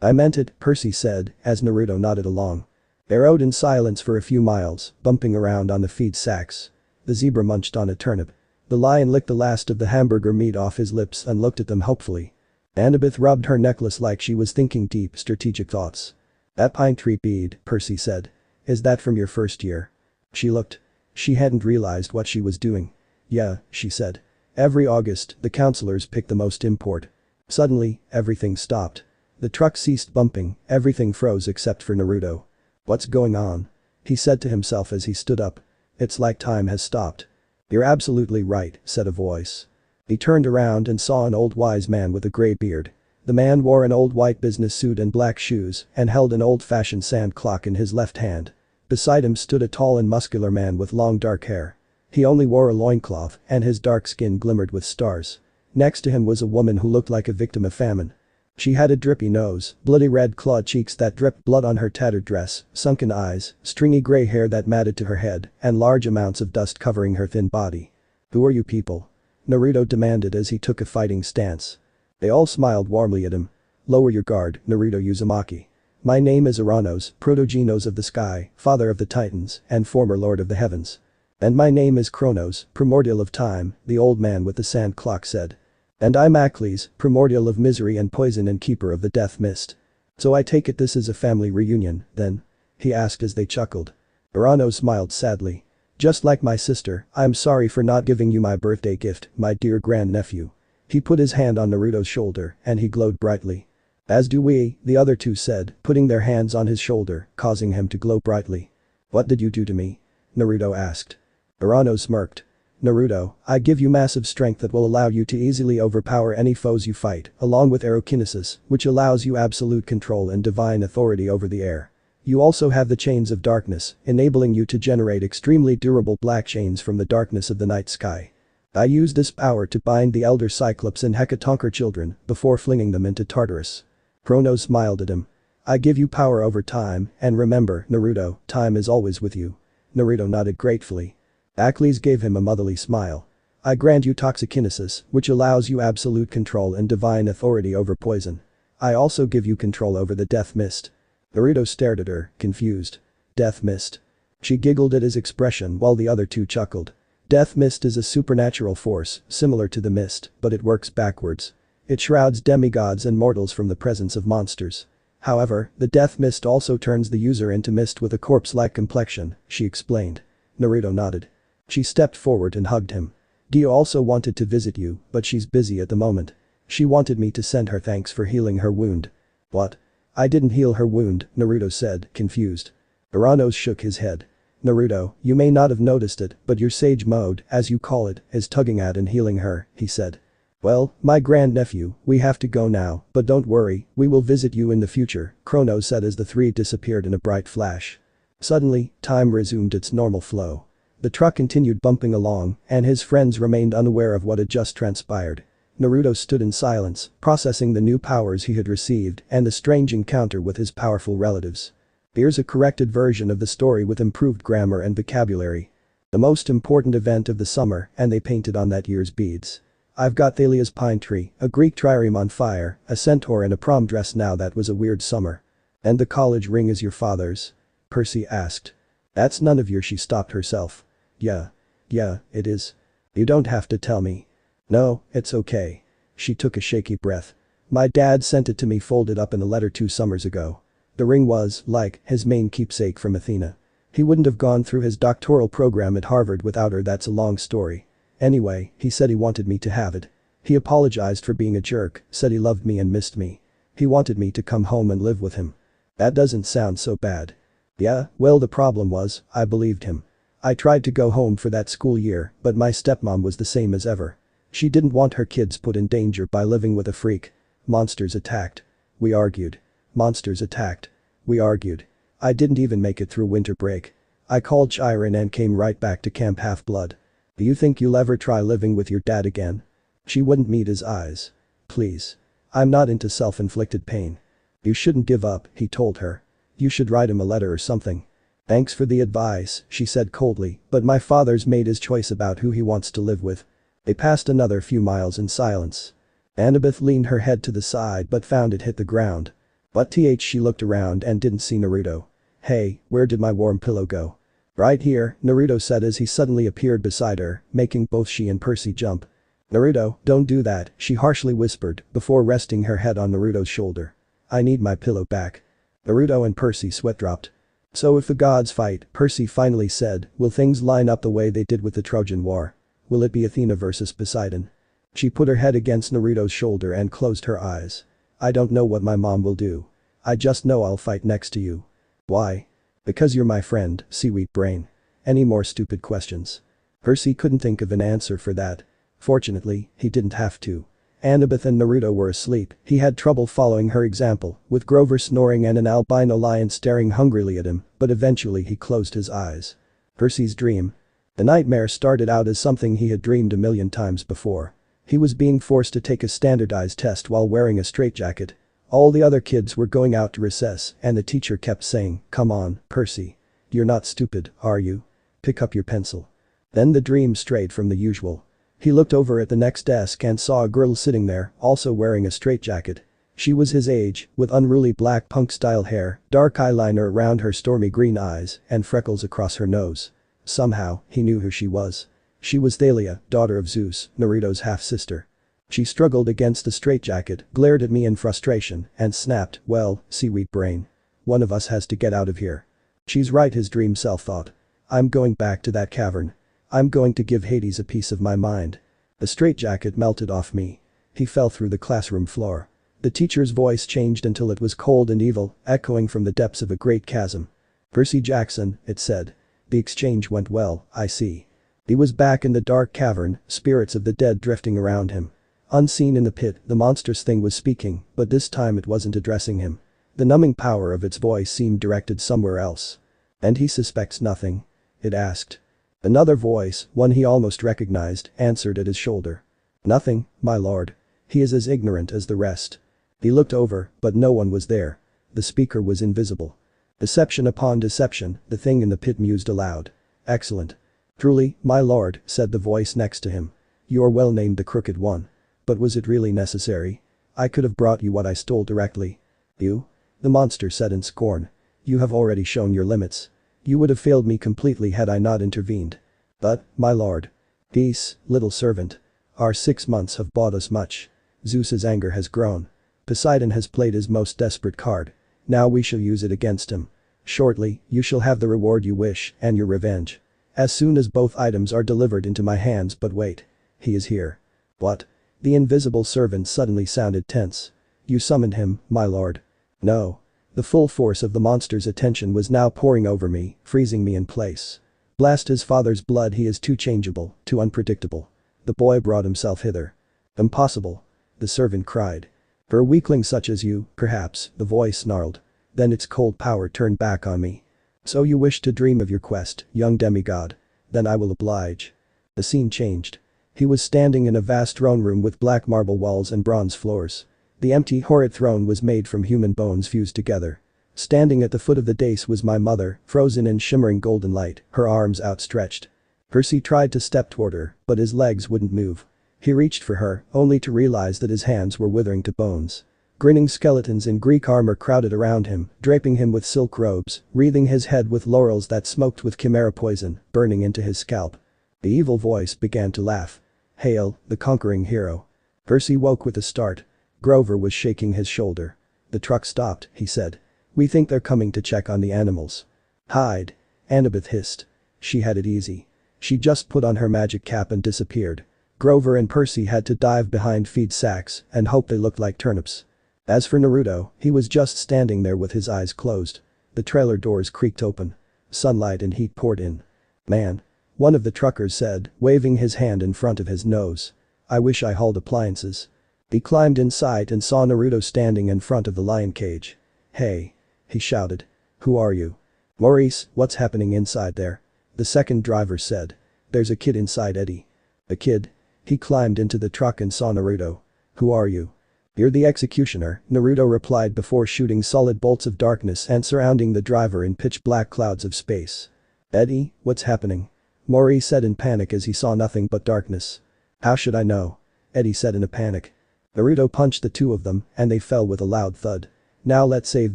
I meant it, Percy said, as Naruto nodded along. They rode in silence for a few miles, bumping around on the feed sacks. The zebra munched on a turnip. The lion licked the last of the hamburger meat off his lips and looked at them hopefully. Annabeth rubbed her necklace like she was thinking deep, strategic thoughts. That pine tree bead, Percy said. Is that from your first year? She looked. She hadn't realized what she was doing. Yeah, she said. Every August, the counselors pick the most import. Suddenly, everything stopped. The truck ceased bumping, everything froze except for Naruto. What's going on? He said to himself as he stood up. It's like time has stopped. You're absolutely right, said a voice. He turned around and saw an old wise man with a gray beard. The man wore an old white business suit and black shoes and held an old-fashioned sand clock in his left hand. Beside him stood a tall and muscular man with long dark hair. He only wore a loincloth and his dark skin glimmered with stars. Next to him was a woman who looked like a victim of famine. She had a drippy nose, bloody red clawed cheeks that dripped blood on her tattered dress, sunken eyes, stringy gray hair that matted to her head, and large amounts of dust covering her thin body. Who are you people? Naruto demanded as he took a fighting stance. They all smiled warmly at him. Lower your guard, Naruto Uzumaki. My name is Uranos, Protogenos of the sky, father of the titans, and former lord of the heavens. And my name is Kronos, primordial of time, the old man with the sand clock said. And I'm Akles, primordial of misery and poison and keeper of the death mist. So I take it this is a family reunion, then? He asked as they chuckled. Uranos smiled sadly. Just like my sister, I'm sorry for not giving you my birthday gift, my dear grandnephew. He put his hand on Naruto's shoulder and he glowed brightly. As do we, the other two said, putting their hands on his shoulder, causing him to glow brightly. What did you do to me? Naruto asked. Urano smirked. Naruto, I give you massive strength that will allow you to easily overpower any foes you fight, along with aerokinesis, which allows you absolute control and divine authority over the air. You also have the chains of darkness, enabling you to generate extremely durable black chains from the darkness of the night sky. I used this power to bind the elder Cyclops and Hecatonchir children before flinging them into Tartarus. Chronos smiled at him. I give you power over time, and remember, Naruto, time is always with you. Naruto nodded gratefully. Achilles gave him a motherly smile. I grant you toxikinesis, which allows you absolute control and divine authority over poison. I also give you control over the death mist. Naruto stared at her, confused. Death mist. She giggled at his expression while the other two chuckled. Death mist is a supernatural force, similar to the mist, but it works backwards. It shrouds demigods and mortals from the presence of monsters. However, the death mist also turns the user into mist with a corpse-like complexion, she explained. Naruto nodded. She stepped forward and hugged him. Dio also wanted to visit you, but she's busy at the moment. She wanted me to send her thanks for healing her wound. What? I didn't heal her wound, Naruto said, confused. Urano shook his head. Naruto, you may not have noticed it, but your sage mode, as you call it, is tugging at and healing her, he said. Well, my grandnephew, we have to go now, but don't worry, we will visit you in the future, Chrono said as the three disappeared in a bright flash. Suddenly, time resumed its normal flow. The truck continued bumping along, and his friends remained unaware of what had just transpired. Naruto stood in silence, processing the new powers he had received and the strange encounter with his powerful relatives. Here's a corrected version of the story with improved grammar and vocabulary. The most important event of the summer, and they painted on that year's beads. I've got Thalia's pine tree, a Greek trireme on fire, a centaur and a prom dress. Now that was a weird summer. And the college ring is your father's? Percy asked. That's none of your. She stopped herself. Yeah, it is. You don't have to tell me. No, it's okay. She took a shaky breath. My dad sent it to me folded up in a letter 2 summers ago. The ring was, like, his main keepsake from Athena. He wouldn't have gone through his doctoral program at Harvard without her. That's a long story. Anyway, he said he wanted me to have it. He apologized for being a jerk, said he loved me and missed me. He wanted me to come home and live with him. That doesn't sound so bad. Yeah, well, the problem was, I believed him. I tried to go home for that school year, but my stepmom was the same as ever. She didn't want her kids put in danger by living with a freak. Monsters attacked. We argued. Monsters attacked. We argued. I didn't even make it through winter break. I called Chimera and came right back to Camp Half-Blood. Do you think you'll ever try living with your dad again? She wouldn't meet his eyes. Please. I'm not into self-inflicted pain. You shouldn't give up, he told her. You should write him a letter or something. Thanks for the advice, she said coldly, but my father's made his choice about who he wants to live with. They passed another few miles in silence. Annabeth leaned her head to the side but found it hit the ground. But she looked around and didn't see Naruto. Hey, where did my warm pillow go? Right here, Naruto said as he suddenly appeared beside her, making both she and Percy jump. Naruto, don't do that, she harshly whispered before resting her head on Naruto's shoulder. I need my pillow back. Naruto and Percy sweat dropped. So if the gods fight, Percy finally said, will things line up the way they did with the Trojan War? Will it be Athena versus Poseidon? She put her head against Naruto's shoulder and closed her eyes. I don't know what my mom will do. I just know I'll fight next to you. Why? Because you're my friend, seaweed brain. Any more stupid questions? Percy couldn't think of an answer for that. Fortunately, he didn't have to. Annabeth and Naruto were asleep. He had trouble following her example, with Grover snoring and an albino lion staring hungrily at him, but eventually he closed his eyes. Percy's dream. The nightmare started out as something he had dreamed a million times before. He was being forced to take a standardized test while wearing a straitjacket. All the other kids were going out to recess and the teacher kept saying, come on, Percy. You're not stupid, are you? Pick up your pencil. Then the dream strayed from the usual. He looked over at the next desk and saw a girl sitting there, also wearing a straitjacket. She was his age, with unruly black punk-style hair, dark eyeliner around her stormy green eyes, and freckles across her nose. Somehow, he knew who she was. She was Thalia, daughter of Zeus, Naruto's half-sister. She struggled against the straitjacket, glared at me in frustration, and snapped, well, seaweed brain. One of us has to get out of here. She's right, his dream self thought. I'm going back to that cavern. I'm going to give Hades a piece of my mind. The straitjacket melted off me. He fell through the classroom floor. The teacher's voice changed until it was cold and evil, echoing from the depths of a great chasm. "Percy Jackson," it said. "The exchange went well, I see." He was back in the dark cavern, spirits of the dead drifting around him. Unseen in the pit, the monstrous thing was speaking, but this time it wasn't addressing him. The numbing power of its voice seemed directed somewhere else. "And he suspects nothing?" it asked. Another voice, one he almost recognized, answered at his shoulder. "Nothing, my lord. He is as ignorant as the rest." He looked over, but no one was there. The speaker was invisible. Deception upon deception, the thing in the pit mused aloud. "Excellent. Truly, my lord," said the voice next to him. "You are well named the Crooked One. But was it really necessary? I could have brought you what I stole directly." "You?" the monster said in scorn. "You have already shown your limits. You would have failed me completely had I not intervened." "But, my lord." "Peace, little servant. Our 6 months have bought us much. Zeus's anger has grown. Poseidon has played his most desperate card. Now we shall use it against him. Shortly, you shall have the reward you wish and your revenge. As soon as both items are delivered into my hands, but wait. He is here." "What?" The invisible servant suddenly sounded tense. "You summoned him, my lord." "No." The full force of the monster's attention was now pouring over me, freezing me in place. "Blast his father's blood, he is too changeable, too unpredictable. The boy brought himself hither." "Impossible." the servant cried. "For a weakling such as you, perhaps," the voice snarled. Then its cold power turned back on me. "So you wish to dream of your quest, young demigod. Then I will oblige." The scene changed. He was standing in a vast throne room with black marble walls and bronze floors. The empty, horrid throne was made from human bones fused together. Standing at the foot of the dais was my mother, frozen in shimmering golden light, her arms outstretched. Percy tried to step toward her, but his legs wouldn't move. He reached for her, only to realize that his hands were withering to bones. Grinning skeletons in Greek armor crowded around him, draping him with silk robes, wreathing his head with laurels that smoked with Chimera poison, burning into his scalp. The evil voice began to laugh. "Hail, the conquering hero." Percy woke with a start. Grover was shaking his shoulder. "The truck stopped," he said. "We think they're coming to check on the animals." "Hide." Annabeth hissed. She had it easy. She just put on her magic cap and disappeared. Grover and Percy had to dive behind feed sacks and hope they looked like turnips. As for Naruto, he was just standing there with his eyes closed. The trailer doors creaked open. Sunlight and heat poured in. "Man," one of the truckers said, waving his hand in front of his nose. "I wish I hauled appliances." He climbed inside and saw Naruto standing in front of the lion cage. "Hey!" he shouted. "Who are you?" "Maurice, what's happening inside there?" the second driver said. "There's a kid inside, Eddie." "A kid?" He climbed into the truck and saw Naruto. "Who are you?" "You're the executioner," Naruto replied before shooting solid bolts of darkness and surrounding the driver in pitch-black clouds of space. "Eddie, what's happening?" Maurice said in panic as he saw nothing but darkness. "How should I know?" Eddie said in a panic. Naruto punched the two of them and they fell with a loud thud. "Now let's save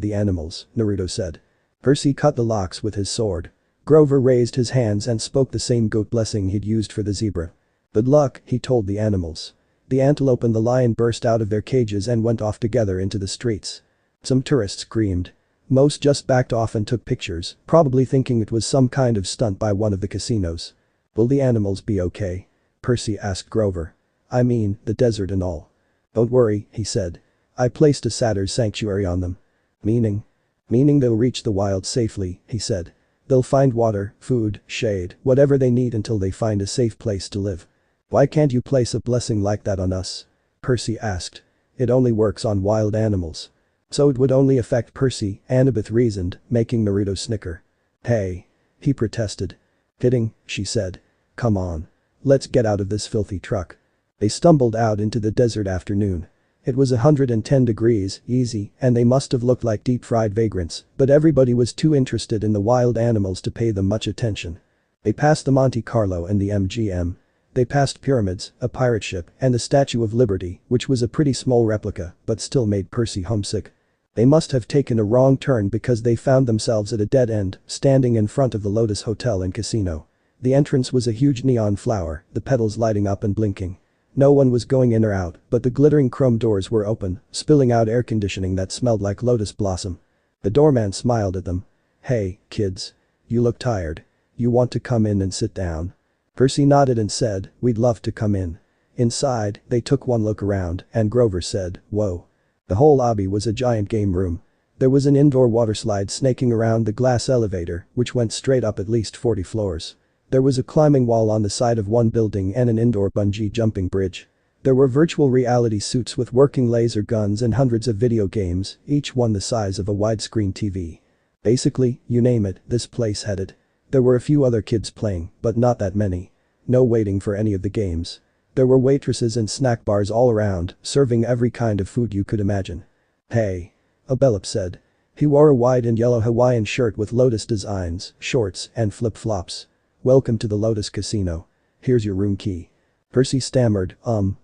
the animals," Naruto said. Percy cut the locks with his sword. Grover raised his hands and spoke the same goat blessing he'd used for the zebra. "Good luck," he told the animals. The antelope and the lion burst out of their cages and went off together into the streets. Some tourists screamed. Most just backed off and took pictures, probably thinking it was some kind of stunt by one of the casinos. "Will the animals be okay?" Percy asked Grover. "I mean, the desert and all." "Don't worry," he said. "I placed a satyr's sanctuary on them." "Meaning?" "Meaning they'll reach the wild safely," he said. "They'll find water, food, shade, whatever they need until they find a safe place to live." "Why can't you place a blessing like that on us?" Percy asked. "It only works on wild animals." "So it would only affect Percy," Annabeth reasoned, making Naruto snicker. "Hey!" he protested. "Kidding," she said. "Come on. Let's get out of this filthy truck." They stumbled out into the desert afternoon. It was 110 degrees, easy, and they must have looked like deep-fried vagrants, but everybody was too interested in the wild animals to pay them much attention. They passed the Monte Carlo and the MGM. They passed pyramids, a pirate ship, and the Statue of Liberty, which was a pretty small replica, but still made Percy homesick. They must have taken a wrong turn because they found themselves at a dead end, standing in front of the Lotus Hotel and Casino. The entrance was a huge neon flower, the petals lighting up and blinking. No one was going in or out, but the glittering chrome doors were open, spilling out air conditioning that smelled like lotus blossom. The doorman smiled at them. "Hey, kids. You look tired. You want to come in and sit down?" Percy nodded and said, "We'd love to come in." Inside, they took one look around, and Grover said, "Whoa. The whole lobby was a giant game room. There was an indoor waterslide snaking around the glass elevator, which went straight up at least 40 floors. There was a climbing wall on the side of one building and an indoor bungee jumping bridge. There were virtual reality suits with working laser guns and hundreds of video games, each one the size of a widescreen TV. Basically, you name it, this place had it. There were a few other kids playing, but not that many. No waiting for any of the games. There were waitresses and snack bars all around, serving every kind of food you could imagine. "Hey," Obito said. He wore a white and yellow Hawaiian shirt with lotus designs, shorts, and flip-flops. "Welcome to the Lotus Casino. Here's your room key." Percy stammered,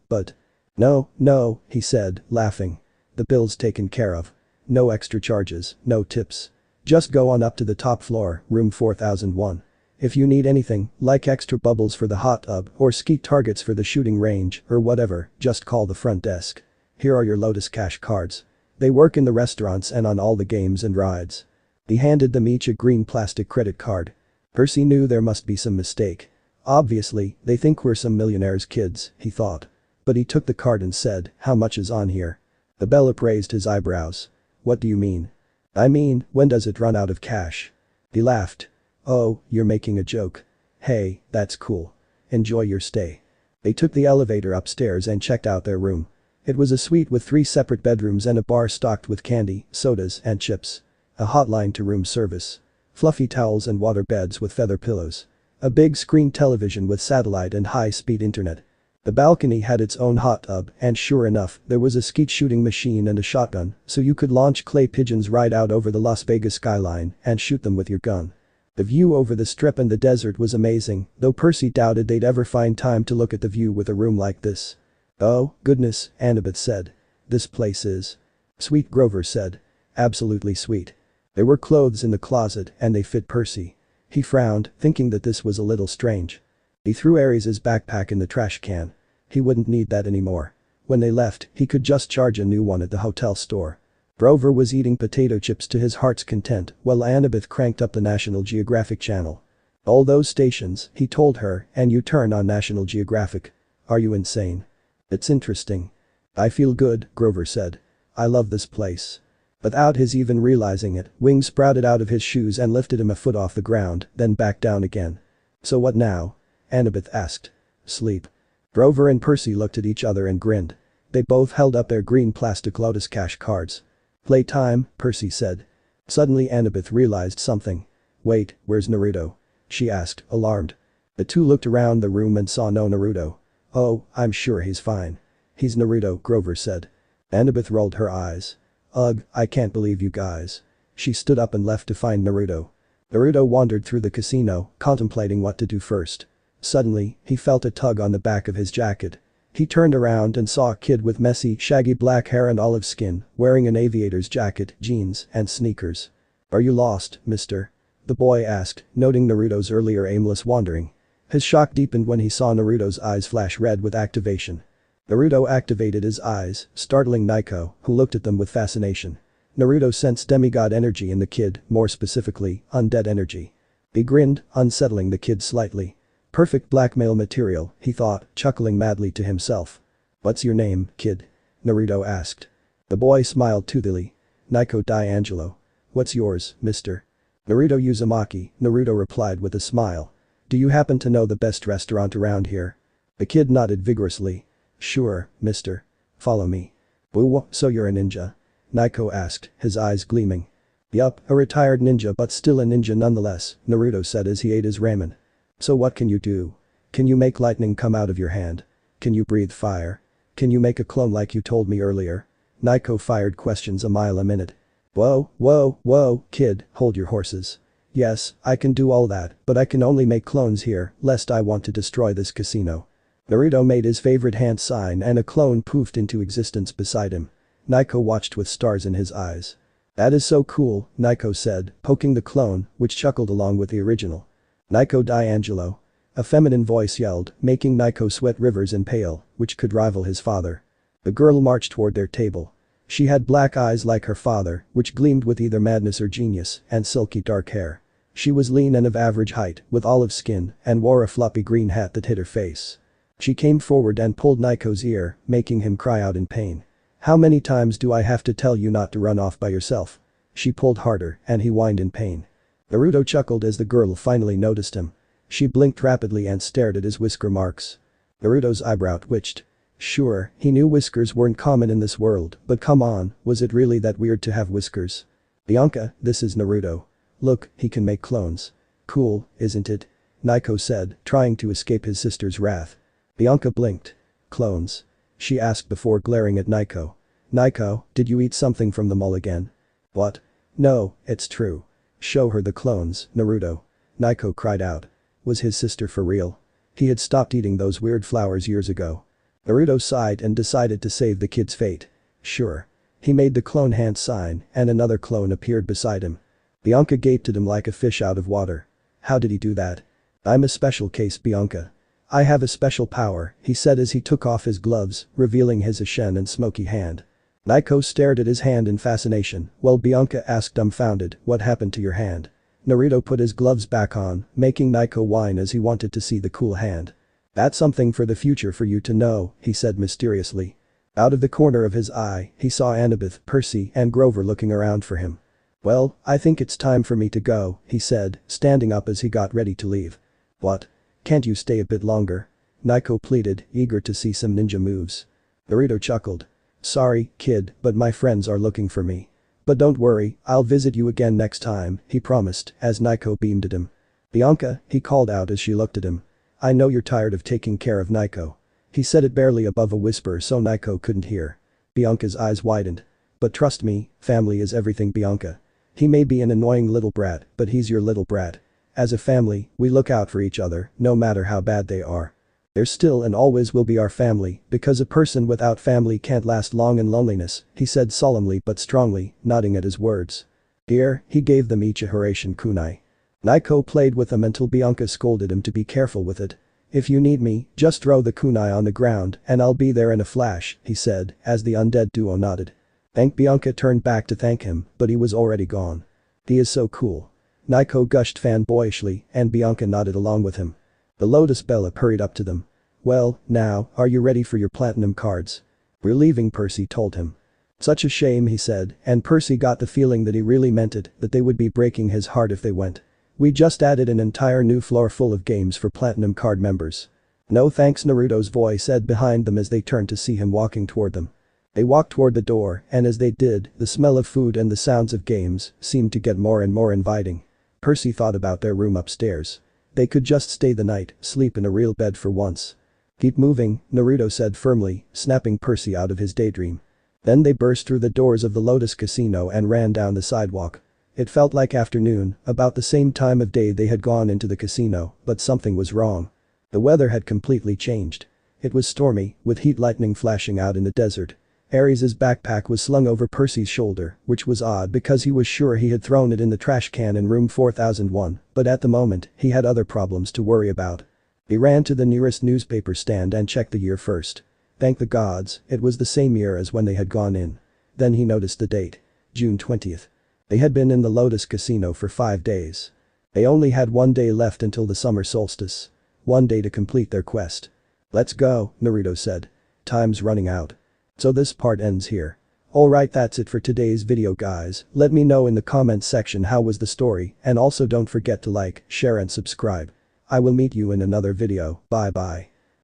but. No, he said, laughing. "The bill's taken care of. No extra charges, no tips. Just go on up to the top floor, room 4001. If you need anything, like extra bubbles for the hot tub or skeet targets for the shooting range or whatever, just call the front desk. Here are your Lotus cash cards. They work in the restaurants and on all the games and rides." He handed them each a green plastic credit card. Percy knew there must be some mistake. Obviously, they think we're some millionaire's kids, he thought. But he took the card and said, "How much is on here?" Obito raised his eyebrows. "What do you mean?" "I mean, when does it run out of cash?" He laughed. "Oh, you're making a joke. Hey, that's cool. Enjoy your stay." They took the elevator upstairs and checked out their room. It was a suite with 3 separate bedrooms and a bar stocked with candy, sodas, and chips. A hotline to room service. Fluffy towels and water beds with feather pillows. A big screen television with satellite and high-speed internet. The balcony had its own hot tub, and sure enough, there was a skeet shooting machine and a shotgun, so you could launch clay pigeons right out over the Las Vegas skyline and shoot them with your gun. The view over the strip and the desert was amazing, though Percy doubted they'd ever find time to look at the view with a room like this. "Oh, goodness," Annabeth said. "This place is sweet," Grover said. "Absolutely sweet." There were clothes in the closet and they fit Percy. He frowned, thinking that this was a little strange. He threw Ares's backpack in the trash can. He wouldn't need that anymore. When they left, he could just charge a new one at the hotel store. Grover was eating potato chips to his heart's content while Annabeth cranked up the National Geographic channel. "All those stations," he told her, "and you turn on National Geographic. Are you insane?" "It's interesting." "I feel good," Grover said. "I love this place." Without his even realizing it, wings sprouted out of his shoes and lifted him a foot off the ground, then back down again. "So what now?" Annabeth asked. "Sleep." Grover and Percy looked at each other and grinned. They both held up their green plastic Lotus cash cards. "Playtime," Percy said. Suddenly Annabeth realized something. "Wait, where's Naruto?" she asked, alarmed. The two looked around the room and saw no Naruto. "Oh, I'm sure he's fine. He's Naruto," Grover said. Annabeth rolled her eyes. "Ugh, I can't believe you guys." She stood up and left to find Naruto. Naruto wandered through the casino, contemplating what to do first. Suddenly, he felt a tug on the back of his jacket. He turned around and saw a kid with messy, shaggy black hair and olive skin, wearing an aviator's jacket, jeans, and sneakers. "Are you lost, mister?" the boy asked, noting Naruto's earlier aimless wandering. His shock deepened when he saw Naruto's eyes flash red with activation. Naruto activated his eyes, startling Naiko, who looked at them with fascination. Naruto sensed demigod energy in the kid, more specifically, undead energy. He grinned, unsettling the kid slightly. Perfect blackmail material, he thought, chuckling madly to himself. "What's your name, kid?" Naruto asked. The boy smiled toothily. "Naiko D'Angelo. What's yours, mister?" "Naruto Uzumaki," Naruto replied with a smile. "Do you happen to know the best restaurant around here?" The kid nodded vigorously. "Sure, mister. Follow me." "Woo, so you're a ninja?" Naiko asked, his eyes gleaming. "Yup, a retired ninja but still a ninja nonetheless," Naruto said as he ate his ramen. "So what can you do? Can you make lightning come out of your hand? Can you breathe fire? Can you make a clone like you told me earlier?" Naiko fired questions a mile a minute. Whoa, kid, hold your horses. "Yes, I can do all that, but I can only make clones here, lest I want to destroy this casino." Naruto made his favorite hand sign and a clone poofed into existence beside him. Naiko watched with stars in his eyes. "That is so cool," Naiko said, poking the clone, which chuckled along with the original. "Naiko D'Angelo." A feminine voice yelled, making Naiko sweat rivers and pale, which could rival his father. The girl marched toward their table. She had black eyes like her father, which gleamed with either madness or genius, and silky dark hair. She was lean and of average height, with olive skin, and wore a floppy green hat that hid her face. She came forward and pulled Naiko's ear, making him cry out in pain. How many times do I have to tell you not to run off by yourself? She pulled harder and he whined in pain. Naruto chuckled as the girl finally noticed him. She blinked rapidly and stared at his whisker marks. Naruto's eyebrow twitched. Sure, he knew whiskers weren't common in this world, but come on, was it really that weird to have whiskers? Bianca, this is Naruto. Look, he can make clones. Cool, isn't it? Naiko said, trying to escape his sister's wrath. Bianca blinked. Clones? She asked before glaring at Naiko. Naiko, did you eat something from the mall again? What? No, it's true. Show her the clones, Naruto. Naiko cried out. Was his sister for real? He had stopped eating those weird flowers years ago. Naruto sighed and decided to save the kid's fate. Sure. He made the clone hand sign and another clone appeared beside him. Bianca gaped at him like a fish out of water. How did he do that? I'm a special case, Bianca. I have a special power, he said as he took off his gloves, revealing his ashen and smoky hand. Naiko stared at his hand in fascination, while Bianca asked dumbfounded, what happened to your hand? Naruto put his gloves back on, making Naiko whine as he wanted to see the cool hand. That's something for the future for you to know, he said mysteriously. Out of the corner of his eye, he saw Annabeth, Percy, and Grover looking around for him. Well, I think it's time for me to go, he said, standing up as he got ready to leave. What? Can't you stay a bit longer? Naiko pleaded, eager to see some ninja moves. Naruto chuckled. Sorry, kid, but my friends are looking for me. But don't worry, I'll visit you again next time, he promised, as Naiko beamed at him. Bianca, he called out as she looked at him. I know you're tired of taking care of Naiko. He said it barely above a whisper so Naiko couldn't hear. Bianca's eyes widened. But trust me, family is everything, Bianca. He may be an annoying little brat, but he's your little brat. As a family, we look out for each other, no matter how bad they are. They're still and always will be our family, because a person without family can't last long in loneliness, he said solemnly but strongly, nodding at his words. Here, he gave them each a Haration kunai. Naiko played with them until Bianca scolded him to be careful with it. If you need me, just throw the kunai on the ground and I'll be there in a flash, he said, as the undead duo nodded. Bianca turned back to thank him, but he was already gone. He is so cool. Naiko gushed fanboyishly and Bianca nodded along with him. The Lotus Bella hurried up to them. Well, now, are you ready for your platinum cards? We're leaving, Percy told him. Such a shame, he said, and Percy got the feeling that he really meant it, that they would be breaking his heart if they went. We just added an entire new floor full of games for platinum card members. No thanks, Naruto's voice said behind them as they turned to see him walking toward them. They walked toward the door and as they did, the smell of food and the sounds of games seemed to get more and more inviting. Percy thought about their room upstairs. They could just stay the night, sleep in a real bed for once. Keep moving, Naruto said firmly, snapping Percy out of his daydream. Then they burst through the doors of the Lotus Casino and ran down the sidewalk. It felt like afternoon, about the same time of day they had gone into the casino, but something was wrong. The weather had completely changed. It was stormy, with heat lightning flashing out in the desert. Ares' backpack was slung over Percy's shoulder, which was odd because he was sure he had thrown it in the trash can in room 4001, but at the moment, he had other problems to worry about. He ran to the nearest newspaper stand and checked the year first. Thank the gods, it was the same year as when they had gone in. Then he noticed the date. June 20th. They had been in the Lotus Casino for 5 days. They only had 1 day left until the summer solstice. 1 day to complete their quest. Let's go, Naruto said. Time's running out. So this part ends here. Alright, that's it for today's video, guys. Let me know in the comments section how was the story, and also don't forget to like, share and subscribe. I will meet you in another video. Bye bye.